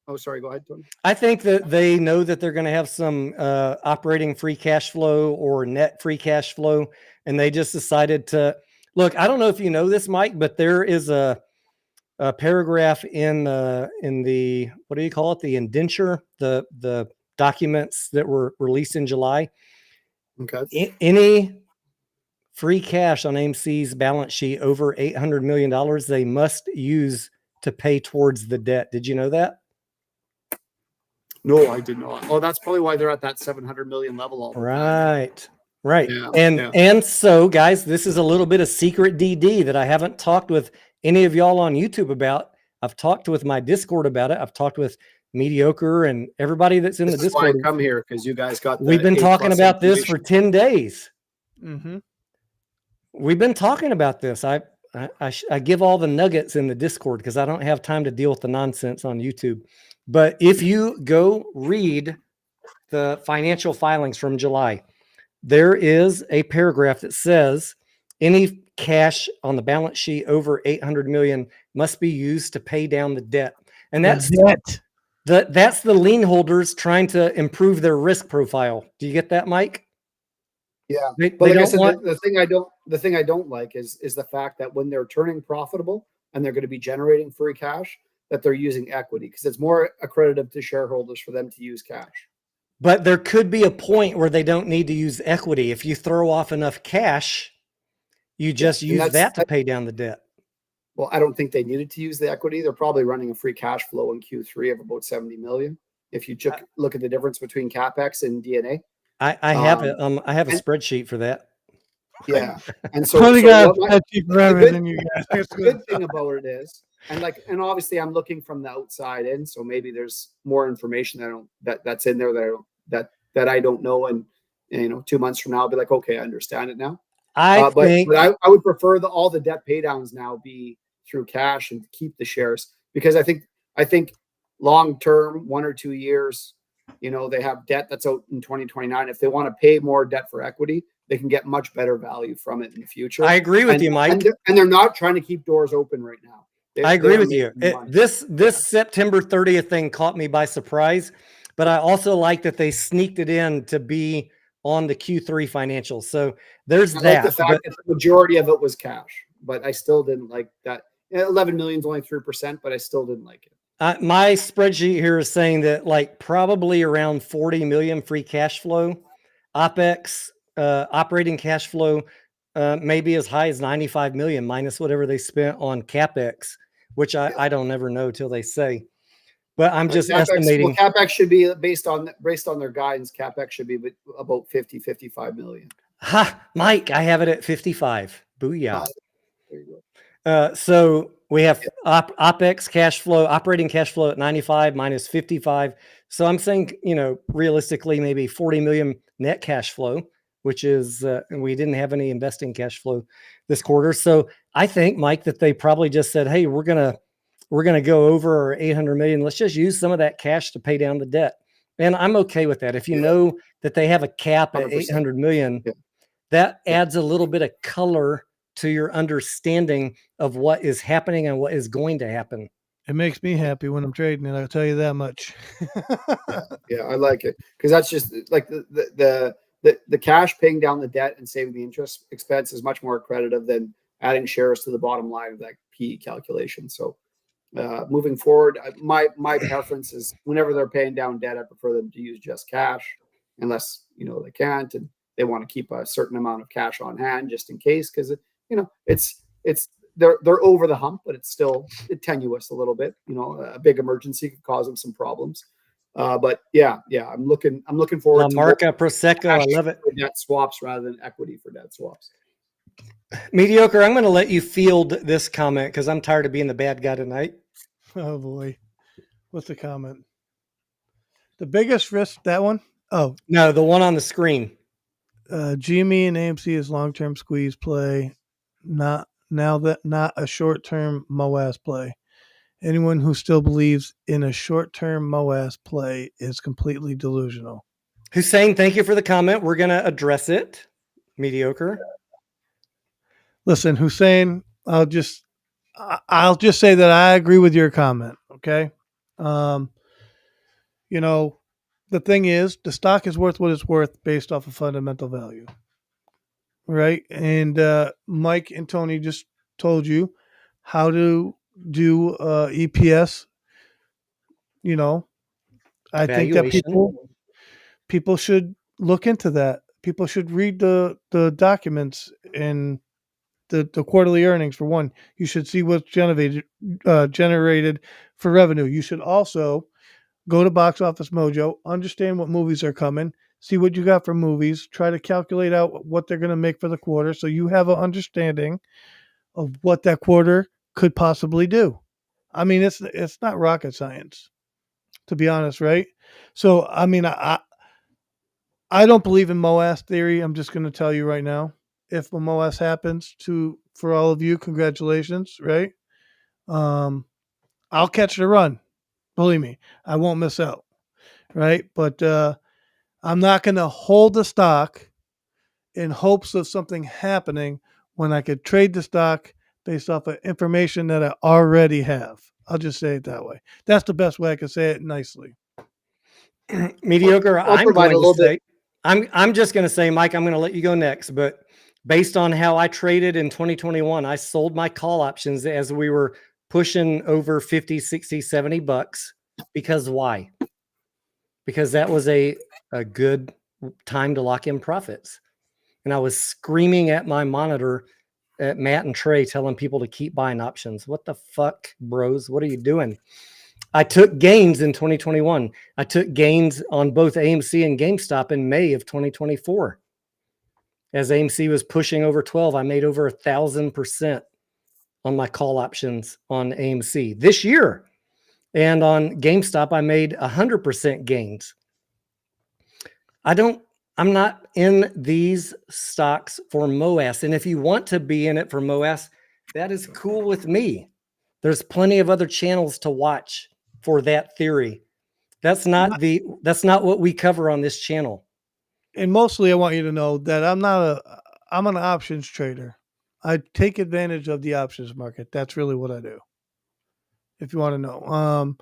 Oh, sorry. Go ahead, Tony. I think that they know that they're going to have some operating free cash flow or net free cash flow, and they just decided to look. I don't know if you know this, Mike, but there is a paragraph in the what do you call it? The indenture, the documents that were released in July. Okay. Any free cash on AMC's balance sheet over $800 million, they must use to pay towards the debt. Did you know that? No, I did not. Oh, that's probably why they're at that 700 million level. Right. Yeah, and so, guys, this is a little bit of secret DD that I haven't talked with any of y'all on YouTube about. I've talked with my Discord about it. I've talked with Mediocre and everybody that's in the Discord. Why I come here because you guys got. We've been talking about this for 10 days. Mm-hmm. We've been talking about this. I give all the nuggets in the Discord because I don't have time to deal with the nonsense on YouTube. But if you go read the financial filings from July, there is a paragraph that says any cash on the balance sheet over 800 million must be used to pay down the debt. And that's the lien holders trying to improve their risk profile. Do you get that, Mike? Yeah, They but like I don't said, want. the thing I don't like is the fact that when they're turning profitable and they're going to be generating free cash, that they're using equity, because it's more accredited to shareholders for them to use cash. But there could be a point where they don't need to use equity. If you throw off enough cash, you just And use that to pay down the debt. Well, I don't think they needed to use the equity. They're probably running a free cash flow in Q3 of about 70 million. If you look at the difference between CapEx and DNA. I have it. I have a and- spreadsheet for that. Yeah. And so, Tony so got what a spreadsheet for everything, you guys. It's the good thing about it is, and obviously I'm looking from the outside in, so maybe there's more information that's in there that I don't know, and 2 months from now I'll be like, okay, I understand it now. But I would prefer all the debt pay downs now be through cash and keep the shares, because I think long term, 1 or 2 years, they have debt that's out in 2029. If they want to pay more debt for equity, they can get much better value from it in the future. I agree with you, Mike. And they're not trying to keep doors open right now. I agree with you. This September 30th thing caught me by surprise, but I also like that they sneaked it in to be on the Q3 financials. So there's that. Like the fact that the majority of it was cash, but I still didn't like that. 11 million is only 3%, but I still didn't like it. My spreadsheet here is saying that like probably around 40 million free cash flow, OPEX, operating cash flow, maybe as high as 95 million minus whatever they spent on CapEx, which I don't ever know till they say. But I'm just estimating. Well, CapEx should be based on their guidance. CapEx should be about 55 million. Ha, Mike, I have it at 55. Booyah. There you go. So we have OPEX cash flow, operating cash flow at 95 minus 55. So I'm saying, realistically, maybe 40 million net cash flow, which is, and we didn't have any investing cash flow this quarter. So I think, Mike, that they probably just said, hey, we're going to go over our 800 million. Let's just use some of that cash to pay down the debt. And I'm okay with that. If you know that they have a cap at 800 million, that adds a little bit of color to your understanding of what is happening and what is going to happen. It makes me happy when I'm trading it. I'll tell you that much. Yeah, I like it, because that's just like the cash paying down the debt and saving the interest expense is much more accretive than adding shares to the bottom line of that PE calculation. So moving forward, my preference is whenever they're paying down debt, I prefer them to use just cash, unless they can't and they want to keep a certain amount of cash on hand just in case, because they're over the hump, but it's still tenuous a little bit. A big emergency could cause them some problems. But yeah, I'm looking forward to Marca Prosecco. I love it. Debt swaps rather than equity for debt swaps. Mediocre. I'm going to let you field this comment because I'm tired of being the bad guy tonight. Oh boy, what's the comment? The biggest risk, that one? Oh no, the one on the screen. GME and AMC is long-term squeeze play, not a short-term MOAS play. Anyone who still believes in a short-term MOAS play is completely delusional. Hussein, thank you for the comment. We're going to address it. Mediocre. Listen, Hussein, I'll just say that I agree with your comment. Okay. The thing is, the stock is worth what it's worth based off of fundamental value. Right. And Mike and Tony just told you how to do EPS. I think that people should look into that. People should read the documents and the quarterly earnings. For one, you should see what's generated for revenue. You should also go to Box Office Mojo, understand what movies are coming, see what you got for movies, try to calculate out what they're going to make for the quarter, so you have an understanding of what that quarter could possibly do. I mean, it's not rocket science, to be honest, right? So, I mean, I don't believe in MOAS theory. I'm just going to tell you right now. If a MOAS happens for all of you, congratulations, right? I'll catch the run. Believe me, I won't miss out, right? But I'm not going to hold the stock in hopes of something happening when I could trade the stock based off of information that I already have. I'll just say it that way. That's the best way I can say it nicely. Mediocre. I'll I'm provide going a to little say, bit. I'm just going to say, Mike, I'm going to let you go next, but based on how I traded in 2021, I sold my call options as we were pushing over 50, 60, 70 bucks. Because why? Because that was a good time to lock in profits. And I was screaming at my monitor at Matt and Trey, telling people to keep buying options. What the fuck, bros? What are you doing? I took gains in 2021. I took gains on both AMC and GameStop in May of 2024. As AMC was pushing over 12, I made over 1,000% on my call options on AMC this year. And on GameStop, I made 100% gains. I'm not in these stocks for MOAS. And if you want to be in it for MOAS, that is cool with me. There's plenty of other channels to watch for that theory. That's not what we cover on this channel. And mostly I want you to know that I'm an options trader. I take advantage of the options market. That's really what I do. If you want to know.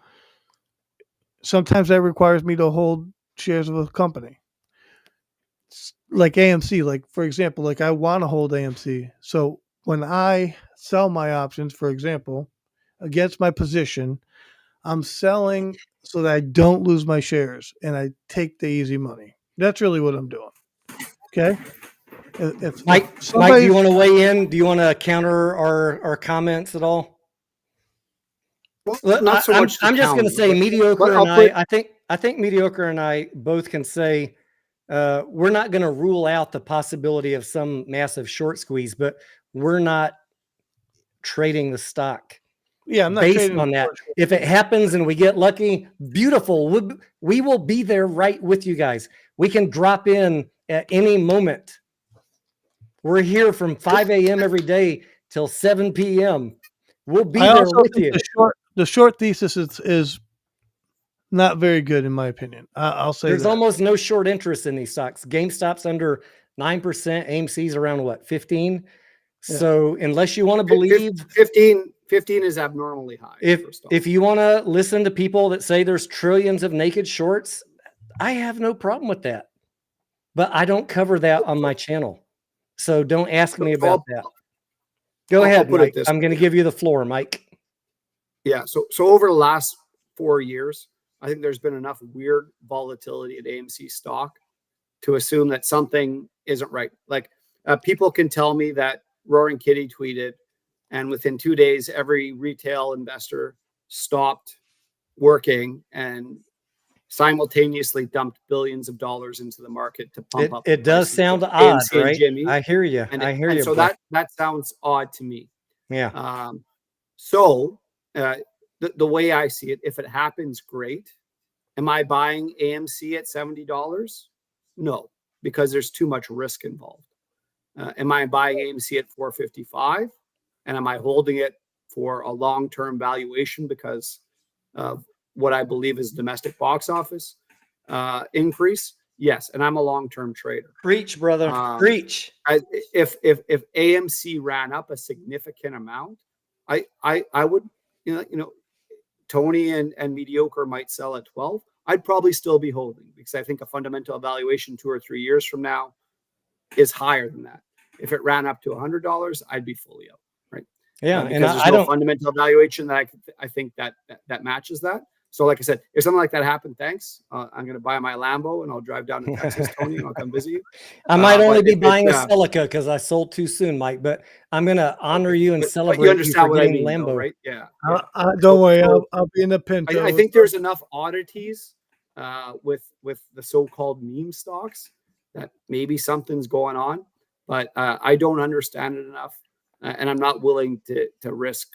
Sometimes that requires me to hold shares of a company. Like AMC, like for example, like I want to hold AMC. So when I sell my options, for example, against my position, I'm selling so that I don't lose my shares and I take the easy money. That's really what I'm doing. Okay. Mike, do you want to weigh in? Do you want to counter our comments at all? Well, not so much. I'm just going to say mediocre, and I think mediocre and I both can say we're not going to rule out the possibility of some massive short squeeze, but we're not trading the stock. Yeah, I'm not based trading on that. If it happens and we get lucky, beautiful. We will be there right with you guys. We can drop in at any moment. We're here from 5 a.m. every day till 7 p.m. We'll be there with you. The short thesis is not very good in my opinion. I'll say there's that. Almost no short interest in these stocks. GameStop's under 9%. AMC's around what, 15? Yeah. So unless you want to believe 15 is abnormally high. If you want to listen to people that say there's trillions of naked shorts, I have no problem with that. But I don't cover that on my channel. So don't ask me about that. Go ahead, Mike. I'm going to give you the floor, Mike. Yeah. So over the last 4 years, I think there's been enough weird volatility at AMC stock to assume that something isn't right. Like people can tell me that Roaring Kitty tweeted, and within 2 days, every retail investor stopped working and simultaneously dumped billions of dollars into the market to pump up. It does sound odd, right? I hear you. I hear you. So that sounds odd to me. Yeah. So the way I see it, if it happens, great. Am I buying AMC at $70? No, because there's too much risk involved. Am I buying AMC at $4.55? And am I holding it for a long-term valuation because of what I believe is domestic box office increase? Yes, and I'm a long-term trader. Preach, brother. Preach. If AMC ran up a significant amount, I would, Tony and Mediocre might sell at 12. I'd probably still be holding because I think a fundamental evaluation 2 or 3 years from now is higher than that. If it ran up to $100, I'd be fully out, right? Yeah, because there's no fundamental evaluation that I think that matches that. So, like I said, if something like that happened, thanks. I'm going to buy my Lambo and I'll drive down to Texas, Tony, and I'll come visit you. I might only be buying a Celica because I sold too soon, Mike. But I'm going to honor you and celebrate you for getting Lambo, though, right? Yeah. Don't worry, I'll be in the Pinto. I think there's enough oddities with the so-called meme stocks that maybe something's going on, but I don't understand it enough, and I'm not willing to risk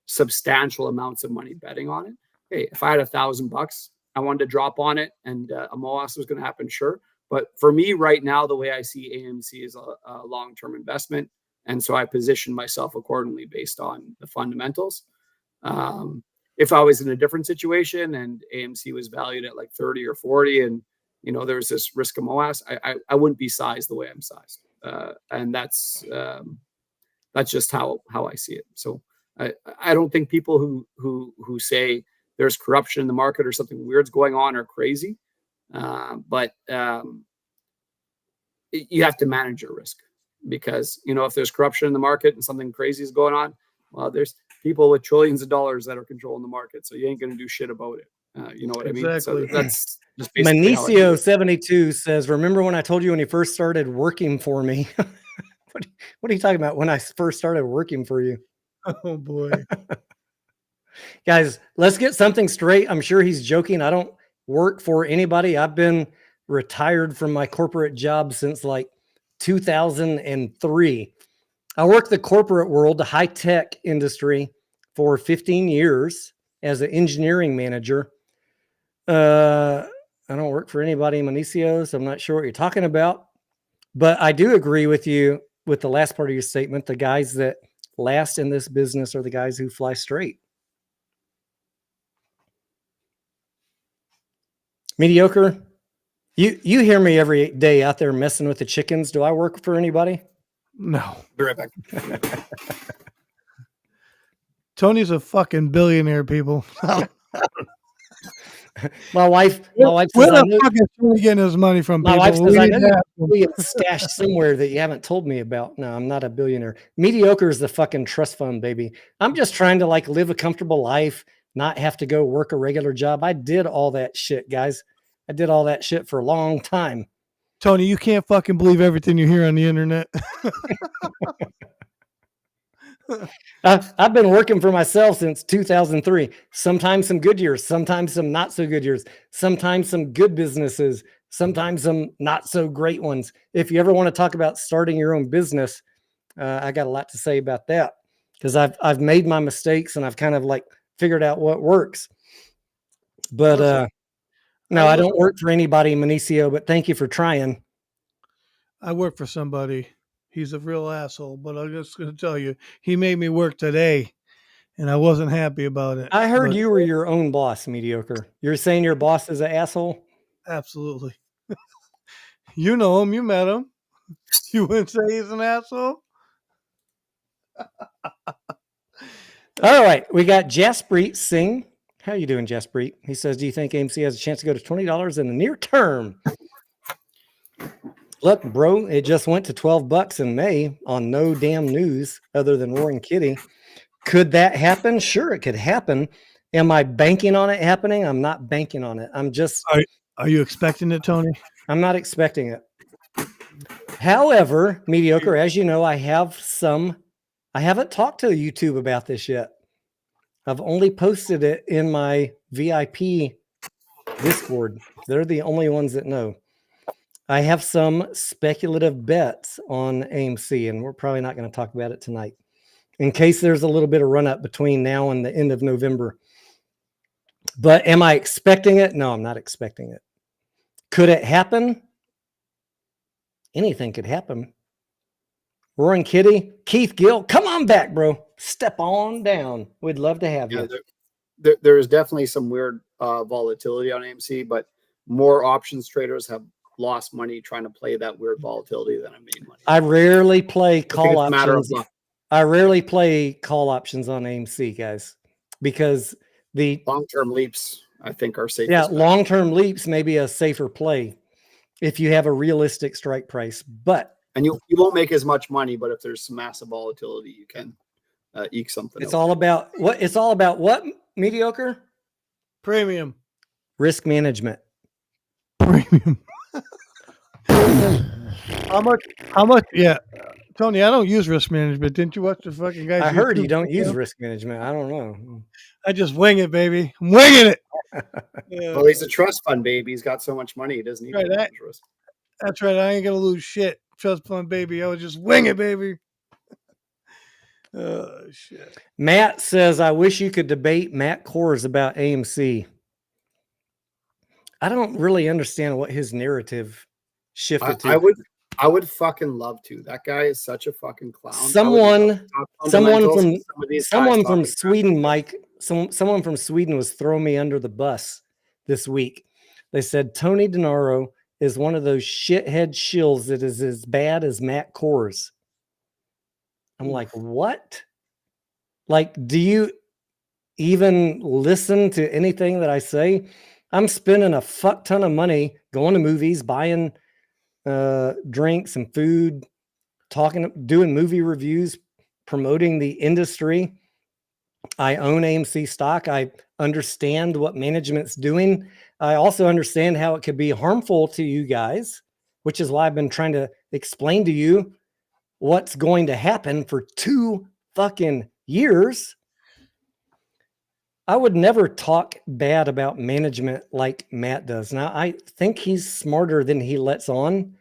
substantial amounts of money betting on it. Hey, if I had $1,000, I wanted to drop on it, and a MOAS was going to happen, sure. But for me right now, the way I see AMC is a long-term investment, and so I position myself accordingly based on the fundamentals. If I was in a different situation and AMC was valued at like 30 or 40, and there was this risk of MOAS, I wouldn't be sized the way I'm sized. and that's just how I see it. So I don't think people who say there's corruption in the market or something weird's going on are crazy, but you have to manage your risk, because if there's corruption in the market and something crazy is going on, well, there's people with trillions of dollars that are controlling the market, so you ain't going to do shit about it. You know what I mean? So that's just basically how I do it. Manicio72 says, remember when I told you when you first started working for me? What are you talking about? When I first started working for you? Oh boy. Guys, let's get something straight. I'm sure he's joking. I don't work for anybody. I've been retired from my corporate job since like 2003. I worked the corporate world, the high tech industry, for 15 years as an engineering manager. I don't work for anybody, Manicio, so I'm not sure what you're talking about. But I do agree with you with the last part of your statement. The guys that last in this business are the guys who fly straight. Mediocre. You hear me every day out there messing with the chickens. Do I work for anybody? No. Be right back. Tony's a fucking billionaire, people. My wife Where says, the fuck is Tony getting his money from, my people? wife says, We I need know to ask him. we have stashed somewhere that you haven't told me about. No, I'm not a billionaire. Mediocre is the fucking trust fund, baby. I'm just trying to like live a comfortable life, not have to go work a regular job. I did all that shit, guys. I did all that shit for a long time. Tony, you can't fucking believe everything you hear on the internet. I've been working for myself since 2003. Sometimes some good years, sometimes some not so good years, sometimes some good businesses, sometimes some not so great ones. If you ever want to talk about starting your own business, I got a lot to say about that, because I've made my mistakes and I've kind of like figured out what works. But no, I don't work for anybody, Manicio, but thank you for trying. I work for somebody. He's a real asshole, but I'm just going to tell you, he made me work today, and I wasn't happy about it. I heard but you were your own boss, Mediocre. You're saying your boss is an asshole? Absolutely. You know him. You met him. You wouldn't say he's an asshole? All right, we got Jaspreet Singh. How you doing, Jaspreet? He says, do you think AMC has a chance to go to $20 in the near term? Look, bro, it just went to $12 in May on no damn news other than Roaring Kitty. Could that happen? Sure, it could happen. Am I banking on it happening? I'm not banking on it. I'm just... Are you expecting it, Tony? I'm not expecting it. However, Mediocre, as you know, I haven't talked to YouTube about this yet. I've only posted it in my VIP Discord. They're the only ones that know. I have some speculative bets on AMC, and we're probably not going to talk about it tonight, in case there's a little bit of run up between now and the end of November. But am I expecting it? No, I'm not expecting it. Could it happen? Anything could happen. Roaring Kitty, Keith Gill, come on back, bro. Step on down. We'd love to have you. There is definitely some weird volatility on AMC, but more options traders have lost money trying to play that weird volatility than I made money. I rarely play call it's a matter of options. luck. I rarely play call options on AMC, guys, because the Long-term leaps, I think, are safe. yeah, long-term leaps may be a safer play if you have a realistic strike price. But and you won't make as much money, but if there's some massive volatility, you can eke something. it's all about what? It's all about what, Mediocre? Premium. Risk management. Premium. How much? Yeah. Tony, I don't use risk management. Didn't you watch the fucking guys? I heard you don't use risk management. I don't know. I just wing it, baby. I'm winging it. Well, he's a trust fund baby. He's got so much money, he doesn't need to manage risk. That's right. I ain't gonna lose shit. Trust fund baby. I would just wing it, baby. Oh shit. Matt says, I wish you could debate Matt Kors about AMC. I don't really understand what his narrative shifted to. I would fucking love to. That guy is such a fucking clown. Someone from Sweden, Sweden, Mike, someone from Sweden was throwing me under the bus this week. They said Tony DeNaro is one of those shithead shills that is as bad as Matt Kors. I'm like, what? Like, do you even listen to anything that I say? I'm spending a fuck ton of money going to movies, buying drinks and food, doing movie reviews, promoting the industry. I own AMC stock. I understand what management's doing. I also understand how it could be harmful to you guys, which is why I've been trying to explain to you what's going to happen for 2 fucking years. I would never talk bad about management like Matt does. Now, I think he's smarter than he lets on,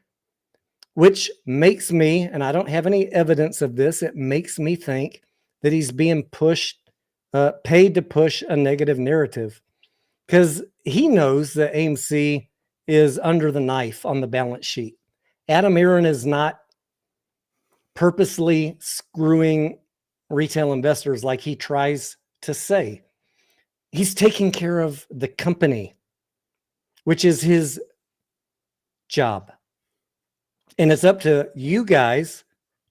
which makes me, and I don't have any evidence of this, it makes me think that he's being paid to push a negative narrative, because he knows that AMC is under the knife on the balance sheet. Adam Aron is not purposely screwing retail investors like he tries to say. He's taking care of the company, which is his job. And it's up to you guys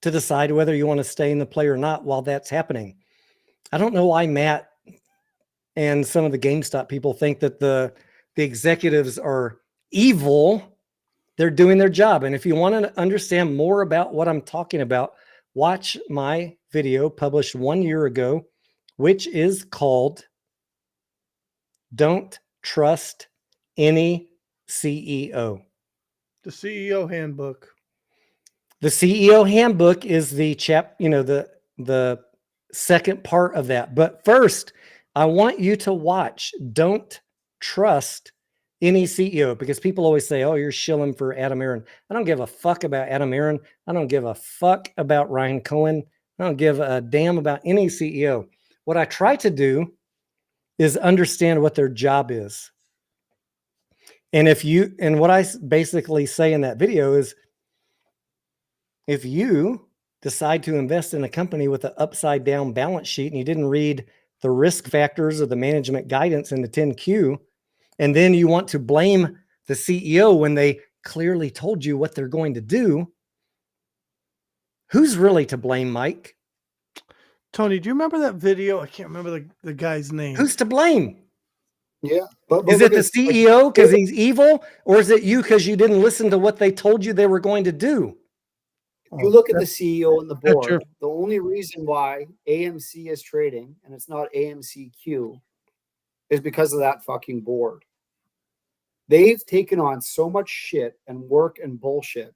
to decide whether you want to stay in the play or not while that's happening. I don't know why Matt and some of the GameStop people think that the executives are evil. They're doing their job. And if you want to understand more about what I'm talking about, watch my video published 1 year ago, which is called Don't Trust Any CEO. The CEO handbook. The CEO handbook is the the second part of that. But first, I want you to watch Don't Trust Any CEO, because people always say, oh, you're shilling for Adam Aron. I don't give a fuck about Adam Aron. I don't give a fuck about Ryan Cohen. I don't give a damn about any CEO. What I try to do is understand what their job is. And what I basically say in that video is, if you decide to invest in a company with an upside down balance sheet and you didn't read the risk factors of the management guidance in the 10Q, and then you want to blame the CEO when they clearly told you what they're going to do, who's really to blame, Mike? Tony, do you remember that video? I can't remember the guy's name. Who's to blame? Yeah. But Is it the look at, CEO because he's evil, or is it you because you didn't listen to what they told you they were going to do? you look at the CEO and the that's board, your- the only reason why AMC is trading and it's not AMCQ is because of that fucking board. They've taken on so much shit and work and bullshit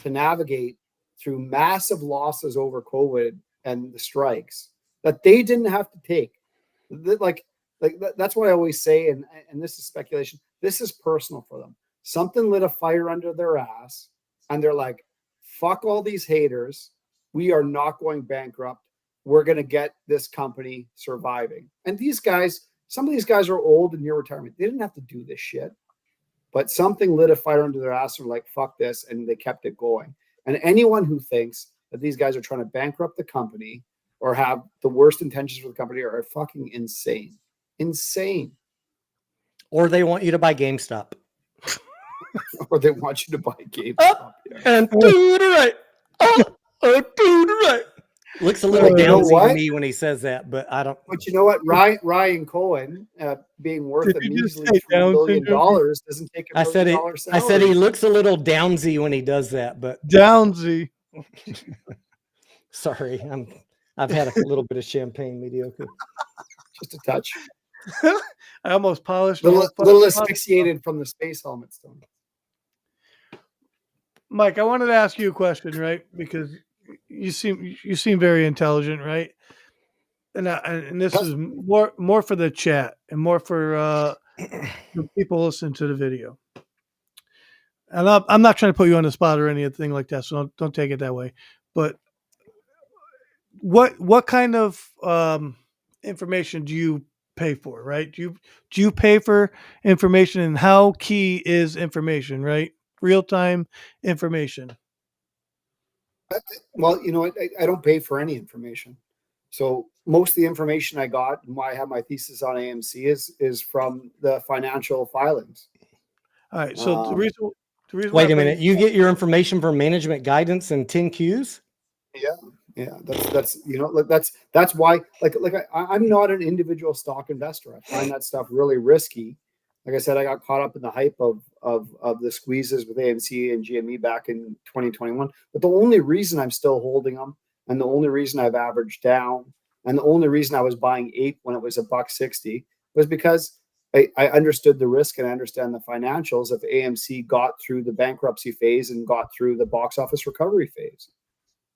to navigate through massive losses over COVID and the strikes that they didn't have to take. That's what I always say, and this is speculation. This is personal for them. Something lit a fire under their ass, and they're like, fuck all these haters. We are not going bankrupt. We're going to get this company surviving. And these guys, some of these guys are old and near retirement. They didn't have to do this shit. But something lit a fire under their ass and were like, fuck this. And they kept it going. And anyone who thinks that these guys are trying to bankrupt the company or have the worst intentions for the company are fucking insane. Insane. Or they want you to buy GameStop. Or they want you to buy GameStop. Oh, and do the right. Oh, do the right. Looks a little You know downsy what? to me when he says that, but I don't. But you know what? Ryan Cohen, being worth Did a you just measly say $3 Down billion syndrome? doesn't take a I $1 said million it. salary. I said he looks a little downsy when he does that, but Downsy. sorry, I've had a little bit of champagne mediocre. Just a touch. I almost polished. A the little, whole little fucking- asphyxiated from the space helmet stone. Mike, I wanted to ask you a question, right? Because you seem very intelligent, right? And this is more for the chat and more for the people listening to the video. And I'm not trying to put you on the spot or anything like that, so don't take it that way. But what kind of information do you pay for, right? Do you pay for information, and how key is information, right? Real-time information. Well, you know, I don't pay for any information. So most of the information I got and why I have my thesis on AMC is from the financial filings. All right. So The reason why I Wait a bring minute. it You get your information from management guidance and 10 Qs? Yeah, that's that's why I'm not an individual stock investor. I find that stuff really risky. Like I said, I got caught up in the hype of the squeezes with AMC and GME back in 2021. But the only reason I'm still holding them, and the only reason I've averaged down, and the only reason I was buying ape when it was $1.60 was because I understood the risk and I understand the financials if AMC got through the bankruptcy phase and got through the box office recovery phase.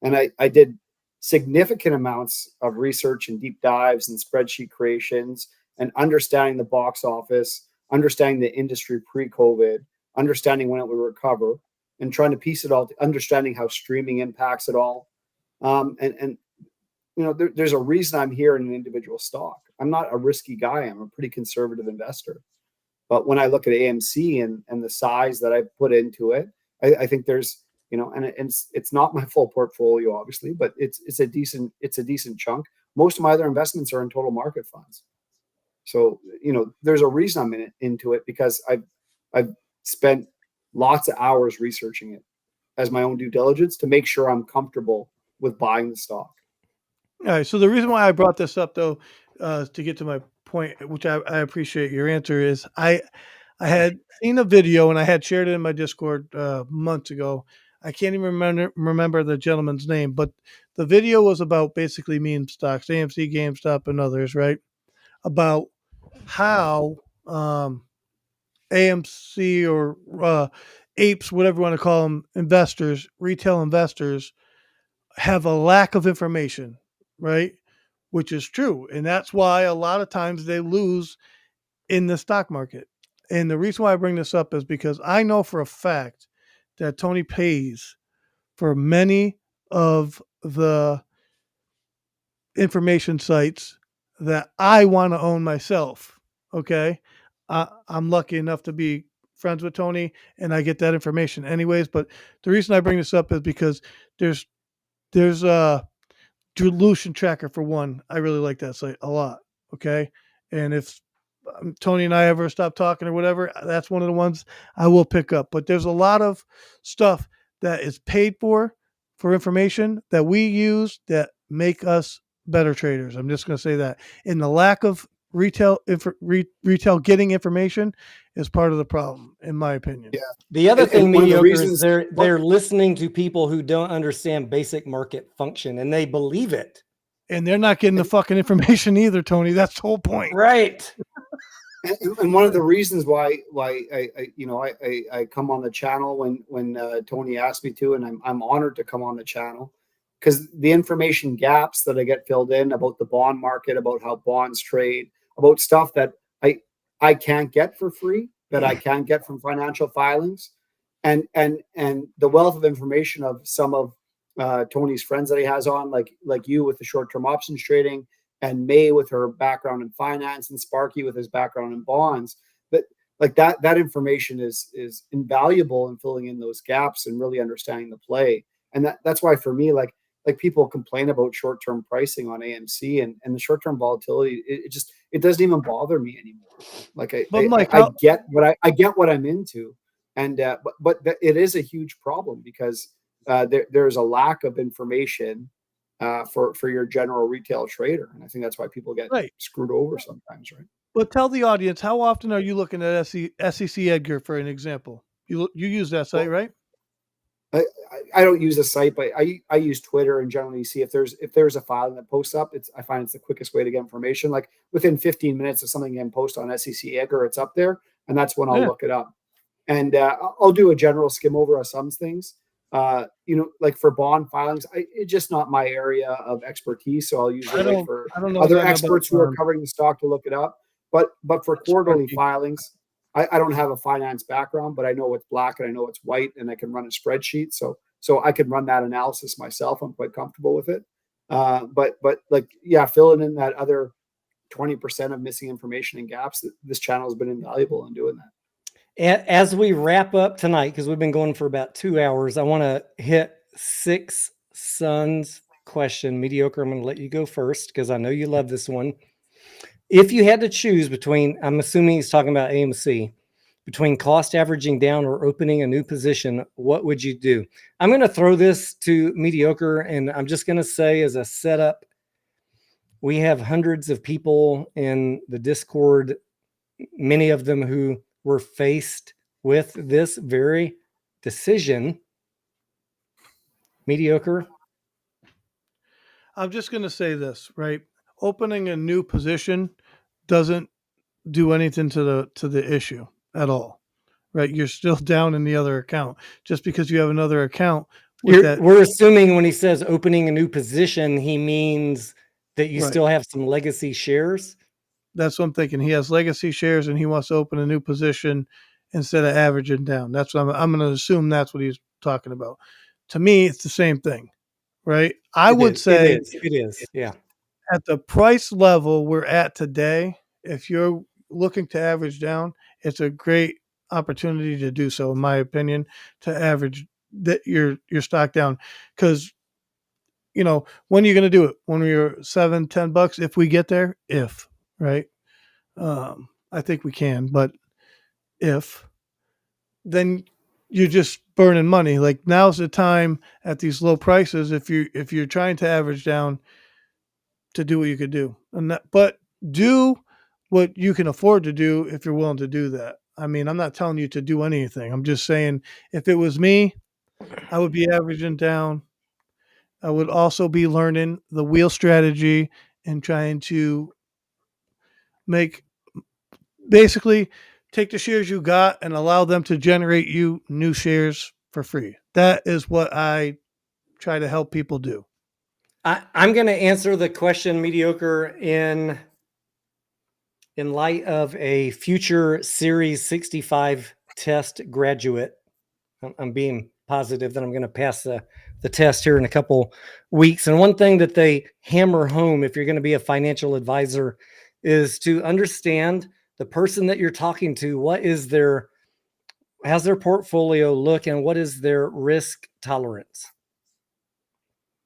And I did significant amounts of research and deep dives and spreadsheet creations and understanding the box office, understanding the industry pre-COVID, understanding when it would recover, and trying to piece it all, understanding how streaming impacts it all. And there's a reason I'm here in an individual stock. I'm not a risky guy. I'm a pretty conservative investor. But when I look at AMC and the size that I put into it, I think there's, and it's not my full portfolio, obviously, but it's a decent chunk. Most of my other investments are in total market funds. So, there's a reason I'm into it because I've spent lots of hours researching it as my own due diligence to make sure I'm comfortable with buying the stock. All right. So the reason why I brought this up, though, to get to my point, which I appreciate your answer, is I had seen a video and I had shared it in my Discord months ago. I can't even remember the gentleman's name, but the video was about basically meme stocks, AMC, GameStop, and others, right? About how AMC or apes, whatever you want to call them, investors, retail investors, have a lack of information, right? Which is true. And that's why a lot of times they lose in the stock market. And the reason why I bring this up is because I know for a fact that Tony pays for many of the information sites that I want to own myself. Okay. I'm lucky enough to be friends with Tony and I get that information anyways. But the reason I bring this up is because there's a dilution tracker for one. I really like that site a lot. Okay. And if Tony and I ever stop talking or whatever, that's one of the ones I will pick up. But there's a lot of stuff that is paid for information that we use that make us better traders. I'm just going to say that. And the lack of retail getting information is part of the problem, in my opinion. Yeah. The other thing, one of the mediocre, reasons- is they're listening to people who don't understand basic market function and they believe it. And they're not getting the fucking information either, Tony. That's the whole point. Right. And one of the reasons why I come on the channel when Tony asked me to, and I'm honored to come on the channel, because the information gaps that I get filled in about the bond market, about how bonds trade, about stuff that I can't get for free, that I can get from financial filings, and the wealth of information of some of Tony's friends that he has on, like you with the short-term options trading, and May with her background in finance, and Sparky with his background in bonds. But like that information is invaluable in filling in those gaps and really understanding the play. And that's why for me, like people complain about short-term pricing on AMC and the short-term volatility, it doesn't even bother me anymore. Like I get what I'm into, and but it is a huge problem because there's a lack of information for your general retail trader, and I think that's why people get screwed over sometimes, right? But tell the audience, how often are you looking at SEC Edgar for an example? You use that site, right? I don't use a site, but I use Twitter and generally see if there's a file that posts up. I find it's the quickest way to get information. Like within 15 minutes of something getting posted on SEC Edgar, it's up there, and that's when I'll look it up. And I'll do a general skim over of some things. Like for bond filings, it's just not my area of expertise. So I'll usually wait for other experts who are covering the stock to look it up. But for quarterly filings, I don't have a finance background, but I know it's black and I know it's white, and I can run a spreadsheet. So I can run that analysis myself. I'm quite comfortable with it. But filling in that other 20% of missing information and gaps, this channel has been invaluable in doing that. As we wrap up tonight, because we've been going for about 2 hours, I want to hit Six Sons question. Mediocre, I'm going to let you go first because I know you love this one. If you had to choose between, I'm assuming he's talking about AMC, between cost averaging down or opening a new position, what would you do? I'm going to throw this to mediocre, and I'm just going to say as a setup, we have hundreds of people in the Discord, many of them who were faced with this very decision. Mediocre. I'm just going to say this, right? Opening a new position doesn't do anything to the issue at all, right? You're still down in the other account just because you have another account with that. We're assuming when he says opening a new position, he means that you Right. still have some legacy shares. That's what I'm thinking. He has legacy shares and he wants to open a new position instead of averaging down. That's what I'm going to assume that's what he's talking about. To me, it's the same thing, right? I would say it is. Yeah. at the price level we're at today, if you're looking to average down, it's a great opportunity to do so, in my opinion, to average that your stock down. Because when are you going to do it? When we're $7-10? If we get there, right? I think we can, but then you're just burning money. Like, now's the time at these low prices, if you're trying to average down, to do what you could do, but do what you can afford to do if you're willing to do that. I mean, I'm not telling you to do anything. I'm just saying, if it was me, I would be averaging down. I would also be learning the wheel strategy and trying to basically take the shares you got and allow them to generate you new shares for free. That is what I try to help people do. I'm going to answer the question, mediocre, in light of a future Series 65 test graduate. I'm being positive that I'm going to pass the test here in a couple weeks. And one thing that they hammer home, if you're going to be a financial advisor, is to understand the person that you're talking to. How's their portfolio look, and what is their risk tolerance?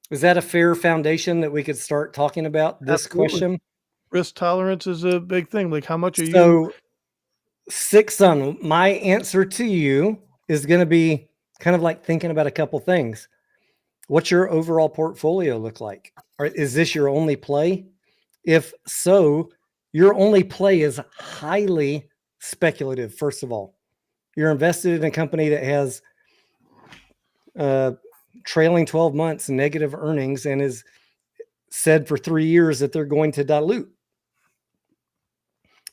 Is that a fair foundation that we could start talking about this Absolutely. question? Risk tolerance is a big thing. Like, how much are you? So, Six Sun, my answer to you is going to be kind of like thinking about a couple things. What's your overall portfolio look like? Or is this your only play? If so, your only play is highly speculative. First of all, you're invested in a company that has trailing 12 months negative earnings and is said for 3 years that they're going to dilute.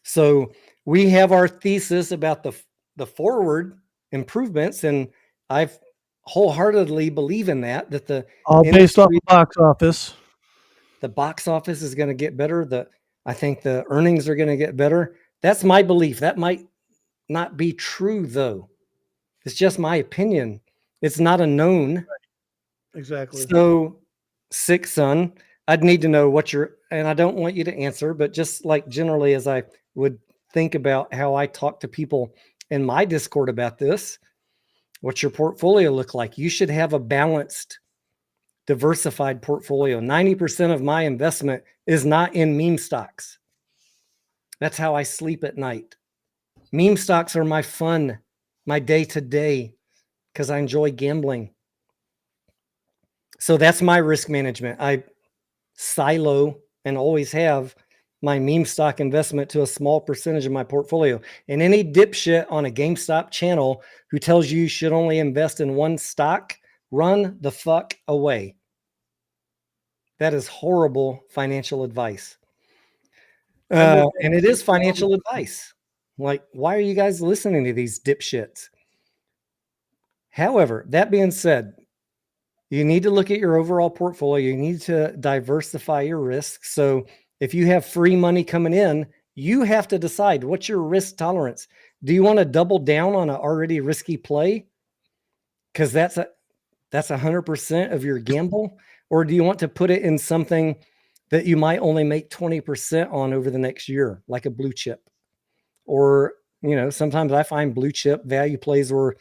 So we have our thesis about the forward improvements, and I wholeheartedly believe in that the All based off the box office. The box office is going to get better. I think the earnings are going to get better. That's my belief. That might not be true, though. It's just my opinion. It's not a known. Exactly. So, Six Sun, I'd need to know and I don't want you to answer, but just like generally, as I would think about how I talk to people in my Discord about this, what's your portfolio look like? You should have a balanced, diversified portfolio. 90% of my investment is not in meme stocks. That's how I sleep at night. Meme stocks are my fun, my day-to-day, because I enjoy gambling. So that's my risk management. I silo and always have my meme stock investment to a small percentage of my portfolio. And any dipshit on a GameStop channel who tells you should only invest in one stock, run the fuck away. That is horrible financial advice. And it is financial advice. Like, why are you guys listening to these dipshits? However, that being said, you need to look at your overall portfolio. You need to diversify your risks. So if you have free money coming in, you have to decide what's your risk tolerance. Do you want to double down on an already risky play? Because that's 100% of your gamble. Or do you want to put it in something that you might only make 20% on over the next year, like a blue chip? Or, sometimes I find blue chip value plays where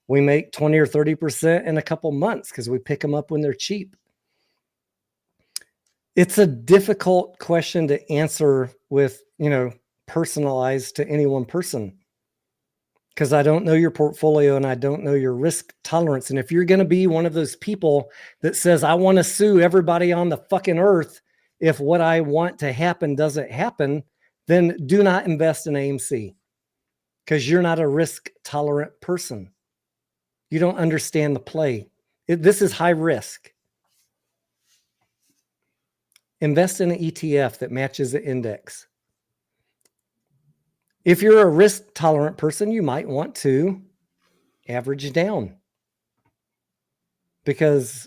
we make 20 or 30% in a couple months because we pick them up when they're cheap. It's a difficult question to answer with, personalized to any one person. because I don't know your portfolio and I don't know your risk tolerance. And if you're going to be one of those people that says, I want to sue everybody on the fucking earth if what I want to happen doesn't happen, then do not invest in AMC, because you're not a risk tolerant person. You don't understand the play. This is high risk. Invest in an ETF that matches the index. If you're a risk tolerant person, you might want to average down, because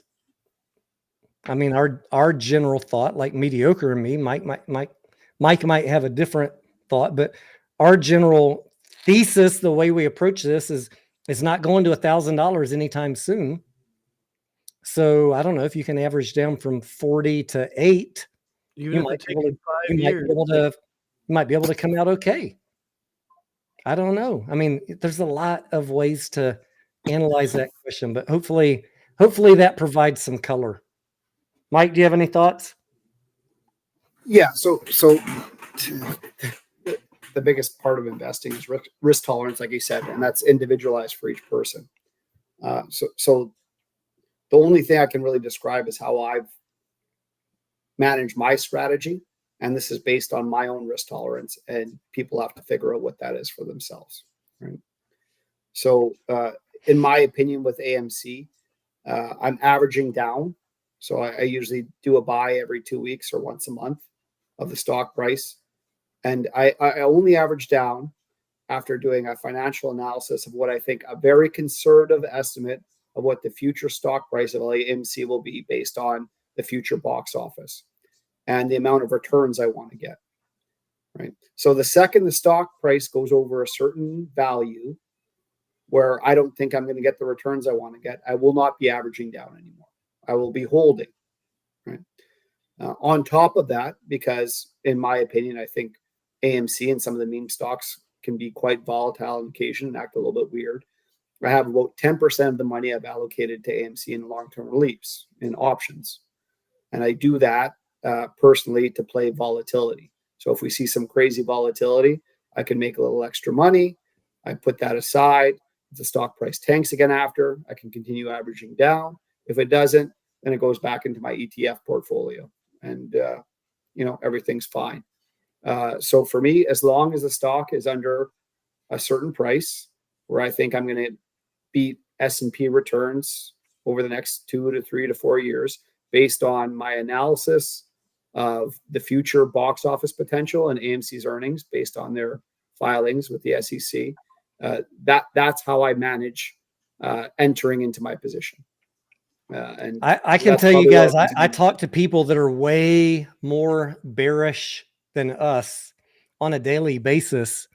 I mean, our general thought, like mediocre and me, Mike might have a different thought, but our general thesis, the way we approach this is not going to $1,000 anytime soon. So I don't know if you can average down from 40 to 8, Even you if might it be takes able you to, 5 you years. might be able to come out okay. I don't know. I mean, there's a lot of ways to analyze that question, but hopefully that provides some color. Mike, do you have any thoughts? Yeah. So the biggest part of investing is risk tolerance, like you said, and that's individualized for each person. So the only thing I can really describe is how I've managed my strategy, and this is based on my own risk tolerance, and people have to figure out what that is for themselves. Right. So, in my opinion, with AMC, I'm averaging down. So I usually do a buy every 2 weeks or once a month of the stock price. And I only average down after doing a financial analysis of what I think a very conservative estimate of what the future stock price of AMC will be based on the future box office and the amount of returns I want to get. Right. So the second the stock price goes over a certain value where I don't think I'm going to get the returns I want to get, I will not be averaging down anymore. I will be holding. Right. On top of that, because in my opinion, I think AMC and some of the meme stocks can be quite volatile on occasion and act a little bit weird. I have about 10% of the money I've allocated to AMC in long-term reliefs in options. And I do that personally to play volatility. So if we see some crazy volatility, I can make a little extra money. I put that aside. If the stock price tanks again after, I can continue averaging down. If it doesn't, then it goes back into my ETF portfolio. And, everything's fine. So for me, as long as the stock is under a certain price where I think I'm going to beat S&P returns over the next 2 to 3 to 4 years, based on my analysis of the future box office potential and AMC's earnings based on their filings with the SEC, that's how I manage entering into my position. And I can tell you guys, I talk to people that are way more bearish than us on a daily basis.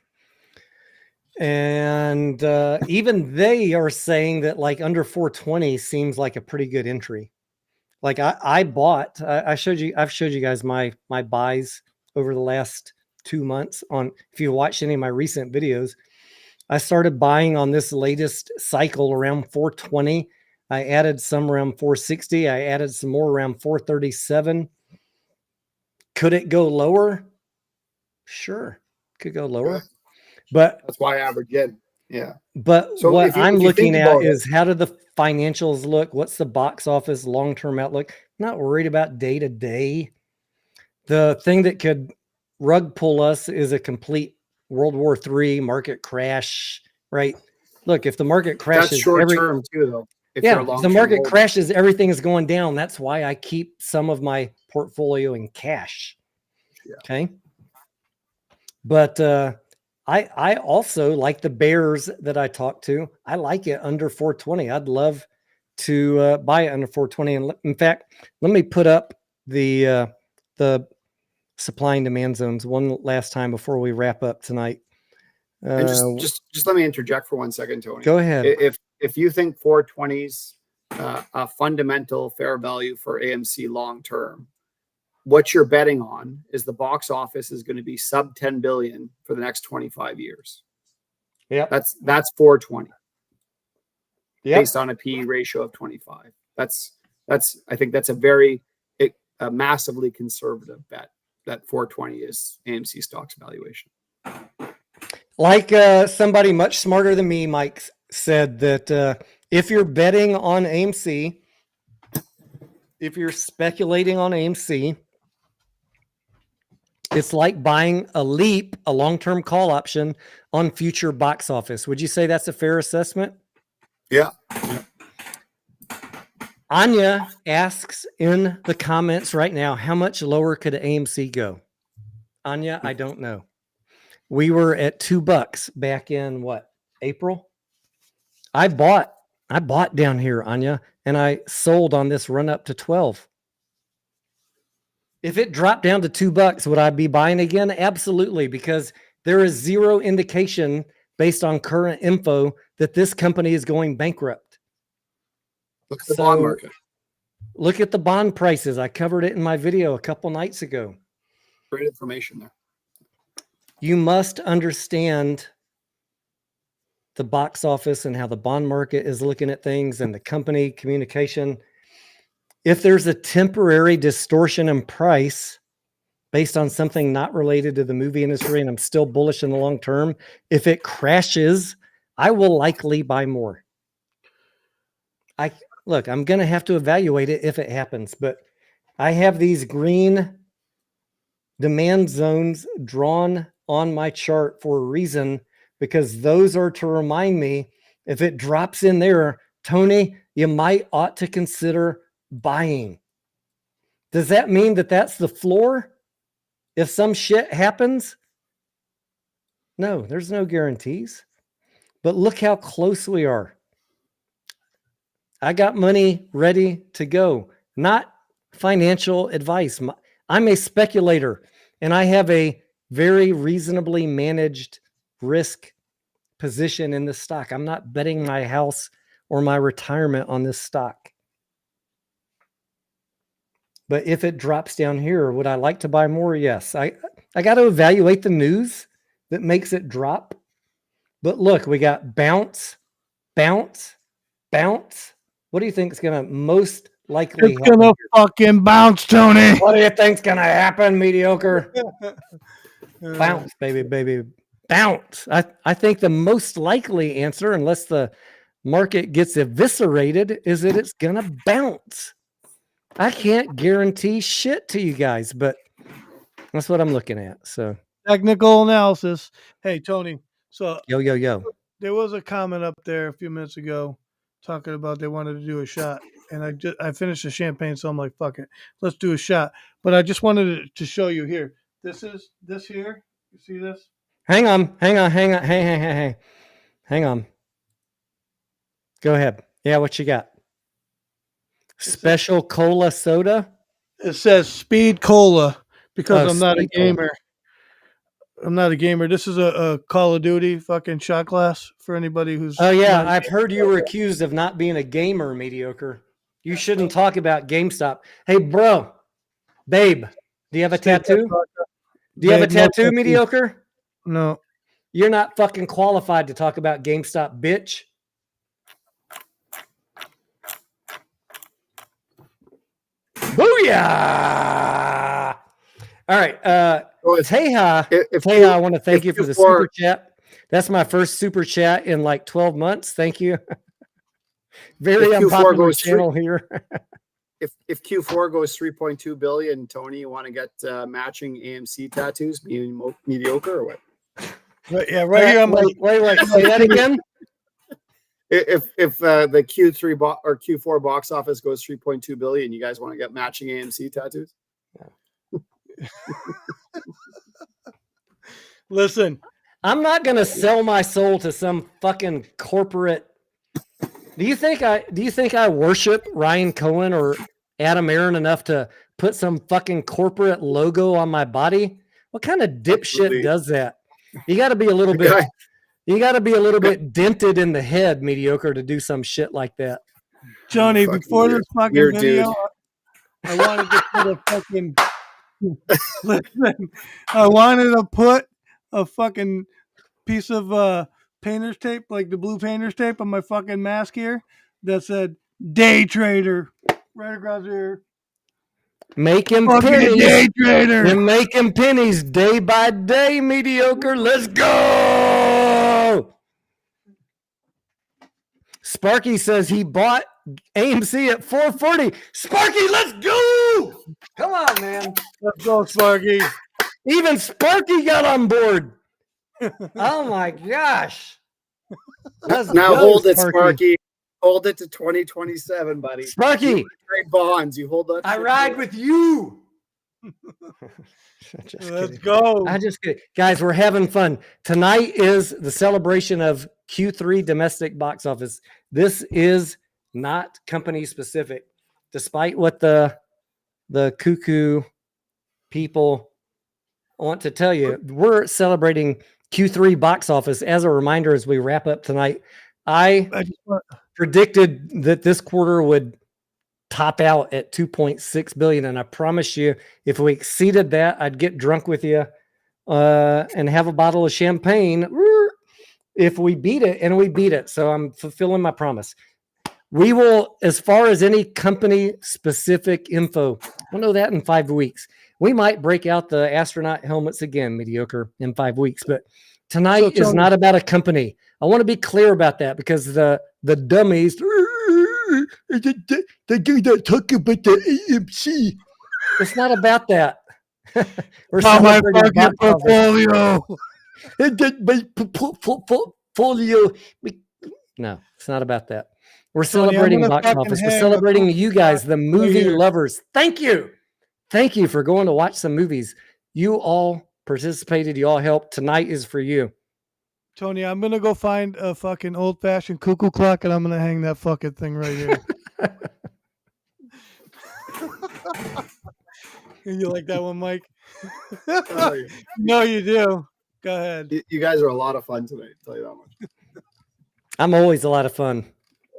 And even they are saying that like under 420 seems like a pretty good entry. Like I've showed you guys my buys over the last 2 months. On, if you watched any of my recent videos, I started buying on this latest cycle around 420. I added some around 460. I added some more around 437. Could it go lower? Sure, could go lower. But that's why I average in. Yeah. But so what I'm looking at is how do the financials look? What's the box office long-term outlook? I'm not worried about day to day. The thing that could rug pull us is a complete World War III market crash, right? Look, if the market crashes, that's short term too, though. If the market crashes, everything is going down. That's why I keep some of my portfolio in cash. Yeah. Okay. But I also like the bears that I talk to. I like it under 420. I'd love to buy it under 420. And in fact, let me put up the supply and demand zones one last time before we wrap up tonight. And just let me interject for 1 second, Tony. Go ahead. If you think 420's a fundamental fair value for AMC long term, what you're betting on is the box office is going to be sub 10 billion for the next 25 years. Yeah, that's 420. Yeah, based on a PE ratio of 25. I think that's a massively conservative bet that 420 is AMC stock's valuation. Like somebody much smarter than me, Mike, said that if you're betting on AMC, if you're speculating on AMC, it's like buying a leap, a long-term call option on future box office. Would you say that's a fair assessment? Yeah. Anya asks in the comments right now, how much lower could AMC go? Anya, I don't know. We were at $2 back in what, April? I bought down here, Anya, and I sold on this run up to 12. If it dropped down to $2, would I be buying again? Absolutely, because there is zero indication based on current info that this company is going bankrupt. Look at the bond market. Look at the bond prices. I covered it in my video a couple nights ago. Great information there. You must understand the box office and how the bond market is looking at things and the company communication. If there's a temporary distortion in price based on something not related to the movie industry, and I'm still bullish in the long term, if it crashes, I will likely buy more. I'm going to have to evaluate it if it happens, but I have these green demand zones drawn on my chart for a reason, because those are to remind me if it drops in there, Tony, you ought to consider buying. Does that mean that that's the floor? If some shit happens? No, there's no guarantees. But look how close we are. I got money ready to go. Not financial advice. I'm a speculator, and I have a very reasonably managed risk position in this stock. I'm not betting my house or my retirement on this stock. But if it drops down here, would I like to buy more? Yes. I got to evaluate the news that makes it drop. But look, we got bounce, bounce, bounce. What do you think is going to most likely It's going to fucking bounce, Tony. What do you think's going to happen, mediocre? Bounce, baby. Bounce. I think the most likely answer, unless the market gets eviscerated, is that it's going to bounce. I can't guarantee shit to you guys, but that's what I'm looking at. So technical analysis. Hey, Tony. So yo. There was a comment up there a few minutes ago talking about they wanted to do a shot, and I finished the champagne, so I'm like, fuck it, let's do a shot. But I just wanted to show you here. This here. You see this? Hang on. Go ahead. Yeah, what you got? Special cola soda? It says Speed Cola because I'm not a Speed Cola. gamer. I'm not a gamer. This is a Call of Duty fucking shot glass for anybody who's. Oh, yeah. I've heard you were accused of not being a gamer, mediocre. You shouldn't talk about GameStop. Hey, bro, babe, do you have a tattoo? Do you have a tattoo, mediocre? No. You're not fucking qualified to talk about GameStop, bitch. Booyah! All right. Teja, I want to thank you for the super chat. That's my first super chat in like 12 months. Thank you. Very unpopular channel here. if Q4 goes 3.2 billion, Tony, you want to get matching AMC tattoos, being mediocre or what? Right here. I'm wait. Say that again. If the Q3 or Q4 box office goes 3.2 billion, you guys want to get matching AMC tattoos? Listen, I'm not going to sell my soul to some fucking corporate. Do you think I worship Ryan Cohen or Adam Aaron enough to put some fucking corporate logo on my body? What kind of dipshit does that? You got to be a little bit. You got to be a little bit dented in the head, mediocre, to do some shit like that. Johnny, before this fucking video, I wanted to put a fucking. Listen, I wanted to put a fucking piece of painter's tape, like the blue painter's tape, on my fucking mask here that said "Day Trader" right across here. Making pennies, day trader. You're making pennies day by day, mediocre. Let's go. Sparky says he bought AMC at 440. Sparky, let's go! Come on, man. Let's go, Sparky. Even Sparky got on board. Oh my gosh. Let's Now go, hold it, Sparky. Hold it to 2027, buddy. Sparky. You trade bonds. You hold that. I shit ride there. with you. Just Let's kidding. go. I just kidding. Guys, we're having fun. Tonight is the celebration of Q3 domestic box office. This is not company specific, despite what the cuckoo people want to tell you. We're celebrating Q3 box office. As a reminder, as we wrap up tonight, I predicted that this quarter would top out at 2.6 billion, and I promise you, if we exceeded that, I'd get drunk with you and have a bottle of champagne if we beat it, and we beat it. So I'm fulfilling my promise. We will, as far as any company specific info, we'll know that in 5 weeks. We might break out the astronaut helmets again, mediocre, in 5 weeks, but tonight is not about a company. I want to be clear about that, because the dummies, they do not talk about the AMC. It's not about that. We're my celebrating fucking box office. portfolio. And then my portfolio. No, it's not about that. We're Tony, I'm celebrating gonna box fucking office. We're hang celebrating up. you guys, the movie here. lovers. Thank you. Thank you for going to watch some movies. You all participated. You all helped. Tonight is for you. Tony, I'm gonna go find a fucking old fashioned cuckoo clock, and I'm gonna hang that fucking thing right here. You like that one, Mike? Oh, yeah. No, you do. Go ahead. You guys are a lot of fun tonight. I'll tell you that much. I'm always a lot of fun.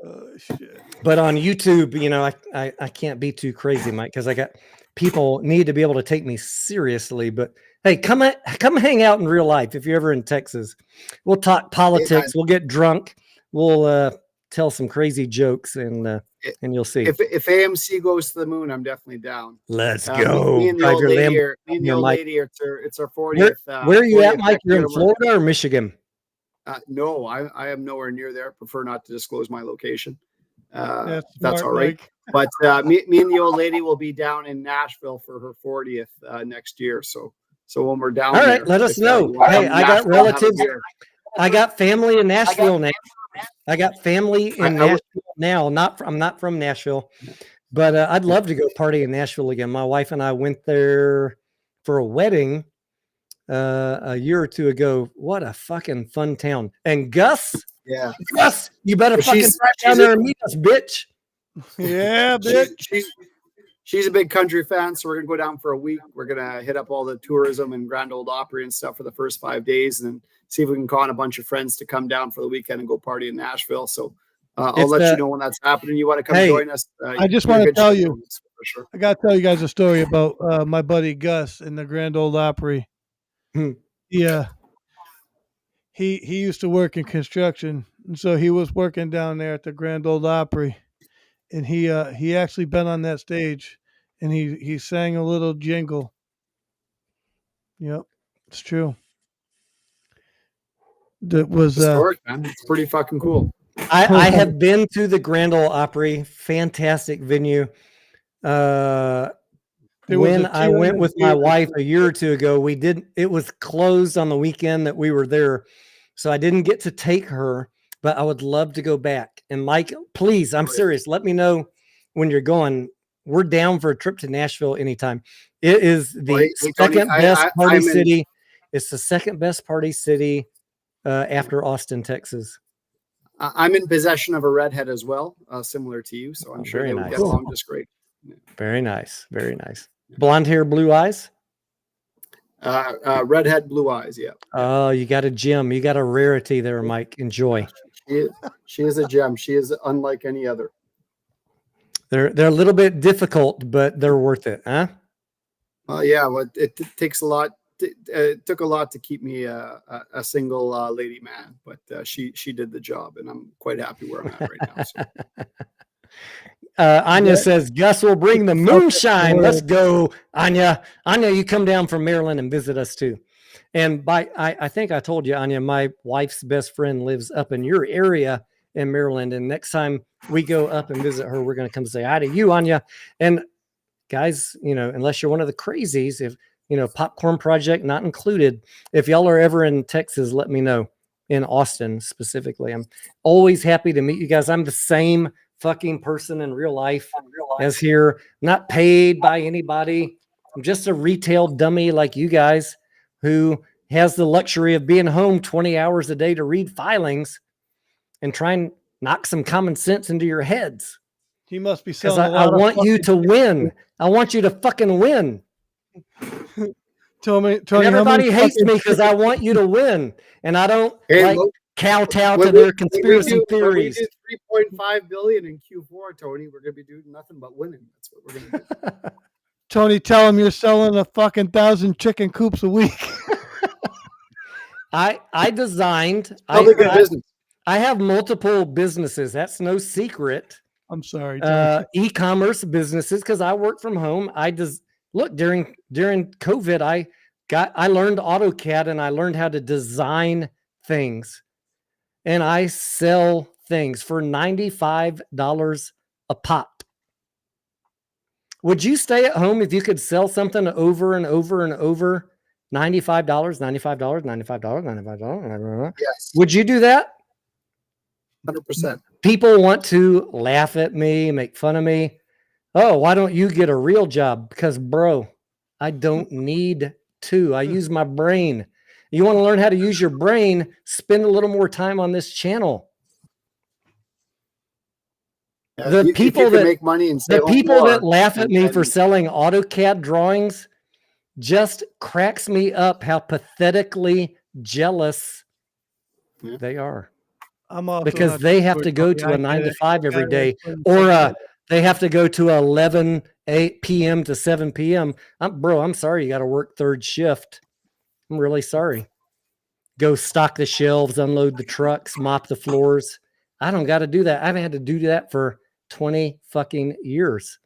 Oh shit. But on YouTube, you know, I can't be too crazy, Mike, because I got people need to be able to take me seriously. But hey, come hang out in real life if you're ever in Texas. We'll talk politics. We'll get drunk. We'll tell some crazy jokes, and you'll see. If AMC goes to the moon, I'm definitely down. Let's go. Me and the Drive old your lady, Lambo. it's our 40th. Where are you at, 40th Mike? You're in year. Florida or Michigan? No, I am nowhere near there. I prefer not to disclose my location. That's That's smart, all right. Mike. But me and the old lady will be down in Nashville for her 40th next year. So when we're down All there, right, let us if, know. you wanna Hey, come I to got Nashville, have a relatives. beer. I got family in Nashville now. I got family in I Nashville now. I'm not from Nashville, but I'd love to go party in Nashville again. My wife and I went there for a wedding a year or two ago. What a fucking fun town! And Gus, Yeah. Gus, you better But fucking she's- drive down she's there a- and meet us, bitch. Yeah, bitch. She's a big country fan, so we're gonna go down for a week. We're gonna hit up all the tourism and Grand Ole Opry and stuff for the first 5 days, and see if we can call on a bunch of friends to come down for the weekend and go party in Nashville. So I'll It's let you know when that's happening. You want to come Hey, join us? I just you're want to good tell shit you, on this, for sure. I got to tell you guys a story about my buddy Gus in the Grand Ole Opry. Hmm. Yeah. He used to work in construction, and so he was working down there at the Grand Ole Opry, and he actually been on that stage, and he sang a little jingle. Yep, it's true. That was Historic, man. It's pretty fucking cool. I have been to the Grand Ole Opry, fantastic venue. When I went with my wife a year or two ago, it was closed on the weekend that we were there. So I didn't get to take her, but I would love to go back. And Mike, please, I'm serious. Let me know when you're going. We're down for a trip to Nashville anytime. It is the Hey, Tony, second best party I'm in- city. It's the second best party city after Austin, Texas. I'm in possession of a redhead as well, similar to you. So I'm sure very they would nice. get along just great. Very nice. Very nice. Blonde hair, blue eyes. Redhead, blue eyes. Yeah. Oh, you got a gem. You got a rarity there, Mike. Enjoy. She is a gem. She is unlike any other. They're a little bit difficult, but they're worth it, huh? Yeah. Well, it takes a lot. It took a lot to keep me a single lady man, but she did the job, and I'm quite happy where I'm at right now. So. Anya says Gus will bring the moonshine. Let's go, Anya. Anya, you come down from Maryland and visit us too. And I think I told you, Anya, my wife's best friend lives up in your area in Maryland. And next time we go up and visit her, we're going to come say hi to you, Anya. And guys, unless you're one of the crazies, if Popcorn Project not included, if y'all are ever in Texas, let me know. In Austin specifically, I'm always happy to meet you guys. I'm the same fucking person in real life as here, not paid by anybody. I'm just a retail dummy like you guys who has the luxury of being home 20 hours a day to read filings and try and knock some common sense into your heads. He must be Because selling. I want you to win. I want you to fucking win. Tony, And everybody hates me because I want you to win, and I don't kowtow to their conspiracy theories. When we do 3.5 billion in Q4, Tony, we're gonna be doing nothing but winning. That's what we're gonna do. Tony, tell him you're selling a fucking 1,000 chicken coops a week. I designed. business. I have multiple businesses. That's no secret. I'm sorry, Tony. E-commerce businesses because I work from home. Look, during COVID, I learned AutoCAD and I learned how to design things, and I sell things for $95 a pop. Would you stay at home if you could sell something over and over and over? $95, $95, $95, $95. Yes. Would you do that? 100%. People want to laugh at me, make fun of me. Oh, why don't you get a real job? Because, bro, I don't need to. I use my brain. You want to learn how to use your brain? Spend a little more time on this channel. The people that make money and that laugh at me for selling AutoCAD drawings just cracks me up how pathetically jealous they are. Because they have to go to a 9 to 5 every day, or they have to go to 11 p.m. to 7 p.m. I'm sorry you got to work third shift. I'm really sorry. Go stock the shelves, unload the trucks, mop the floors. I don't got to do that. I haven't had to do that for 20 fucking years.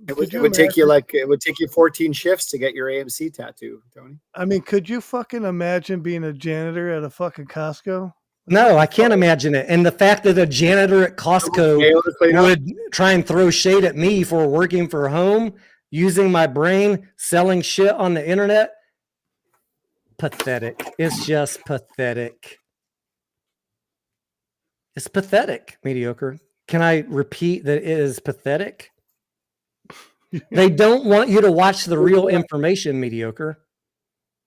It would take you 14 shifts to get your AMC tattoo, Tony. I mean, could you fucking imagine being a janitor at a fucking Costco? No, I can't imagine it. And the fact that a janitor at Costco would try and throw shade at me for working for home, using my brain, selling shit on the internet, pathetic. It's just pathetic. It's pathetic, mediocre. Can I repeat that it is pathetic? They don't want you to watch the real information, mediocre.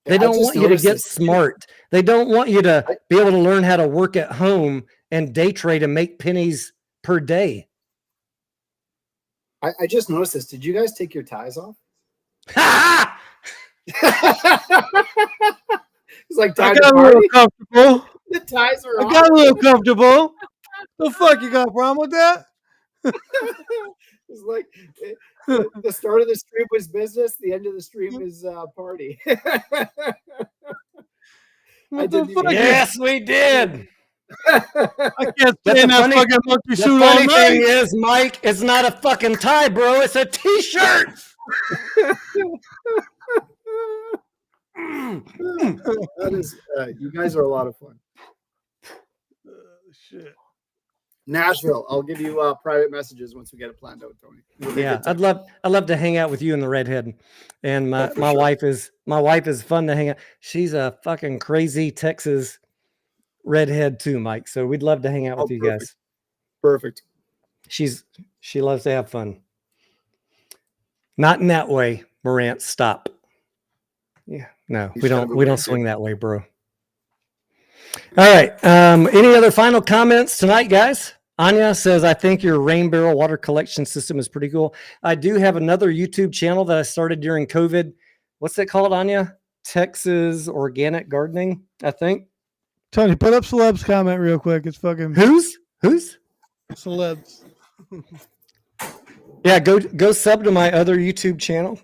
They don't want you to get smart. They don't want you to be able to learn how to work at home and day trade and make pennies per day. I just noticed this. Did you guys take your ties off? It's like time I got a little comfortable. The ties are off. I got a little comfortable. The fuck you got a problem with that? It's like the start of the stream was business. The end of the stream is party. Yes, we did. I can't stay in that fucking monkey suit all night. The funny thing is, Mike, it's not a fucking tie, bro. It's a t-shirt. That is, you guys are a lot of fun. Shit. Nashville, I'll give you private messages once we get it planned out, Tony. Yeah, I'd love to hang out with you and the redhead. And my wife is fun to hang out. She's a fucking crazy Texas redhead too, Mike. So we'd love to hang out with you guys. Perfect. She loves to have fun. Not in that way, Morant. Stop. Yeah, no, we don't swing that way, bro. All right. Any other final comments tonight, guys? Anya says, I think your rain barrel water collection system is pretty cool. I do have another YouTube channel that I started during COVID. What's it called, Anya? Texas Organic Gardening, I think. Tony, put up Celeb's comment real quick. It's fucking Who's? Celebs. Yeah, go sub to my other YouTube channel.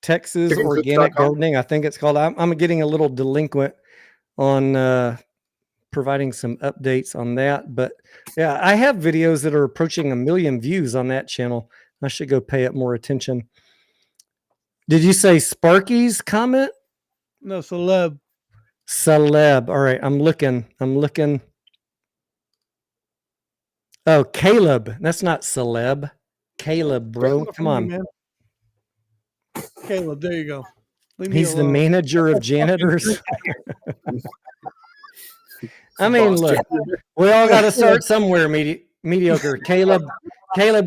Texas Organic Gardening, I think it's called. I'm getting a little delinquent on providing some updates on that, but yeah, I have videos that are approaching 1 million views on that channel. I should go pay it more attention. Did you say Sparky's comment? No, Celeb. All right, I'm looking. Oh, Caleb. That's not celeb. Caleb, bro. Caleb. Come on. Man. Caleb, there you go. Leave me He's the alone. manager of janitors. I mean, Boss look, janitor. we all got to start somewhere. Mediocre. Caleb,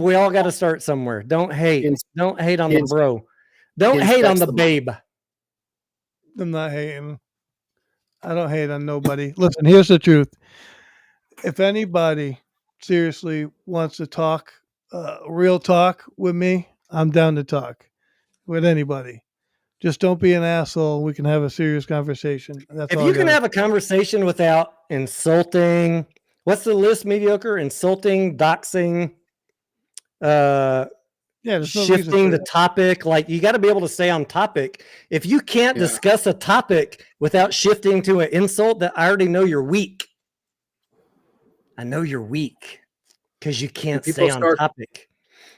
we all got to start somewhere. Don't hate. Don't hate on the bro. Don't hate on the babe. I'm not hating. I don't hate on nobody. Listen, here's the truth. If anybody seriously wants to talk, real talk with me, I'm down to talk with anybody. Just don't be an asshole. We can have a serious conversation. That's If all you I can gotta- have a conversation without insulting, what's the list? Mediocre, insulting, doxing, yeah, there's no reason shifting for the topic. Like you got to be able to stay on topic. If you can't discuss a topic without shifting to an insult, that I already know you're weak. I know you're weak because you can't stay on topic.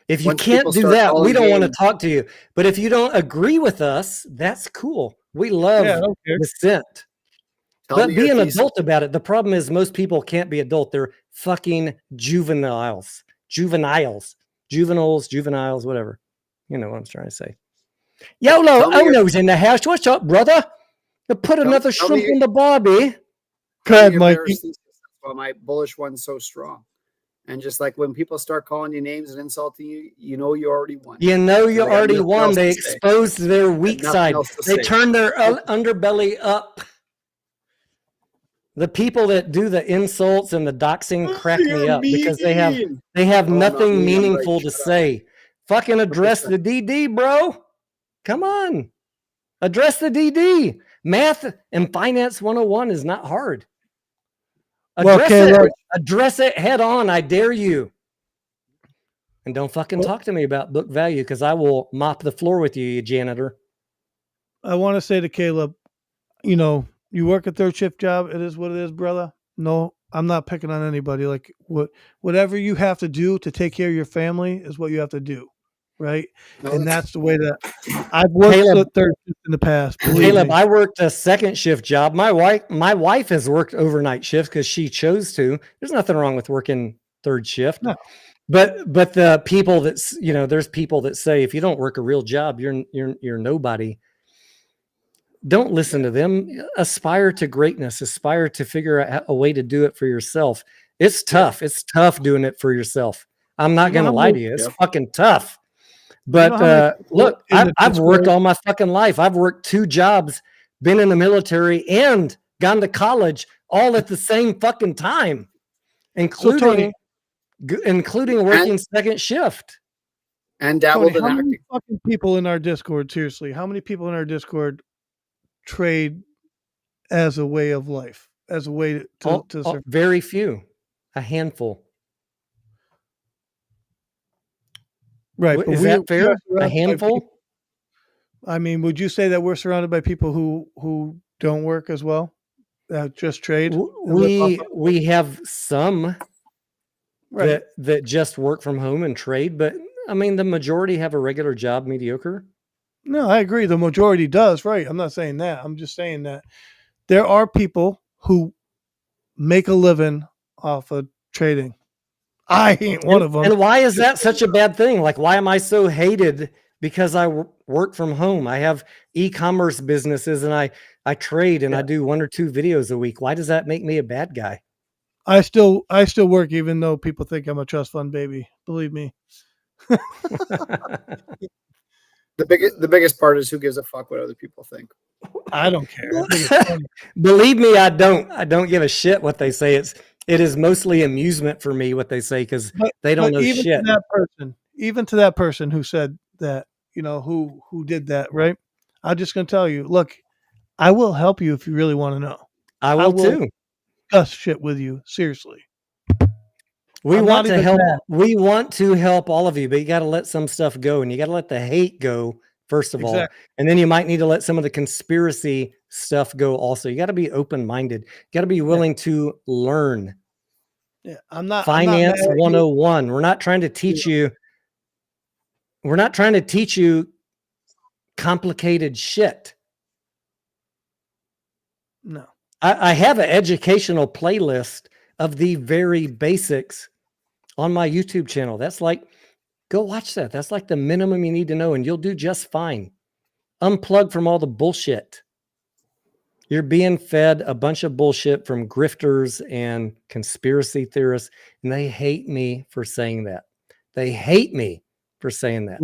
If you can't do that, we don't want to talk to you. But if you don't agree with us, that's cool. We love dissent. But be an adult about it. The problem is most people can't be adult. They're fucking juveniles, whatever. You know what I'm trying to say. YOLO Ono's in the house. What's up, brother? To put another shrimp on the barbie. Go ahead, Mikey. That's why my bullish one's so strong. And just like when people start calling you names and insulting you, you know you already won. You know you already won. They exposed their weak side. They turned their underbelly up. The people that do the insults and the doxing crack me up because they have nothing meaningful to say. Fucking address the DD, bro. Come on. Address the DD. Math and Finance 101 is not hard. Address it head on. I dare you. And don't fucking talk to me about book value because I will mop the floor with you, you janitor. I want to say to Caleb, you work a third shift job. It is what it is, brother. No, I'm not picking on anybody. Like whatever you have to do to take care of your family is what you have to do. Right. And that's the way that I've worked a third shift in the past. Caleb, I worked a second shift job. My wife has worked overnight shifts because she chose to. There's nothing wrong with working third shift. No. But the people that's, there's people that say if you don't work a real job, you're nobody. Don't listen to them. Aspire to greatness. Aspire to figure out a way to do it for yourself. It's tough. It's tough doing it for yourself. I'm not going to lie to you. It's fucking tough. But look, I've worked all my fucking life. I've worked 2 jobs, been in the military, and gone to college all at the same fucking time, including working second shift. And dabbled in acting. How many fucking people in our Discord, seriously, how many people in our Discord trade as a way of life, as a way to survive? Very few, a handful. Right. Is that fair? A handful? I mean, would you say that we're surrounded by people who don't work as well? Just trade? We have some that just work from home and trade, but I mean, the majority have a regular job, mediocre. No, I agree. The majority does, right? I'm not saying that. I'm just saying that there are people who make a living off of trading. I ain't one of them. And why is that such a bad thing? Like, why am I so hated because I work from home? I have e-commerce businesses and I trade and I do 1 or 2 videos a week. Why does that make me a bad guy? I still work even though people think I'm a trust fund baby. Believe me. The biggest part is who gives a fuck what other people think. I don't care. Believe me, I don't give a shit what they say. It is mostly amusement for me what they say because they don't know even shit. Even to that person who said that, who did that, right? I'm just going to tell you, look, I will help you if you really want to know. I will too. Discuss shit with you, seriously. We want to help. We want to help all of you, but you got to let some stuff go, and you got to let the hate go first of all, and then you might need to let some of the conspiracy stuff go. Also, you got to be open-minded. You got to be willing to learn. Yeah, I'm not Finance 101. We're not trying to teach you. We're not trying to teach you complicated shit. No, I have an educational playlist of the very basics on my YouTube channel. That's like, go watch that. That's like the minimum you need to know, and you'll do just fine. Unplug from all the bullshit. You're being fed a bunch of bullshit from grifters and conspiracy theorists, and they hate me for saying that. They hate me for saying that.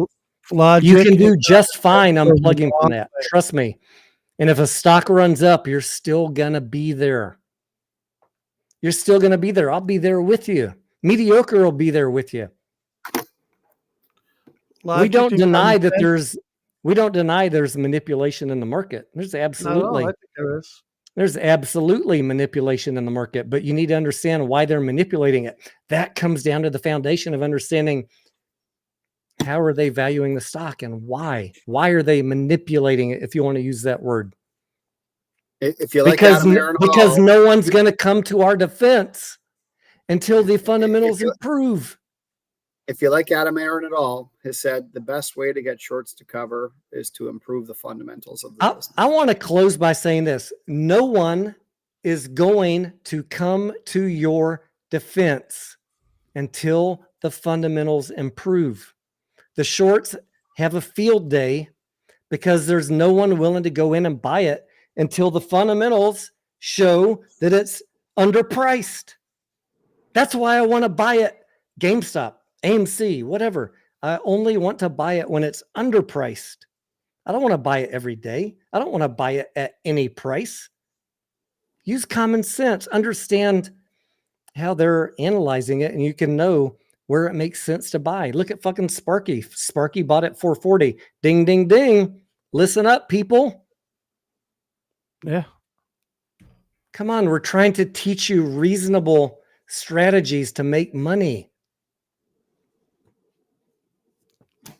Logic. You can do just fine goes a unplugging long from that. way. Trust me. And if a stock runs up, you're still going to be there. You're still going to be there. I'll be there with you. Mediocre will be there with you. Logic We don't and deny common that sense. there's manipulation in the market. There's Not at all. absolutely I think there is. There's absolutely manipulation in the market, but you need to understand why they're manipulating it. That comes down to the foundation of understanding how are they valuing the stock and why? Why are they manipulating it, if you want to use that word? If you like Because Adam Aaron because Hall, no one's going to come to our defense until the fundamentals you- improve. if you like Adam Aaron at all, has said the best way to get shorts to cover is to improve the fundamentals of the business. I want to close by saying this. No one is going to come to your defense until the fundamentals improve. The shorts have a field day because there's no one willing to go in and buy it until the fundamentals show that it's underpriced. That's why I want to buy it. GameStop, AMC, whatever. I only want to buy it when it's underpriced. I don't want to buy it every day. I don't want to buy it at any price. Use common sense. Understand how they're analyzing it, and you can know where it makes sense to buy. Look at fucking Sparky. Sparky bought at 440. Ding, ding, ding. Listen up, people. Yeah. Come on, we're trying to teach you reasonable strategies to make money.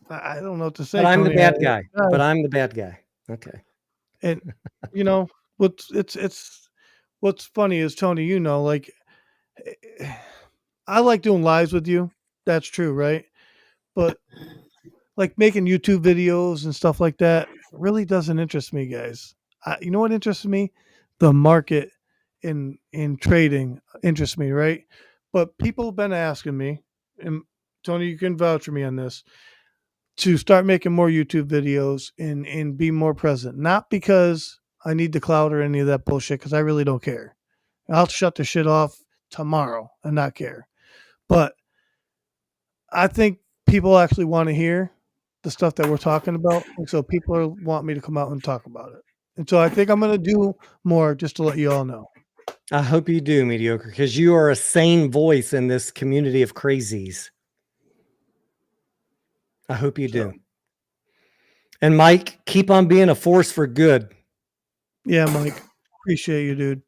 I don't know what to say. But I'm the Tony. bad guy. But I'm the bad guy. Okay. And you know what's funny is, Tony, you know, like, I like doing lives with you. That's true, right? But like making YouTube videos and stuff like that really doesn't interest me, guys. You know what interests me? The market in trading interests me, right? But people have been asking me, and Tony, you can vouch for me on this, to start making more YouTube videos and be more present. Not because I need the clout or any of that bullshit, because I really don't care. I'll shut the shit off tomorrow and not care. But I think people actually want to hear the stuff that we're talking about. And so people want me to come out and talk about it. And so I think I'm going to do more, just to let you all know. I hope you do, Mediocre, because you are a sane voice in this community of crazies. I hope you do. And Mike, keep on being a force for good. Yeah, Mike. Appreciate you, dude.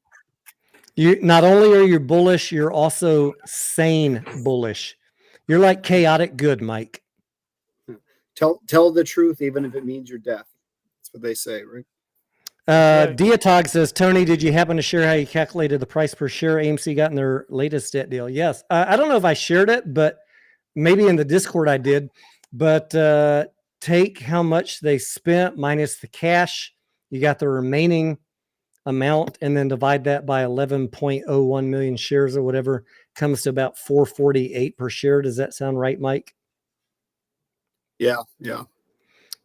You not only are you bullish, you're also sane bullish. You're like chaotic good, Mike. Tell the truth, even if it means your death. That's what they say, right? Right. Diatog says, Tony, did you happen to share how you calculated the price per share AMC got in their latest debt deal? Yes. I don't know if I shared it, but maybe in the Discord I did. But take how much they spent minus the cash. You got the remaining amount, and then divide that by 11.01 million shares or whatever. Comes to about 448 per share. Does that sound right, Mike? Yeah, yeah.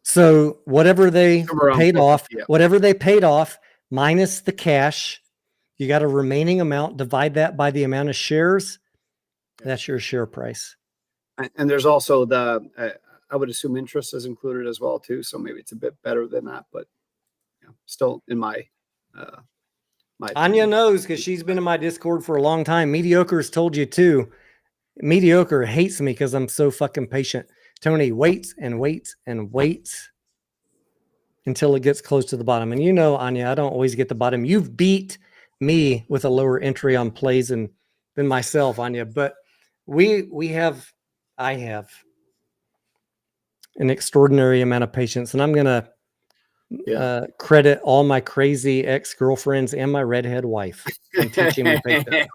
So whatever they Somewhere around paid 50, off, yeah. whatever they paid off minus the cash, you got a remaining amount, divide that by the amount of shares. That's your share price. And there's also I would assume interest is included as well too. So maybe it's a bit better than that, but still in my Anya knows because she's been in my Discord for a long time. Mediocre's told you too. Mediocre hates me because I'm so fucking patient. Tony waits and waits and waits until it gets close to the bottom. And you know, Anya, I don't always get the bottom. You've beat me with a lower entry on plays than myself, Anya. But I have an extraordinary amount of patience, and I'm gonna credit all my crazy ex-girlfriends and my redhead wife on teaching me patience.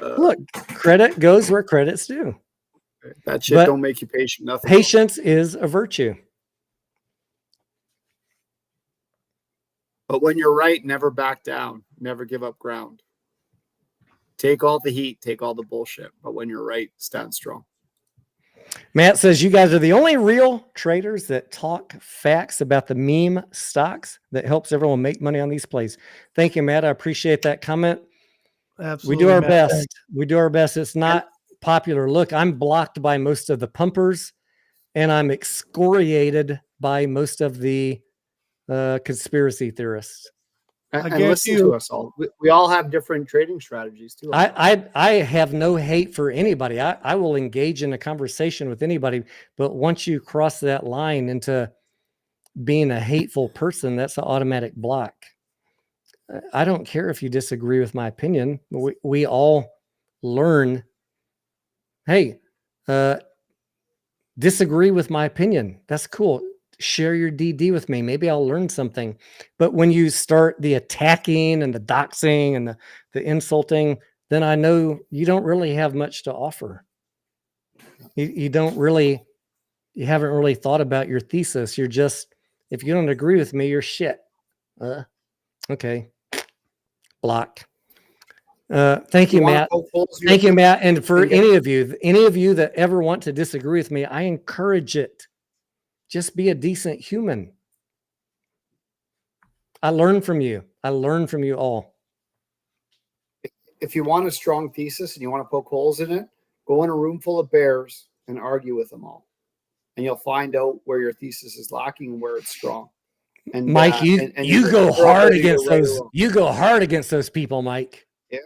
Look, credit goes where credit's due. That shit don't make you patient. Nothing. Patience is a virtue. But when you're right, never back down. Never give up ground. Take all the heat, take all the bullshit. But when you're right, stand strong. Matt says you guys are the only real traders that talk facts about the meme stocks that helps everyone make money on these plays. Thank you, Matt. I appreciate that comment. Absolutely, We do our Matt. best. Thanks. We do our best. It's not popular. Look, I'm blocked by most of the pumpers, and I'm excoriated by most of the conspiracy theorists. And guess listen to us all. We all have different trading strategies too. I have no hate for anybody. I will engage in a conversation with anybody, but once you cross that line into being a hateful person, that's an automatic block. I don't care if you disagree with my opinion. We all learn. Hey, disagree with my opinion. That's cool. Share your DD with me. Maybe I'll learn something. But when you start the attacking and the doxing and the insulting, then I know you don't really have much to offer. You haven't really thought about your thesis. You're just, if you don't agree with me, you're shit. Okay. Block. Thank you, Matt. Thank you, Matt. And for any of you that ever want to disagree with me, I encourage it. Just be a decent human. I learn from you. I learn from you all. If you want a strong thesis and you want to poke holes in it, go in a room full of bears and argue with them all. And you'll find out where your thesis is lacking and where it's strong. And Mike, you go hard against those. You go hard against those people, Mike. Yeah.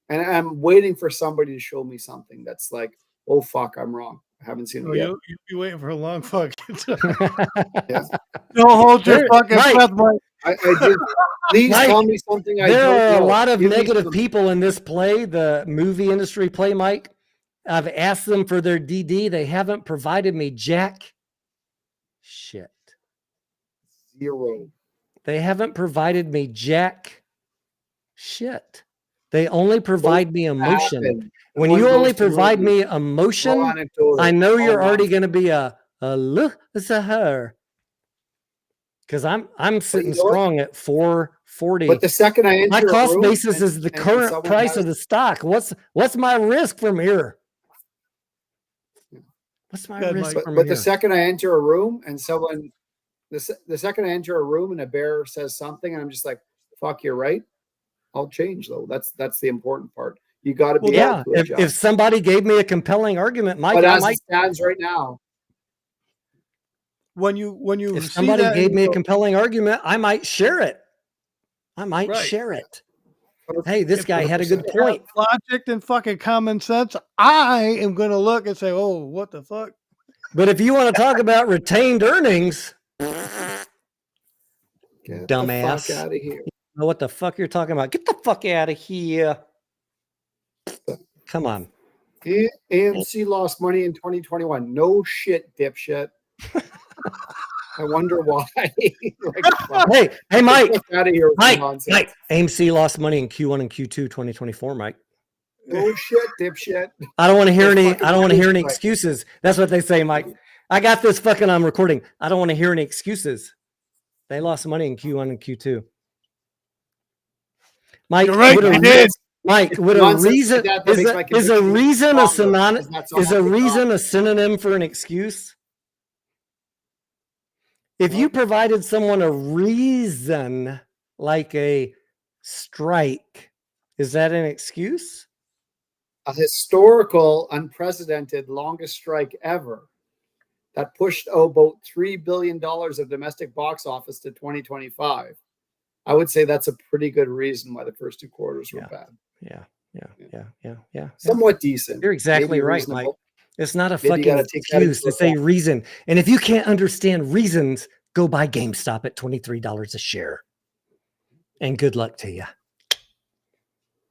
And I'm waiting for somebody to show me something that's like, oh fuck, I'm wrong. I haven't seen it yet. You'll be waiting for a long fucking time. Yeah. Don't hold your fucking breath, Mike. I did. Please Mike, tell me something I there don't are know. a lot of Give me negative some- people in this play, the movie industry play, Mike. I've asked them for their DD. They haven't provided me jack shit. Zero. They haven't provided me jack shit. They only provide me emotion. Happened. When One you goes only to provide movie. me emotion, All anecdotal. I know you're All already nonsense. going to be a look, it's a her. Because I'm sitting you know what? strong at 440. But the second I enter My a cost room basis and- is the and current someone price has- of the stock. What's my risk from here? What's my Good, risk Mike. from But here? the second I enter a room and someone, the second I enter a room and a bear says something, and I'm just like, "Fuck, you're right." I'll change though. That's the important part. You got to be Well, Yeah, able to if adjust. somebody gave me a compelling argument, Mike, But I as might. it stands right now, When you If see somebody that gave and me you a go, compelling argument, I might share it. I might Right. share it. But Hey, this if guy had a good 100%. point. logic and fucking common sense, I am going to look and say, "Oh, what the fuck?" But if you want to talk about retained earnings, get dumbass. the fuck out of here. Know what the fuck you're talking about? Get the fuck out of here. Come on. AMC lost money in 2021. No shit, dipshit. I wonder why. Like, fuck. Hey, Mike. Get out of here with the Mike, nonsense. Mike. AMC lost money in Q1 and Q2 2024, Mike. No shit, dipshit. I don't want to hear They're any. fucking I don't want to hear any Mike. excuses. That's what they say, Mike. I got this fucking. I'm recording. I don't want to hear any excuses. They lost money in Q1 and Q2. Mike, You're right, would a they re- did. Mike, would a Nonsense reason like that makes my is a conviction reason a stronger, synonym because that's all is a I think reason of. a synonym for an excuse? If you provided someone a reason like a strike, is that an excuse? A historical, unprecedented, longest strike ever that pushed about $3 billion of domestic box office to 2025. I would say that's a pretty good reason why the first two quarters were bad. Yeah. Somewhat decent. You're exactly maybe right, reasonable. Mike. It's not a Maybe you fucking gotta take that into excuse. It's a account. reason. And if you can't understand reasons, go buy GameStop at $23 a share. And good luck to you.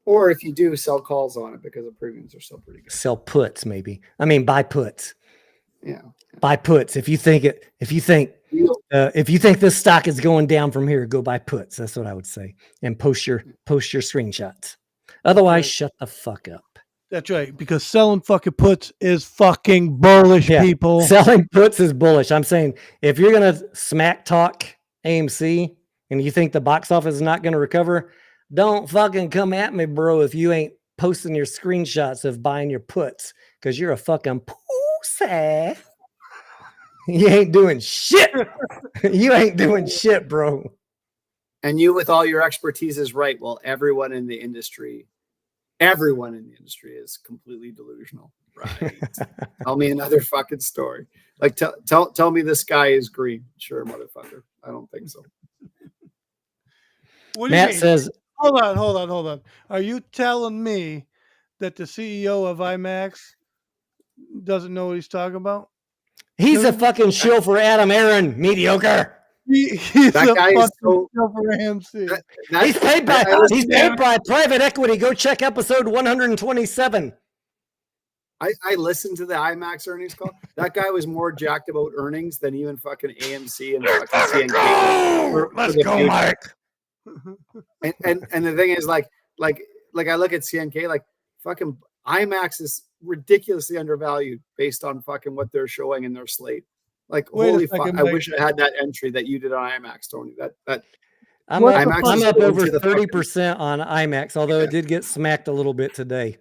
Or if you do, sell calls on it because the premiums are still pretty good. Sell puts, maybe. I mean, buy puts. Yeah. Buy puts. If you think this stock is going down from here, go buy puts. That's what I would say. And post your screenshots. Otherwise, shut the fuck up. That's right, because selling fucking puts is fucking bullish, Yeah. people. Selling puts is bullish. I'm saying if you're gonna smack talk AMC and you think the box office is not gonna recover, don't fucking come at me, bro, if you ain't posting your screenshots of buying your puts because you're a fucking pussy. You ain't doing shit. You ain't doing shit, bro. And you, with all your expertise, is right. Well, everyone in the industry is completely delusional. Right. Tell me another fucking story. Like, tell me the sky is green. Sure, motherfucker. I don't think so. What do you Matt mean? says, Hold on. Are you telling me that the CEO of IMAX doesn't know what he's talking about? he's a fucking shill for Adam Aaron, mediocre. He's That a guy is fucking so. show for AMC. He's paid by listen private equity. Go check episode 127. I listened to the IMAX earnings call. That guy was more jacked about earnings than even fucking AMC and fucking CNK. Let's go, Mark. And the thing is, like I look at CNK, like fucking IMAX is ridiculously undervalued based on fucking what they're showing in their slate. Like, Wait a holy fuck! second, I Mike. wish I had that entry that you did on IMAX, Tony. That I'm What up, the IMAX I'm is up going over to the 30% on IMAX, although it did get smacked a little bit today.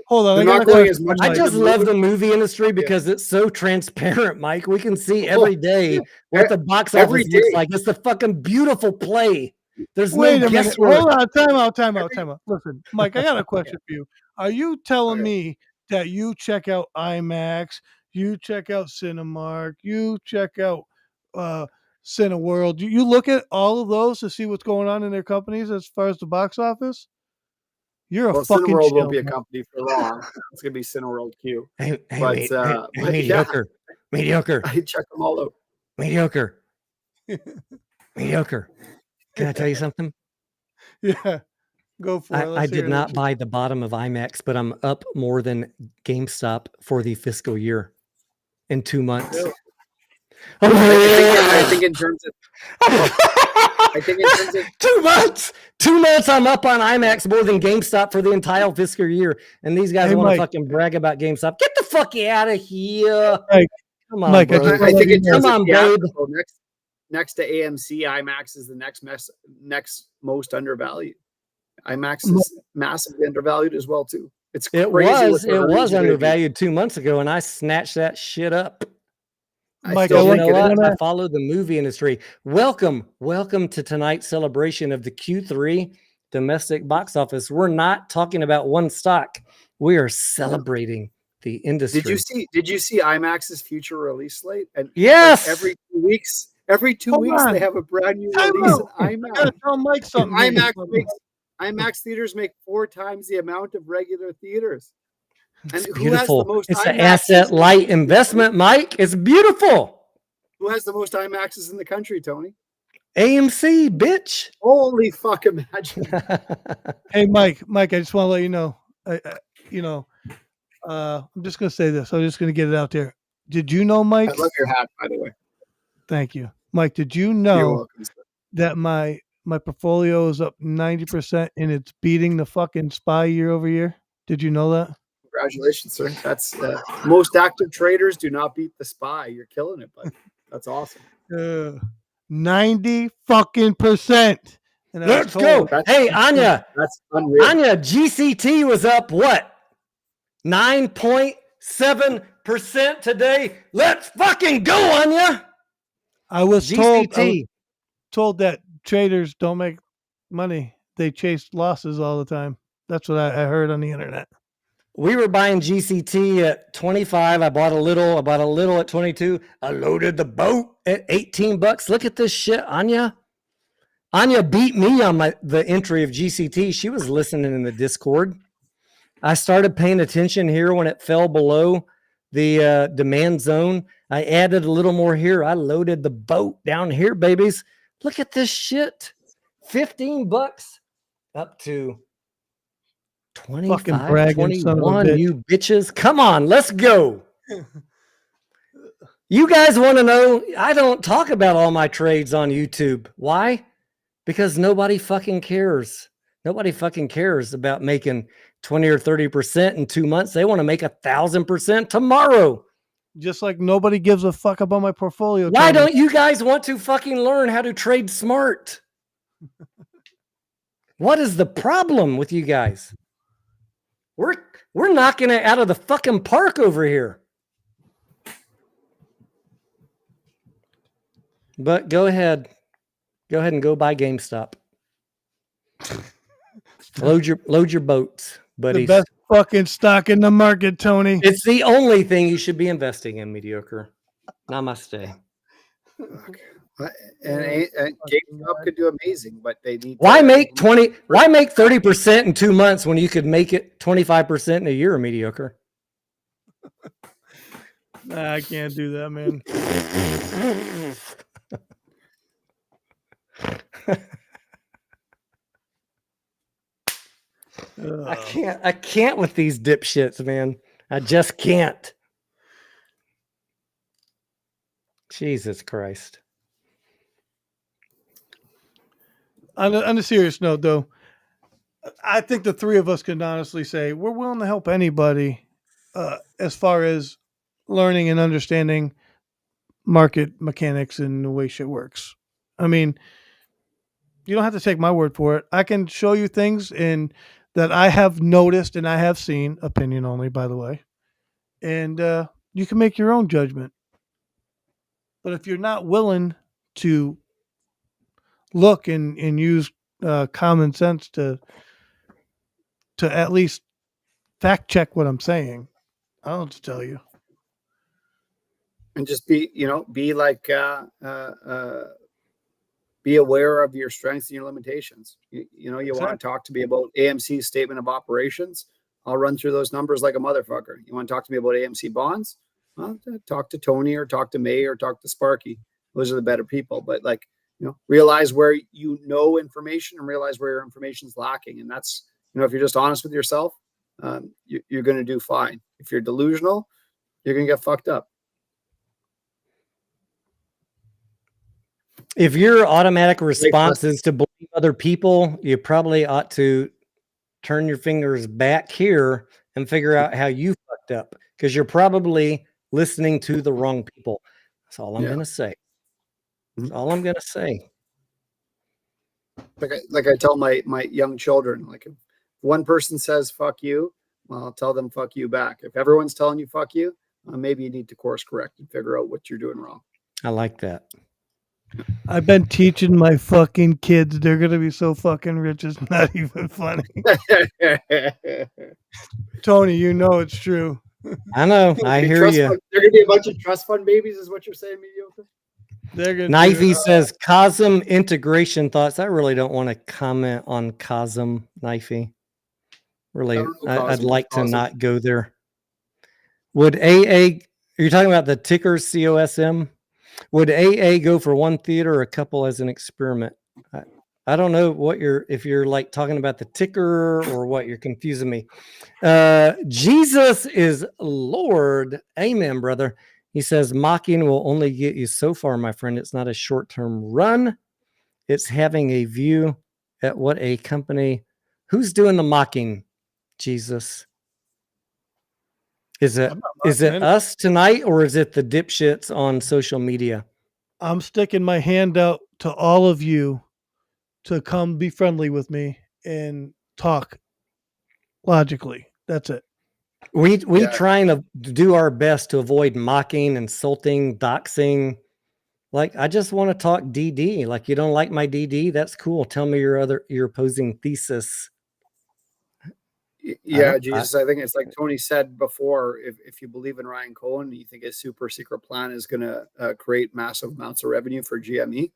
Hold on, They're I got not a going question as for much I Mike. just love the movie industry because it's so transparent, Mike. We can see every day what the box every office looks day. like. It's the fucking beautiful play. There's Wait no a minute. guesswork. Hold on. Time out. Listen, Mike, I got a question for you. Are you telling me that you check out IMAX, you check out Cinemark, you check out Cineworld? You look at all of those to see what's going on in their companies as far as the box office? You're a Well, fucking Cineworld chill, won't be a man. company for long. It's gonna be Cineworld Q. Hey, But yeah, mediocre. I check them all out. Mediocre. Can I tell you something? Yeah. Go for it. I Let's did hear not it. buy the bottom of IMAX, but I'm up more than GameStop for the fiscal year in 2 months. Really? I think in terms of 2 months. 2 months I'm up on IMAX more than GameStop for the entire fiscal year. And these guys Hey, want to Mike. fucking brag about GameStop. Get the fuck out of here. Mike, Come on, Mike, I bro. just I think in terms Come of on, babe. theatrical, next to AMC, IMAX is the next most undervalued. IMAX is massively undervalued as well too. It's crazy. It what their was earnings are gonna be. undervalued 2 months ago, and I snatched that shit up. Mike, still You think know it what? is. I follow the movie industry. Welcome to tonight's celebration of the Q3 domestic box office. We're not talking about one stock. We are celebrating the industry. Did you see IMAX's future release slate? And Yes. every 2 weeks, Hold on. they have a brand new Time release out. in I IMAX. gotta tell Mike something. here. IMAX theaters make 4 times the amount of regular theaters. It's And who has the beautiful. most It's an IMAXs asset in the light country? investment, Mike. It's beautiful. Who has the most IMAXs in the country, Tony? AMC, bitch. Holy fuck! Imagine. Hey, Mike, I just want to let you know. I'm just gonna say this. I'm just gonna get it out there. Did you know, I Mike? love your hat, by the way. Thank you, Mike. Did you You're know welcome, sir. that my portfolio is up 90% and it's beating the fucking SPY year over year? Did you know that? Congratulations, sir. That's most active traders do not beat the SPY. You're killing it, buddy. That's awesome. 90 fucking percent. And I was Let's told- go. Hey, Anya. That's unreal. Anya, GCT was up what? 9.7% today. Let's fucking go, Anya. I was GCT. told that traders don't make money. They chase losses all the time. That's what I heard on the internet. We were buying GCT at 25. I bought a little at 22. I loaded the boat at 18 bucks. Look at this shit, Anya. Anya beat me on the entry of GCT. She was listening in the Discord. I started paying attention here when it fell below the demand zone. I added a little more here. I loaded the boat down here, babies. Look at this shit. 15 bucks up to 25, bragging son of a 21, bitch. you bitches. Come on, let's go. You guys want to know, I don't talk about all my trades on YouTube. Why? Because nobody fucking cares. Nobody fucking cares about making 20 or 30% in 2 months. They want to make 1,000% tomorrow. Just like nobody gives a fuck about my portfolio. Why Tony. don't you guys want to fucking learn how to trade smart? What is the problem with you guys? We're knocking it out of the fucking park over here. But go ahead and go buy GameStop. Load your boats, buddies. The best fucking stock in the market, Tony. It's the only thing you should be investing in, mediocre. Namaste. And GameStop could do amazing, but they need. Why make 30% in 2 months when you could make it 25% in a year, mediocre? Nah, I can't do that, man. I can't with these dipshits, man. I just can't. Jesus Christ. On a serious note, though, I think the three of us can honestly say we're willing to help anybody as far as learning and understanding market mechanics and the way shit works. I mean, you don't have to take my word for it. I can show you things that I have noticed and I have seen, opinion only, by the way, and you can make your own judgment. But if you're not willing to look and use common sense to at least fact check what I'm saying, I don't know what to tell you. And just be aware of your strengths and your limitations. You want to talk to me about AMC's statement of operations. I'll run through those numbers like a motherfucker. You want to talk to me about AMC bonds? Well, talk to Tony or talk to May or talk to Sparky. Those are the better people. But realize where information and realize where your information is lacking. And that's, if you're just honest with yourself, you're going to do fine. If you're delusional, you're going to get fucked up. If your automatic response is to believe other people, you probably ought to turn your fingers back here and figure out how you fucked up, because you're probably listening to the wrong people. That's all I'm going to say. That's all I'm going to say. Like I tell my young children, like if one person says fuck you, well, I'll tell them fuck you back. If everyone's telling you fuck you, maybe you need to course correct and figure out what you're doing wrong. I like that. I've been teaching my fucking kids. They're going to be so fucking rich. It's not even funny. Tony, it's true. I know. I hear you. They're going to be a bunch of trust fund babies is what you're saying, mediocre? Knifey says Cosm integration thoughts. I really don't want to comment on Cosm, Knifey. Really, I'd like to not go there. Would AA, are you talking about the ticker COSM? Would AA go for one theater or a couple as an experiment? I don't know if you're like talking about the ticker or what. You're confusing me. Jesus is Lord. Amen, brother. He says, mocking will only get you so far, my friend. It's not a short-term run. It's having a view at what a company, who's doing the mocking, Jesus? Is it us tonight, or is it the dipshits on social media? I'm sticking my hand out to all of you to come be friendly with me and talk logically. That's it. We trying to do our best to avoid mocking, insulting, doxing. Like, I just want to talk DD. Like, you don't like my DD? That's cool. Tell me your opposing thesis. Yeah, Jesus, I think it's like Tony said before, if you believe in Ryan Cohen and you think his super secret plan is going to create massive amounts of revenue for GME,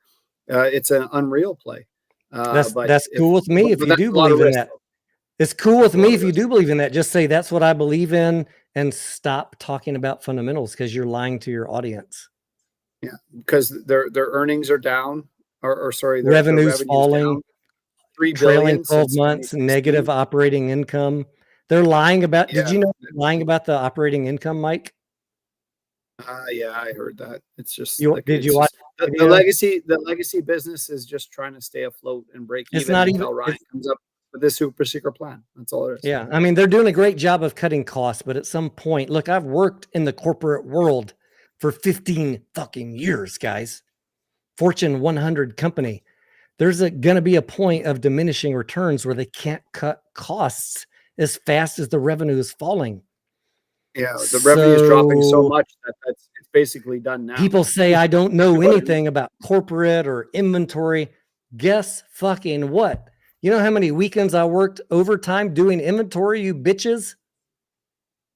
it's an unreal play. That's cool with me if you do believe in that. It's cool with me if you do believe in that. Just say that's what I believe in and stop talking about fundamentals, because you're lying to your audience. Yeah, because their earnings are down, or sorry, their revenue's falling. Down. 3 trailing billion 12 months, negative operating income. They're lying about. Did you know they're lying about the operating income, Mike? Yeah, I heard that. It's just. Did you watch the legacy business is just trying to stay afloat and break even until Ryan comes up with this super secret plan. That's all it is. Yeah, I mean, they're doing a great job of cutting costs, but at some point, look, I've worked in the corporate world for 15 fucking years, guys. Fortune 100 company. There's going to be a point of diminishing returns where they can't cut costs as fast as the revenue is falling. Yeah, the revenue is dropping so So much that it's basically done now. people say I don't know What it is. anything about corporate or inventory. Guess fucking what? You know how many weekends I worked overtime doing inventory, you bitches?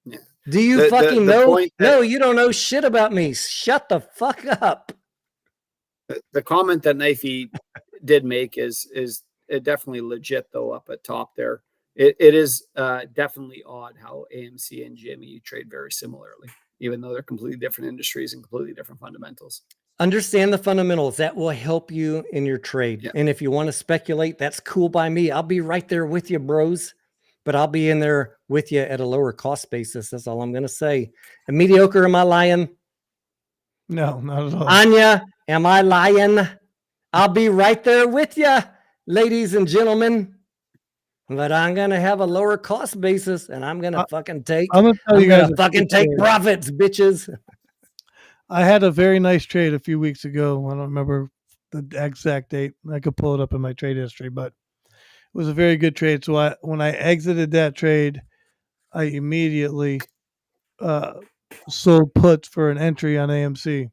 Yeah. Do you The fucking know? point that- No, you don't know shit about me. Shut the fuck up. The comment that Knifey did make is definitely legit though up at top there. It is definitely odd how AMC and GME trade very similarly, even though they're completely different industries and completely different fundamentals. Understand the fundamentals. That will help you in your trade. Yeah. And if you want to speculate, that's cool by me. I'll be right there with you, bros. But I'll be in there with you at a lower cost basis. That's all I'm going to say. And mediocre, am I lying? No, not at all. Anya, am I lying? I'll be right there with you, ladies and gentlemen. But I'm going to have a lower cost basis and I'm going to fucking take, I'm gonna tell you guys a fucking quick take story. profits, bitches. I had a very nice trade a few weeks ago. I don't remember the exact date. I could pull it up in my trade history, but it was a very good trade. So when I exited that trade, I immediately sold puts for an entry on AMC,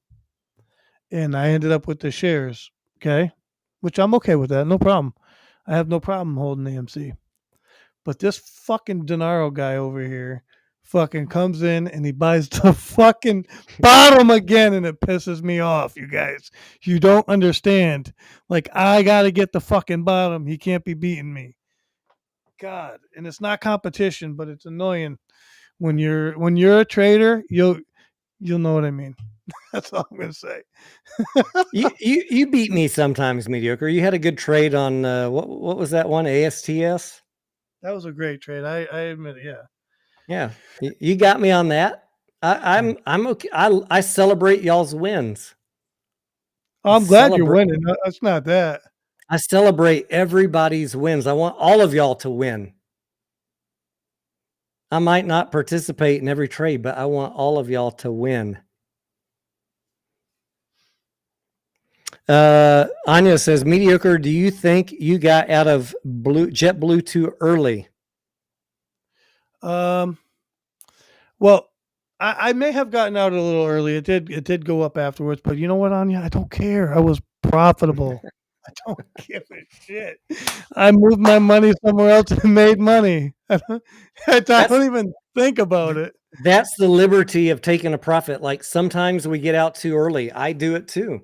and I ended up with the shares. Okay, which I'm okay with that. No problem. I have no problem holding AMC. But this fucking Denaro guy over here fucking comes in and he buys the fucking bottom again, and it pisses me off, you guys. You don't understand. Like, I gotta get the fucking bottom. He can't be beating me. God. And it's not competition, but it's annoying. When you're a trader, you'll know what I mean. That's all I'm gonna say. You beat me sometimes, mediocre. You had a good trade on what was that one? ASTS? That was a great trade. I admit it, yeah. Yeah. You got me on that. I'm okay. I celebrate y'all's wins. Oh, I'm glad you're winning. That's not that. I celebrate everybody's wins. I want all of y'all to win. I might not participate in every trade, but I want all of y'all to win. Anya says, mediocre, do you think you got out of JetBlue too early? Well, I may have gotten out a little early. It did go up afterwards, but you know what, Anya? I don't care. I was profitable. I don't give a shit. I moved my money somewhere else and made money. I don't even think about it. That's the liberty of taking a profit. Like sometimes we get out too early. I do it too.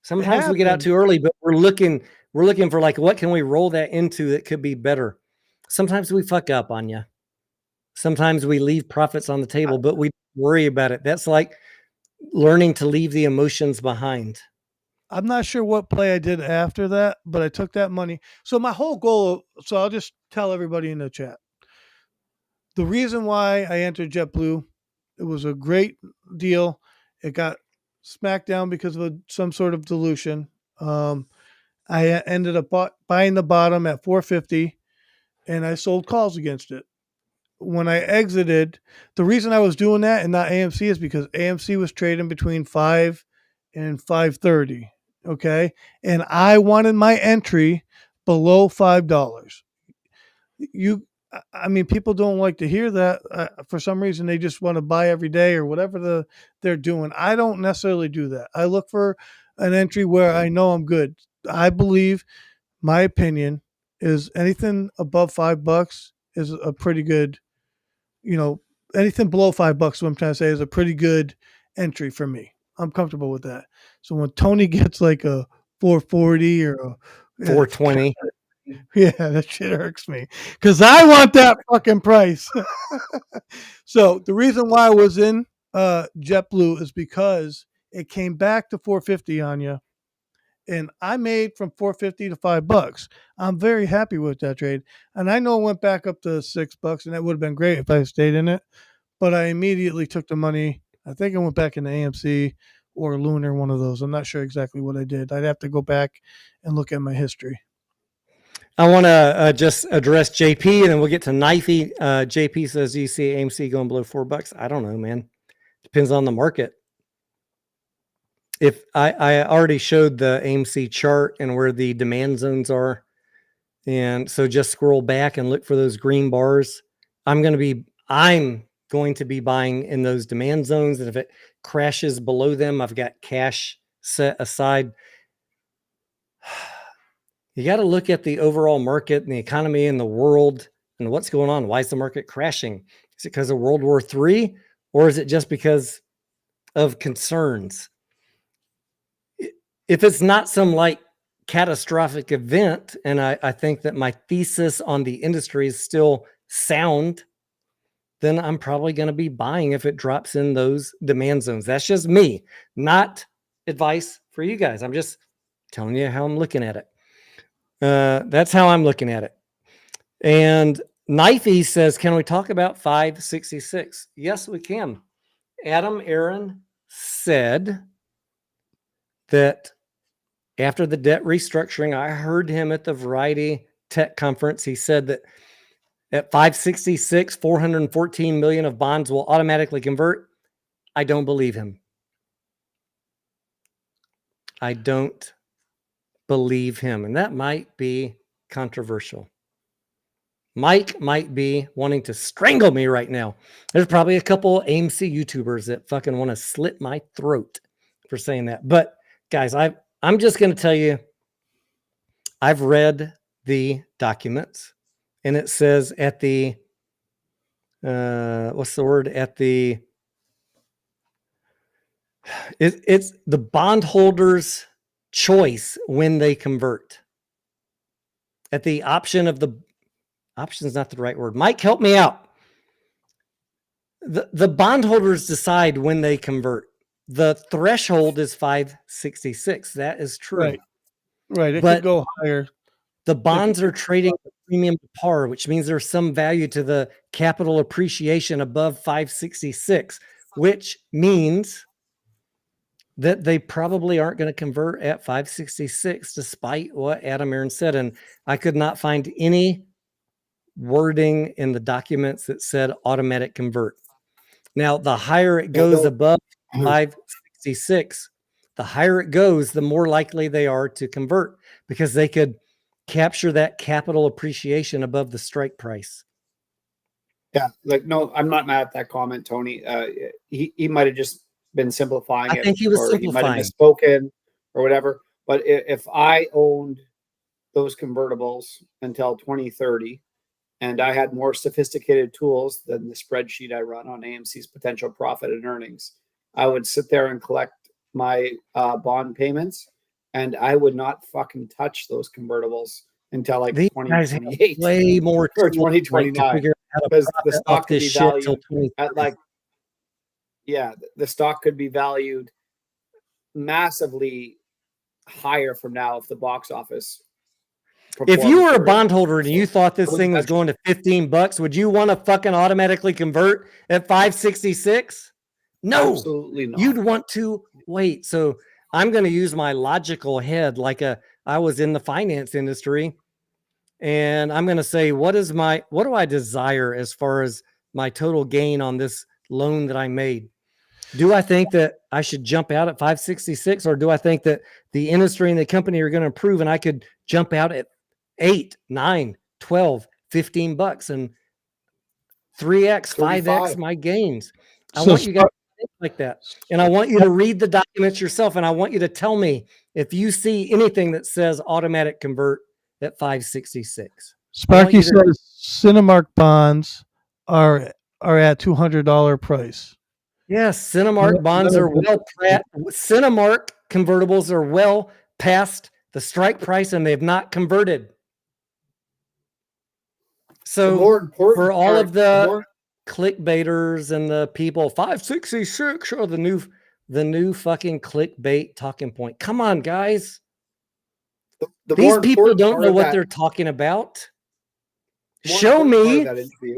Sometimes we get out too early, but we're looking for like, what can we roll that into that could be better? Sometimes we fuck up, Anya. Sometimes we leave profits on the table, but we worry about it. That's like learning to leave the emotions behind. I'm not sure what play I did after that, but I took that money. So my whole goal, so I'll just tell everybody in the chat. The reason why I entered JetBlue, it was a great deal. It got smacked down because of some sort of dilution. I ended up buying the bottom at 450, and I sold calls against it. When I exited, the reason I was doing that and not AMC is because AMC was trading between 5 and 530. Okay. And I wanted my entry below $5. I mean, people don't like to hear that. For some reason, they just want to buy every day or whatever they're doing. I don't necessarily do that. I look for an entry where I know I'm good. I believe, my opinion, is anything above $5 is a pretty good, anything below $5, what I'm trying to say, is a pretty good entry for me. I'm comfortable with that. So when Tony gets like a 440 or a 420, yeah, that shit irks me because I want that fucking price. So the reason why I was in JetBlue is because it came back to 450 on you, and I made from 450 to $5. I'm very happy with that trade, and I know it went back up to $6, and that would have been great if I stayed in it. But I immediately took the money. I think I went back into AMC or Lunar, one of those. I'm not sure exactly what I did. I'd have to go back and look at my history. I want to just address JP, and then we'll get to Knifey. JP says, do you see AMC going below $4? I don't know, man. Depends on the market. If I already showed the AMC chart and where the demand zones are. And so just scroll back and look for those green bars. I'm going to be buying in those demand zones. And if it crashes below them, I've got cash set aside. You got to look at the overall market and the economy and the world and what's going on. Why is the market crashing? Is it because of World War III, or is it just because of concerns? If it's not some like catastrophic event, and I think that my thesis on the industry is still sound, then I'm probably going to be buying if it drops in those demand zones. That's just me, not advice for you guys. I'm just telling you how I'm looking at it. That's how I'm looking at it. And Knifey says, can we talk about 566? Yes, we can. Adam Aaron said that after the debt restructuring, I heard him at the Variety Tech Conference. He said that at 566, 414 million of bonds will automatically convert. I don't believe him. I don't believe him. And that might be controversial. Mike might be wanting to strangle me right now. There's probably a couple AMC YouTubers that fucking want to slit my throat for saying that. But guys, I'm just going to tell you, I've read the documents, and it says at the, what's the word? At the, it's the bondholder's choice when they convert. At the option of the, option is not the right word. Mike, help me out. The bondholders decide when they convert. The threshold is 566. That is true. Right. It But could go higher. the bonds are trading at premium to par, which means there's some value to the capital appreciation above 566, which means that they probably aren't going to convert at 566, despite what Adam Aaron said. And I could not find any wording in the documents that said automatic convert. Now, the higher it goes above 566, the higher it goes, the more likely they are to convert, because they could capture that capital appreciation above the strike price. Yeah, like, no, I'm not mad at that comment, Tony. He might have just been simplifying it. I think he was or he might have simplifying. misspoken or whatever. But if I owned those convertibles until 2030, and I had more sophisticated tools than the spreadsheet I run on AMC's potential profit and earnings, I would sit there and collect my bond payments, and I would not fucking touch those convertibles until like These guys have 2028 way more or tools, like, to 2029, figure out how to because the profit stock off could this be shit till valued 2030. at like, yeah, the stock could be valued massively higher from now if the box office. If you were a performs. bondholder and you thought this I would thing was bet going to $15, would you want to fucking automatically convert at 566? No, absolutely not. you'd want to wait. So I'm going to use my logical head, like I was in the finance industry, and I'm going to say, what do I desire as far as my total gain on this loan that I made? Do I think that I should jump out at 566, or do I think that the industry and the company are going to improve and I could jump out at 8, 9, 12, $15 and 3x, 5x my gains? I want you guys to think like that. And I want you to read the documents yourself. And I want you to tell me if you see anything that says automatic convert at 566. Sparky says Cinemark bonds are at $200 price. Yes, Cinemark bonds are Cinemark convertibles are well past the strike price, and they've not converted. So for all of the clickbaiters and the people, 566 or the new fucking clickbait talking point. Come on, guys. These people don't know what they're talking about. Show me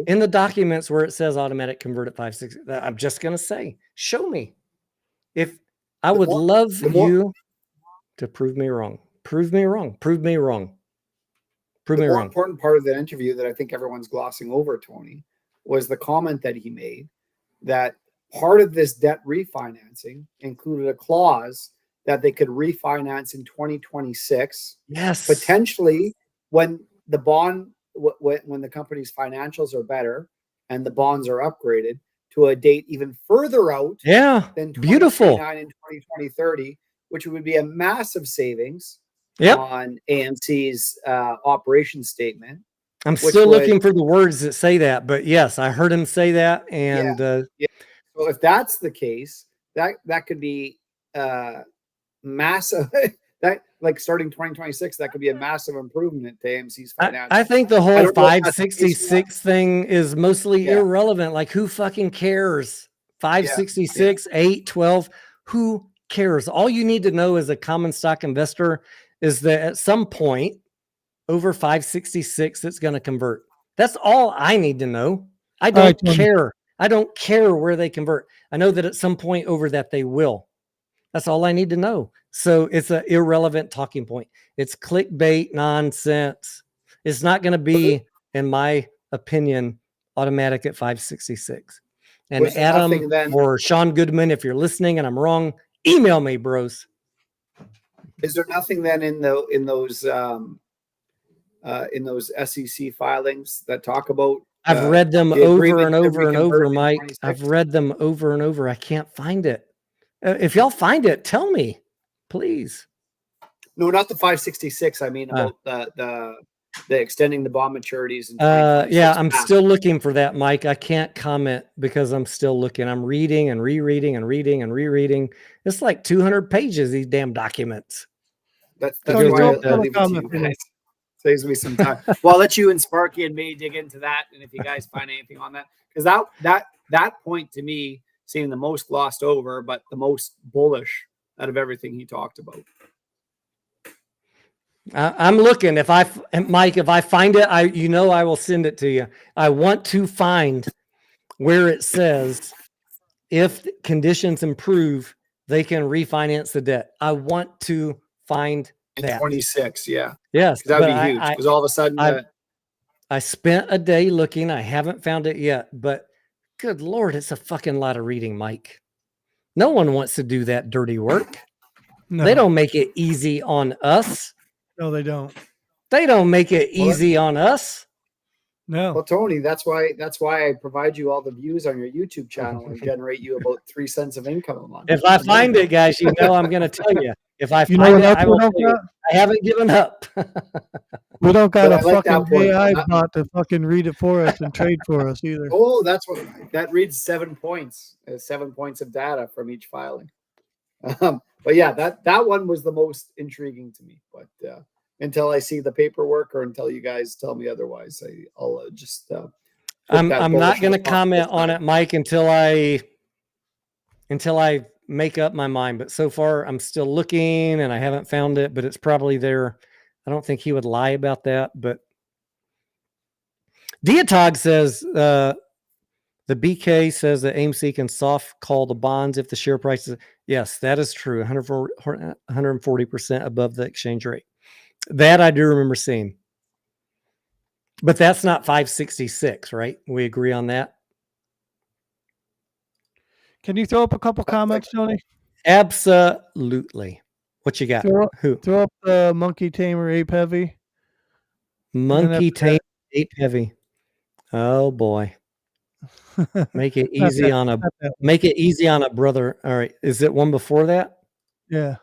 in the documents where it says automatic convert at 560. I'm just going to say, show me. If I would love you to prove me wrong. Prove me wrong. Prove me wrong. Prove me wrong. The more important part of that interview that I think everyone's glossing over, Tony, was the comment that he made that part of this debt refinancing included a clause that they could refinance in 2026. Yes. Potentially when the bond, when the company's financials are better and the bonds are upgraded to a date even further out Yeah. than Beautiful. 2029 and 2030, which would be a massive savings Yep. on AMC's operation statement. I'm which still would- looking for the words that say that, but yes, I heard him say that. And So if that's the case, that could be massive. That, like, starting 2026, that could be a massive improvement to AMC's financials. I think the I whole don't know if that's the case or not. 566 thing is mostly Yeah. irrelevant. Like, who fucking cares? 566, 8, 12, who cares? All you need to know as a common stock investor is that at some point over 566, it's going to convert. That's all I need to know. I don't care. I don't care where they convert. I know that at some point over that they will. That's all I need to know. So it's an irrelevant talking point. It's clickbait nonsense. It's not going to be, in my opinion, automatic at 566. And Was there nothing Adam then- or Sean Goodman, if you're listening and I'm wrong, email me, bros. Is there nothing then in those SEC filings that talk about? I've read them the over agreement and to over and over, reconvert in Mike. 26? I've read them over and over. I can't find it. If y'all find it, tell me, please. No, not the 566. I mean about the extending the bond maturities. In Yeah, 2026 I'm past. still looking for that, Mike. I can't comment because I'm still looking. I'm reading and rereading and reading and rereading. It's like 200 pages, these damn documents. That's Tony, why don't I'll leave it to you guys. Saves me some time. Well, I'll let you and Sparky and me dig into that, and if you guys find anything on that, because that point to me seemed the most glossed over, but the most bullish out of everything he talked about. I'm looking. Mike, if I find it, I will send it to you. I want to find where it says if conditions improve, they can refinance the debt. I want to find In that. 26, yeah. Yes, That would but be huge, because all of a sudden I spent a day looking. I haven't found it yet, but good Lord, it's a fucking lot of reading, Mike. No one wants to do that dirty work. No, They don't make it easy on us. No, they don't. They don't make it easy on us. No. well, Tony, that's why I provide you all the views on your YouTube channel and generate you about 3 cents of income a month. If I find it, guys, you know I'm going to tell you. If I You know find what it, else I we will don't tell you. got? I haven't given up. We don't got But a I like that fucking point. AI bot to fucking read it for us and trade for us either. Oh, that's what that reads 7 points. 7 points of data from each filing. But yeah, that one was the most intriguing to me. But until I see the paperwork or until you guys tell me otherwise, I'll just. I'm not going to comment on it, Mike, until I make up my mind. But so far, I'm still looking and I haven't found it. But it's probably there. I don't think he would lie about that. But Diatog says the BK says that AMC can soft call the bonds if the share price is. Yes, that is true. 140% above the exchange rate. That I do remember seeing. But that's not 566, right? We agree on that. Can you throw up a couple comments, Tony? Absolutely. What you got? Who? Throw up the Monkey Tamer Ape Heavy. Monkey Tamer Ape Heavy. Oh boy. Make it easy on a brother. All right. Is it one before that? Yeah.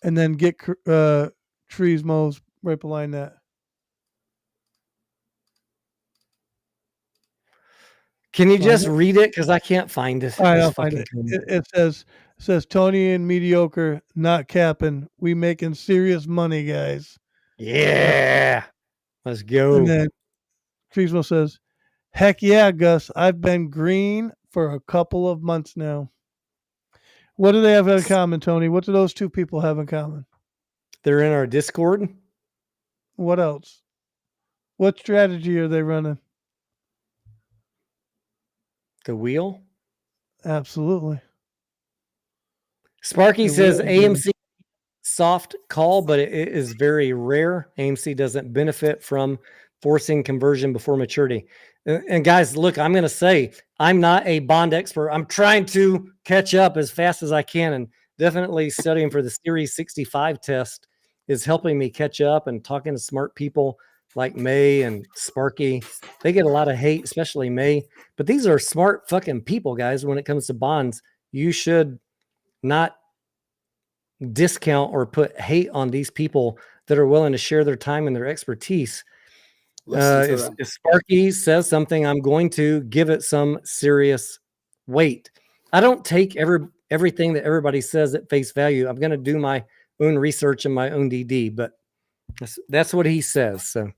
And then get Trees Mows right behind that. Can you just read it? Because I can't find it. All right, I'll find it. It says Tony and mediocre, not capping. We making serious money, guys. Yeah. Let's go. And then Treesmo says, heck yeah, Gus. I've been green for a couple of months now. What do they have in common, Tony? What do those two people have in common? They're in our Discord. What else? What strategy are they running? The wheel. Absolutely. Sparky says AMC soft call, but it is very rare. AMC doesn't benefit from forcing conversion before maturity. And guys, look, I'm going to say I'm not a bond expert. I'm trying to catch up as fast as I can and definitely studying for the Series 65 test is helping me catch up and talking to smart people like May and Sparky. They get a lot of hate, especially May, but these are smart fucking people, guys. When it comes to bonds, you should not discount or put hate on these people that are willing to share their time and their expertise. If Sparky says something, I'm going to give it some serious weight. I don't take everything that everybody says at face value. I'm going to do my own research and my own DD, but that's what he says. So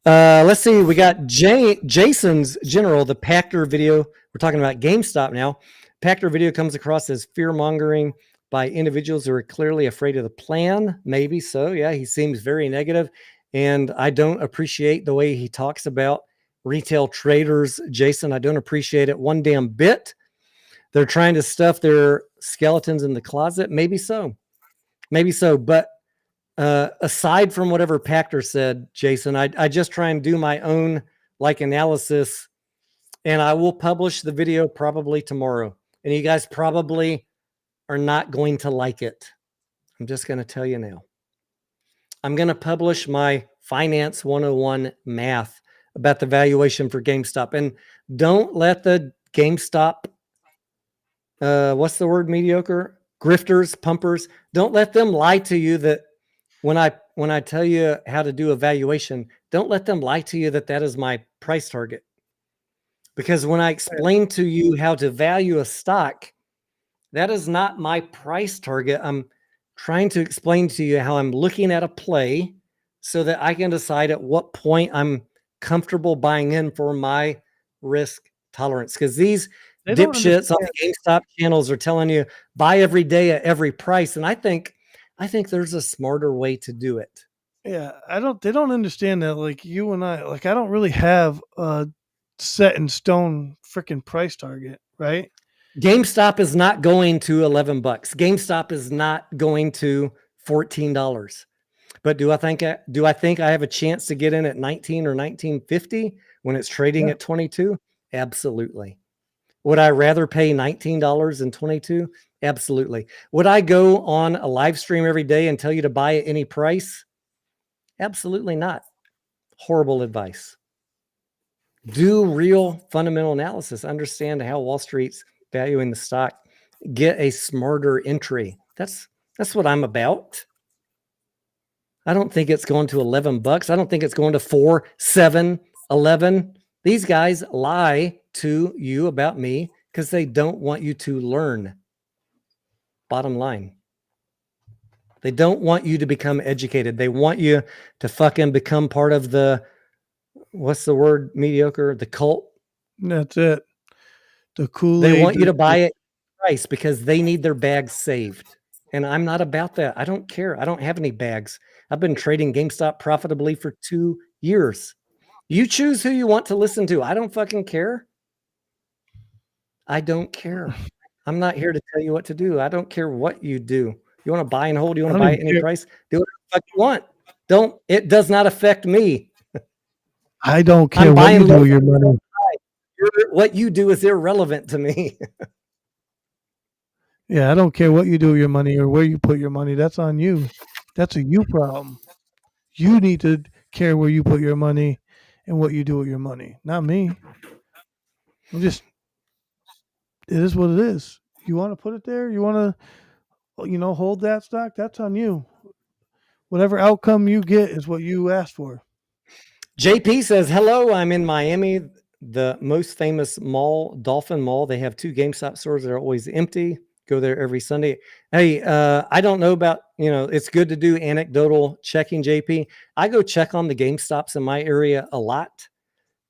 let's see. We got Jason's General, the Pachter video. We're talking about GameStop now. Pachter video comes across as fear-mongering by individuals who are clearly afraid of the plan. Maybe so. Yeah, he seems very negative, and I don't appreciate the way he talks about retail traders. Jason, I don't appreciate it one damn bit. They're trying to stuff their skeletons in the closet. Maybe so. Maybe so. But aside from whatever Pachter said, Jason, I just try and do my own analysis, and I will publish the video probably tomorrow. And you guys probably are not going to like it. I'm just going to tell you now. I'm going to publish my Finance 101 math about the valuation for GameStop. And don't let the GameStop, what's the word, mediocre? Grifters, pumpers. Don't let them lie to you that when I tell you how to do a valuation, don't let them lie to you that that is my price target. Because when I explain to you how to value a stock, that is not my price target. I'm trying to explain to you how I'm looking at a play so that I can decide at what point I'm comfortable buying in for my risk tolerance. Because these dipshits on the GameStop channels are telling you buy every day at every price. And I think there's a smarter way to do it. Yeah, they don't understand that. Like you and I don't really have a set in stone freaking price target, right? GameStop is not going to $11. GameStop is not going to $14. But do I think I have a chance to get in at 19 or 19.50 when it's trading at 22? Absolutely. Would I rather pay $19.22? Absolutely. Would I go on a live stream every day and tell you to buy at any price? Absolutely not. Horrible advice. Do real fundamental analysis. Understand how Wall Street's valuing the stock. Get a smarter entry. That's what I'm about. I don't think it's going to $11. I don't think it's going to 4, 7, 11. These guys lie to you about me because they don't want you to learn. Bottom line. They don't want you to become educated. They want you to fucking become part of the, what's the word, mediocre? The cult. That's it. The Kool-Aid. They want you to buy it price because they need their bags saved. And I'm not about that. I don't care. I don't have any bags. I've been trading GameStop profitably for 2 years. You choose who you want to listen to. I don't fucking care. I don't care. I'm not here to tell you what to do. I don't care what you do. You want to buy and hold? You want to buy at any price? Do what the fuck you want. It does not affect me. I don't care what you do with your money. What you do is irrelevant to me. Yeah, I don't care what you do with your money or where you put your money. That's on you. That's a you problem. You need to care where you put your money and what you do with your money, not me. It is what it is. You want to put it there? You want to, hold that stock? That's on you. Whatever outcome you get is what you asked for. JP says, hello, I'm in Miami, the most famous mall, Dolphin Mall. They have 2 GameStop stores that are always empty. Go there every Sunday. Hey, I don't know about, it's good to do anecdotal checking, JP. I go check on the GameStops in my area a lot.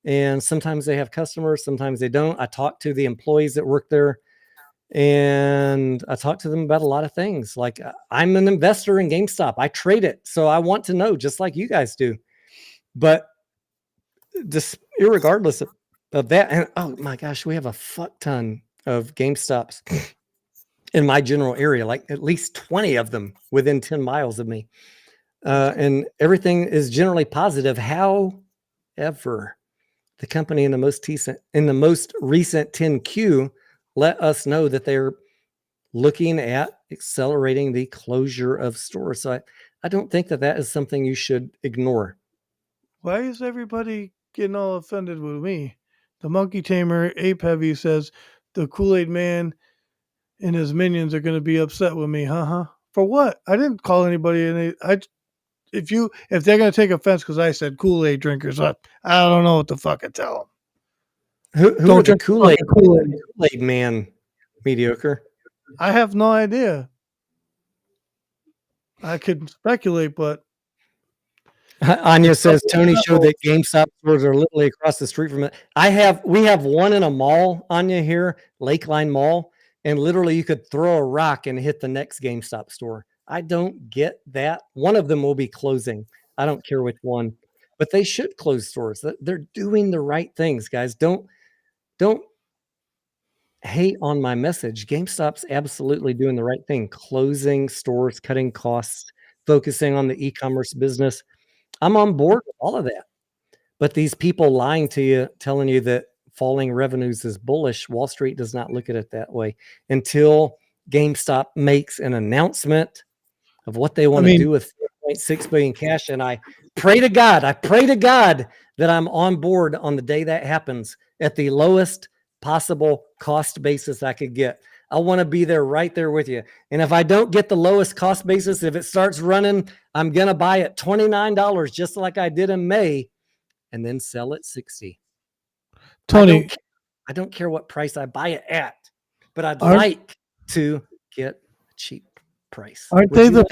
And sometimes they have customers, sometimes they don't. I talk to the employees that work there and I talk to them about a lot of things. Like I'm an investor in GameStop. I trade it. So I want to know just like you guys do. But just irregardless of that, and oh my gosh, we have a fuck ton of GameStops in my general area, like at least 20 of them within 10 miles of me. And everything is generally positive. However, the company in the most recent 10Q let us know that they're looking at accelerating the closure of stores. So I don't think that is something you should ignore. Why is everybody getting all offended with me? The Monkey Tamer Ape Heavy says the Kool-Aid Man and his minions are going to be upset with me. For what? I didn't call anybody any. If they're going to take offense because I said Kool-Aid drinkers, I don't know what to fucking tell them. Who Don't are the drink Kool-Aid, fucking Kool-Aid. Kool-Aid Man mediocre? I have no idea. I could speculate, but Anya says Tony showed that GameStop stores are literally across the street from it. We have one in a mall, Anya, here, Lakeline Mall, and literally you could throw a rock and hit the next GameStop store. I don't get that. One of them will be closing. I don't care which one, but they should close stores. They're doing the right things, guys. Don't hate on my message. GameStop's absolutely doing the right thing, closing stores, cutting costs, focusing on the e-commerce business. I'm on board with all of that. But these people lying to you, telling you that falling revenues is bullish, Wall Street does not look at it that way until GameStop makes an announcement of what they want to do with 4.6 billion cash. And I pray to God that I'm on board on the day that happens at the lowest possible cost basis I could get. I want to be there right there with you. And if I don't get the lowest cost basis, if it starts running, I'm going to buy it $29 just like I did in May and then sell it $60. Tony, I don't care what price I buy it at, but I'd like to get a cheap price. Aren't they the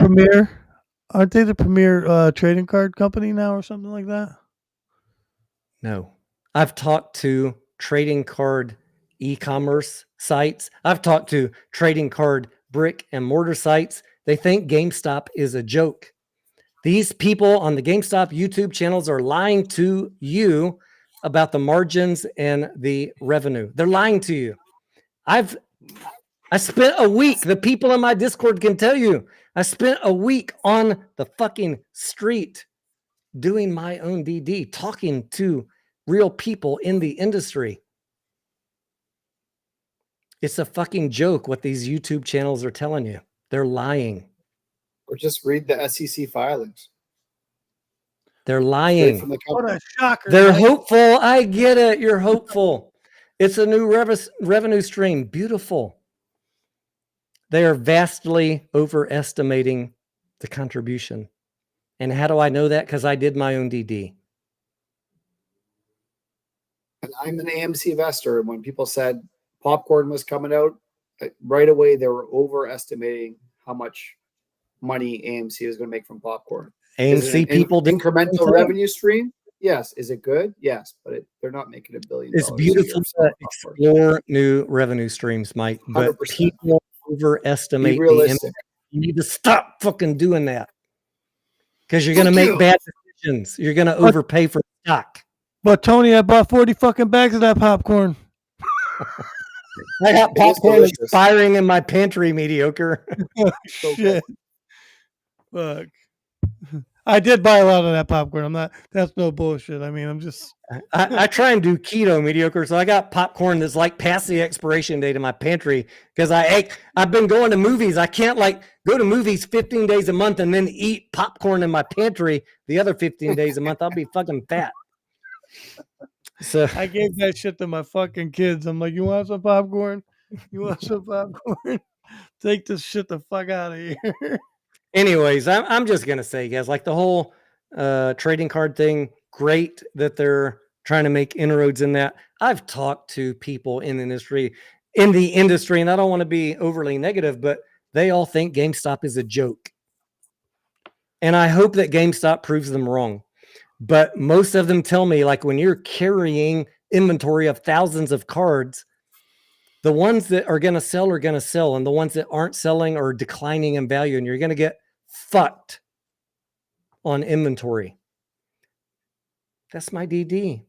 premier trading card company now or something like that? No. I've talked to trading card e-commerce sites. I've talked to trading card brick and mortar sites. They think GameStop is a joke. These people on the GameStop YouTube channels are lying to you about the margins and the revenue. They're lying to you. I spent a week, the people in my Discord can tell you, I spent a week on the fucking street doing my own DD, talking to real people in the industry. It's a fucking joke what these YouTube channels are telling you. They're lying. Or just read the SEC filings. They're lying. From the What a shocker. They're hopeful. I get it. You're hopeful. It's a new revenue stream. Beautiful. They are vastly overestimating the contribution. And how do I know that? Because I did my own DD. I'm an AMC investor. And when people said popcorn was coming out, right away they were overestimating how much money AMC is going to make from popcorn. AMC people incremental revenue stream. Yes. Is it good? Yes, but they're not making $1 billion. It's beautiful to explore new revenue streams, Mike. But 100%. People overestimate the impact. You need to stop fucking doing that because you're going to make bad decisions. You're going to overpay for stock. But Tony, I bought 40 fucking bags of that popcorn. I got popcorn expiring in my pantry, mediocre. Shit. Fuck. I did buy a lot of that popcorn. That's no bullshit. I mean, I'm just. I try and do keto, mediocre. So I got popcorn that's like past the expiration date in my pantry because I've been going to movies. I can't go to movies 15 days a month and then eat popcorn in my pantry the other 15 days a month. I'll be fucking fat. So I gave that shit to my fucking kids. I'm like, you want some popcorn? You want some popcorn? Take this shit the fuck out of here. Anyways, I'm just going to say, guys, like the whole trading card thing, great that they're trying to make inroads in that. I've talked to people in the industry, and I don't want to be overly negative, but they all think GameStop is a joke. And I hope that GameStop proves them wrong. But most of them tell me, like, when you're carrying inventory of thousands of cards, the ones that are going to sell, and the ones that aren't selling are declining in value, and you're going to get fucked on inventory. That's my DD.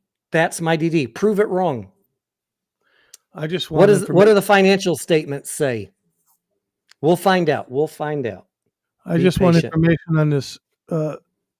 Prove it wrong. I just want what do the financial statements say? We'll find out. I just want information on this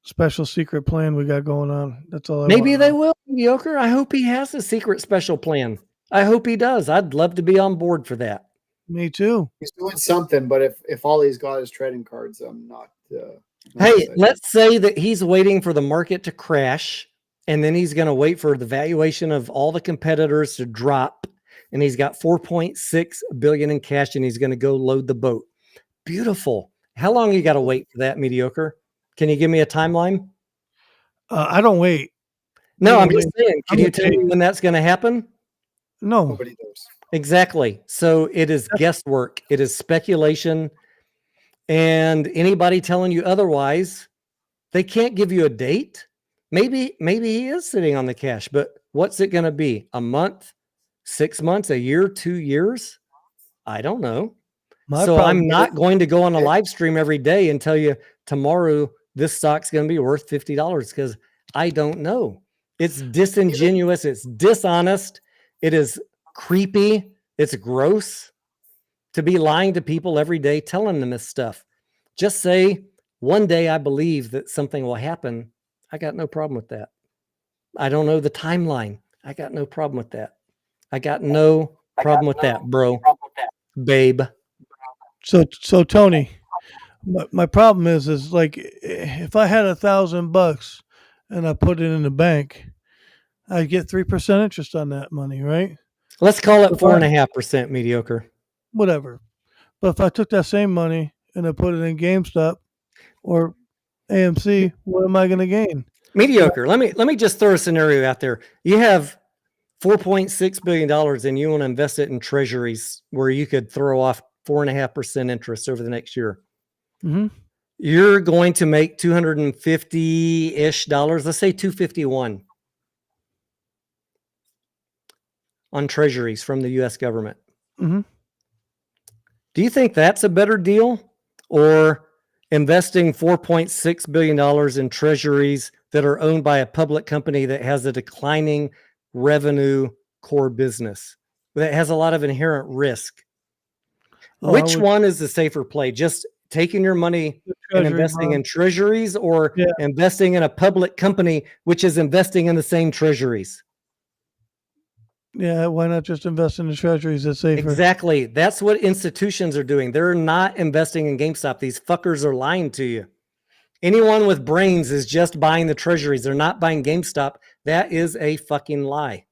special secret plan we got going on. That's all I want. Maybe they will, mediocre. I hope he has a secret special plan. I hope he does. I'd love to be on board for that. Me too. He's doing something, but if all he's got is trading cards, I'm not. Not Hey, excited. let's say that he's waiting for the market to crash, and then he's going to wait for the valuation of all the competitors to drop, and he's got 4.6 billion in cash, and he's going to go load the boat. Beautiful. How long you got to wait for that, mediocre? Can you give me a timeline? I don't wait. No, I'm I'm gonna just wait. saying. Can I'm you gonna tell me take- when that's going to happen? No, Nobody knows. Exactly. So it is guesswork. It is speculation. And anybody telling you otherwise, they can't give you a date. Maybe he is sitting on the cash, but what's it going to be? A month, 6 months, a year, 2 years? I don't know. my So problem. I'm not going to go on a live stream every day and tell you tomorrow this stock's going to be worth $50 because I don't know. It's disingenuous. It's dishonest. It is creepy. It's gross to be lying to people every day, telling them this stuff. Just say, one day I believe that something will happen. I got no problem with that. I don't know the timeline. I got no problem with that. I got no problem with that, bro. Babe. So Tony, my problem is like if I had $1,000 and I put it in the bank, I get 3% interest on that money, right? Let's call it 4.5% mediocre. Whatever. But if I took that same money and I put it in GameStop or AMC, what am I going to gain? Mediocre. Let me just throw a scenario out there. You have $4.6 billion and you want to invest it in treasuries where you could throw off 4.5% interest over the next year. Mm-hmm. You're going to make $250-ish. Let's say 251 on treasuries from the US government. Mm-hmm. Do you think that's a better deal, or investing $4.6 billion in treasuries that are owned by a public company that has a declining revenue core business that has a lot of inherent risk? Which one is the safer play? Just taking your money and investing in treasuries, or investing in a public company which is investing in the same treasuries? Yeah, why not just invest in the treasuries? That's safer. Exactly. That's what institutions are doing. They're not investing in GameStop. These fuckers are lying to you. Anyone with brains is just buying the treasuries. They're not buying GameStop. That is a fucking lie.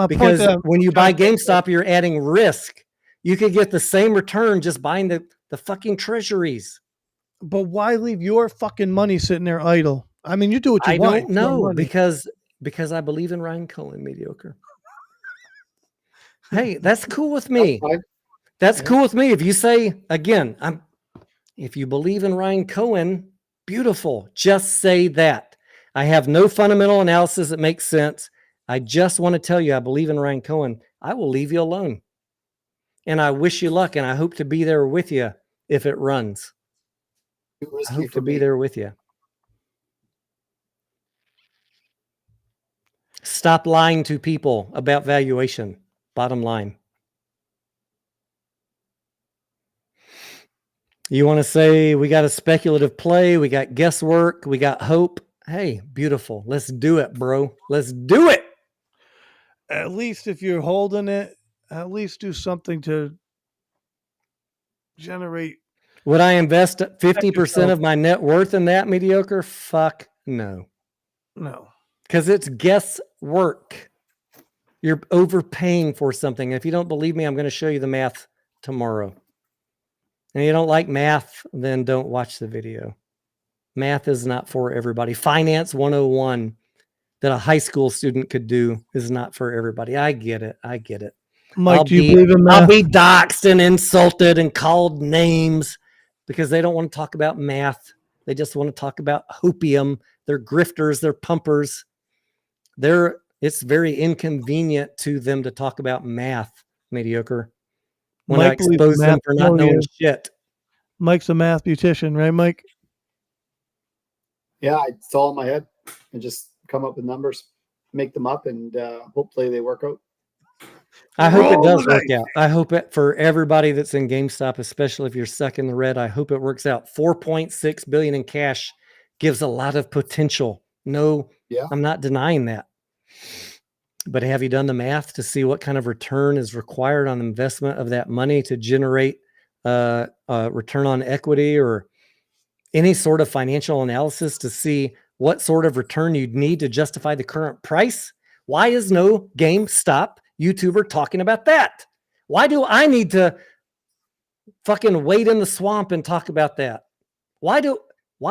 Because when you buy GameStop, you're adding risk. You could get the same return just buying the fucking treasuries. But why leave your fucking money sitting there idle? I mean, you do what you want. I don't know, because I believe in Ryan Cohen, mediocre. Hey, that's cool with me. That's cool with me. If you say, again, if you believe in Ryan Cohen, beautiful. Just say that. I have no fundamental analysis that makes sense. I just want to tell you I believe in Ryan Cohen. I will leave you alone. And I wish you luck, and I hope to be there with you if it runs. I hope to be there with you. Stop lying to people about valuation. Bottom line. You want to say we got a speculative play, we got guesswork, we got hope. Hey, beautiful. Let's do it, bro. Let's do it. At least if you're holding it, at least do something to generate. Would I invest 50% of my net worth in that, mediocre? Fuck no. No. Because it's guesswork. You're overpaying for something. If you don't believe me, I'm going to show you the math tomorrow. And you don't like math, then don't watch the video. Math is not for everybody. Finance 101 that a high school student could do is not for everybody. I get it. I get it. Mike, do you believe in math? I'll be doxxed and insulted and called names because they don't want to talk about math. They just want to talk about hopium. They're grifters. They're pumpers. It's very inconvenient to them to talk about math, mediocre. When I expose them for not knowing shit. Mike's a math beautician, right, Mike? Yeah, it's all in my head. I just come up with numbers, make them up, and hopefully they work out. I hope it does work out. I hope it for everybody that's in GameStop, especially if you're stuck in the red. I hope it works out. 4.6 billion in cash gives a lot of potential. No, I'm not denying that. But have you done the math to see what kind of return is required on investment of that money to generate return on equity or any sort of financial analysis to see what sort of return you'd need to justify the current price? Why is no GameStop YouTuber talking about that? Why do I need to fucking wade in the swamp and talk about that? Why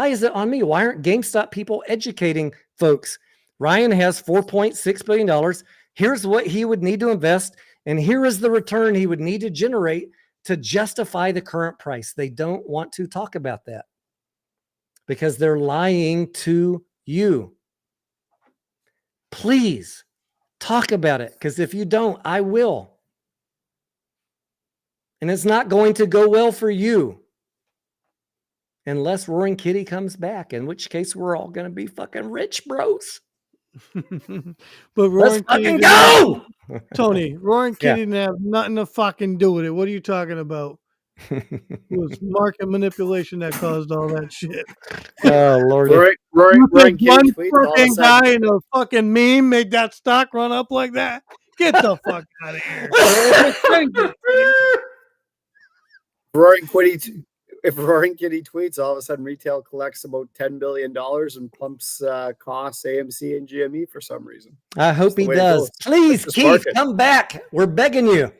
is it on me? Why aren't GameStop people educating folks? Ryan has $4.6 billion. Here's what he would need to invest, and here is the return he would need to generate to justify the current price. They don't want to talk about that because they're lying to you. Please talk about it, because if you don't, I will. And it's not going to go well for you unless Roaring Kitty comes back, in which case we're all going to be fucking rich bros. But Let's Roaring fucking Kitty go! Tony, Roaring Yeah. Kitty didn't have nothing to fucking do with it. What are you talking about? It was market manipulation that caused all that shit. Oh, Lord. Roaring Kitty One tweets all of a fucking sudden. guy in a fucking meme made that stock run up like that. Get the fuck out of here. If Roaring Kitty tweets, all of a sudden retail collects about $10 billion and pumps costs AMC and GME for some reason. I hope the he way it does. goes. Please, That's Keith, market. come back. We're begging you.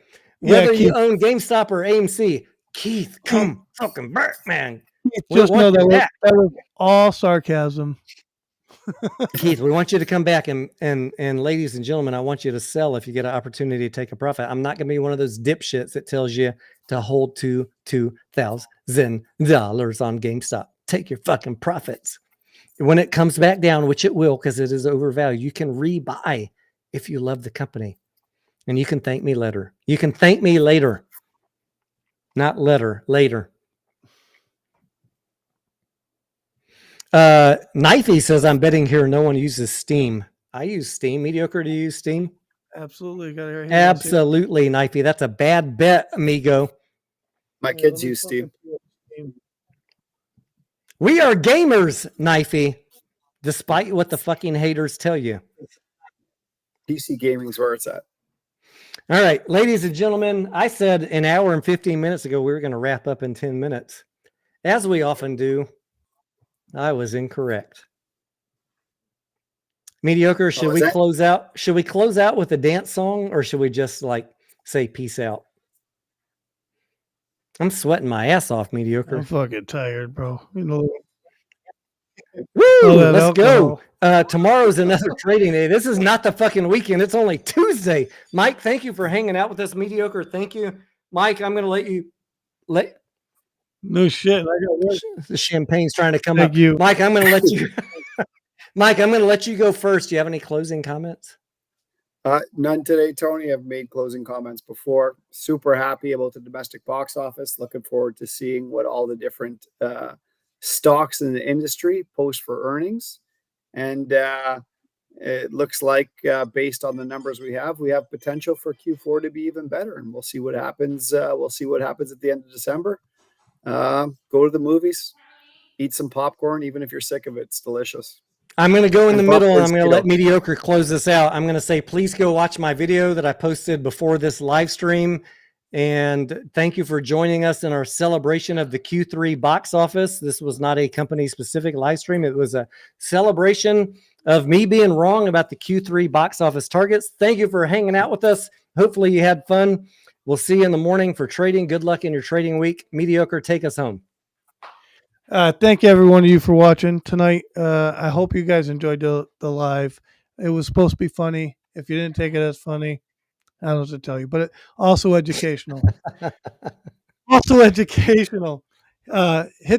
Yeah, Whether you Keith. own GameStop or AMC, Keith, come fucking back, man. We Just know want you back. that was all sarcasm. Keith, we want you to come back, and ladies and gentlemen, I want you to sell if you get an opportunity to take a profit. I'm not going to be one of those dipshits that tells you to hold to $2,000 on GameStop. Take your fucking profits. When it comes back down, which it will, because it is overvalued, you can rebuy if you love the company. And you can thank me later. You can thank me later. Not later. Knifey says, I'm betting here no one uses Steam. I use Steam. Mediocre, do you use Steam? Absolutely. Got it right here. Absolutely, Knifey. That's a bad bet, amigo. My kids use Steam. We are gamers, Knifey, despite what the fucking haters tell you. PC gaming's where it's at. All right, ladies and gentlemen, I said an hour and 15 minutes ago we were going to wrap up in 10 minutes. As we often do, I was incorrect. Mediocre, should we close out? Should we close out with a dance song, or should we just like say peace out? I'm sweating my ass off, Mediocre. I'm fucking tired, bro. You know. Woo! Let's go. Tomorrow's another trading day. This is not the fucking weekend. It's only Tuesday. Mike, thank you for hanging out with us. Mediocre, thank you. Mike, I'm going to let you. No shit. The champagne's trying to come Thank up. you. Mike, I'm going to let you. Mike, I'm going to let you go first. Do you have any closing comments? None today, Tony. I've made closing comments before. Super happy about the domestic box office. Looking forward to seeing what all the different stocks in the industry post for earnings. And it looks like based on the numbers we have potential for Q4 to be even better. And we'll see what happens. We'll see what happens at the end of December. Go to the movies, eat some popcorn, even if you're sick of it. It's delicious. I'm going to go in the middle and I'm going to let keto. Mediocre close this out. I'm going to say, please go watch my video that I posted before this live stream. And thank you for joining us in our celebration of the Q3 box office. This was not a company specific live stream. It was a celebration of me being wrong about the Q3 box office targets. Thank you for hanging out with us. Hopefully you had fun. We'll see you in the morning for trading. Good luck in your trading week. Mediocre, take us home. Thank every one of you for watching tonight. I hope you guys enjoyed the live. It was supposed to be funny. If you didn't take it as funny, I don't know what to tell you, but also educational. Hit the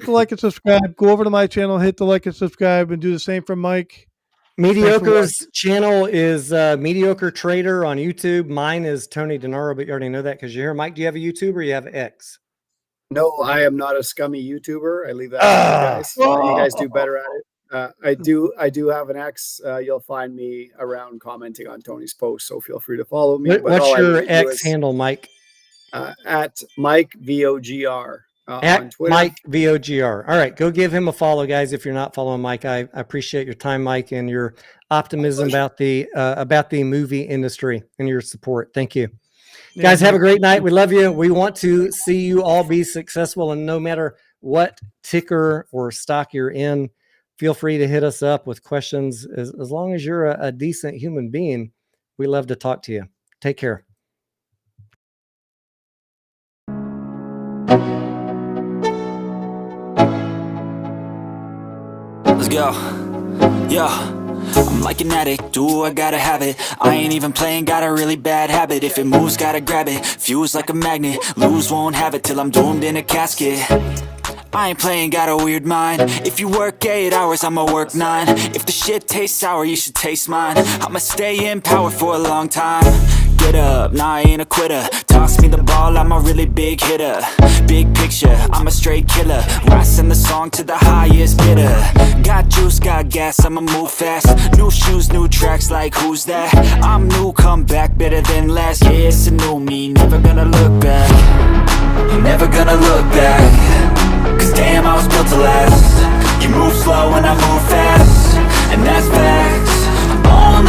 like and subscribe. Go over to my channel, hit the like and subscribe, and do the same for Mike. Mediocre's channel is Mediocre Trader on YouTube. Mine is Tony Denaro, but you already know that because you're here. Mike, do you have a YouTube or you have X? No, I am not a scummy YouTuber. I leave that to you guys. You guys do better at it. I do have an X. You'll find me around commenting on Tony's posts, so feel free to follow me. What's your X handle, Mike? At Mike VOGR. At on Twitter. Mike VOGR. All right, go give him a follow, guys. If you're not following Mike, I appreciate your time, Mike, and your optimism about the movie industry and your support. Thank you, guys. Have a great night. We love you. We want to see you all be successful, and no matter what ticker or stock you're in, feel free to hit us up with questions. As long as you're a decent human being, we love to talk to you. Take care. Let's go. Yeah. I'm like an addict, do I gotta have it. I ain't even playing, got a really bad habit. If it moves, gotta grab it. Fuse like a magnet, lose, won't have it till I'm doomed in a casket. I ain't playing, got a weird mind. If you work 8 hours, I'ma work 9. If the shit tastes sour, you should taste mine. I'ma stay in power for a long time. Get up, nah, I ain't a quitter. Toss me the ball, I'm a really big hitter. Big picture, I'm a straight killer. I send the song to the highest bidder. Got juice, got gas, I'ma move fast. New shoes, new tracks, like who's that? I'm new, come back, better than last. Yeah, it's a new me, never gonna look back. Never gonna look back. Cause damn, I was built to last. You move slow and I move fast, and that's facts. All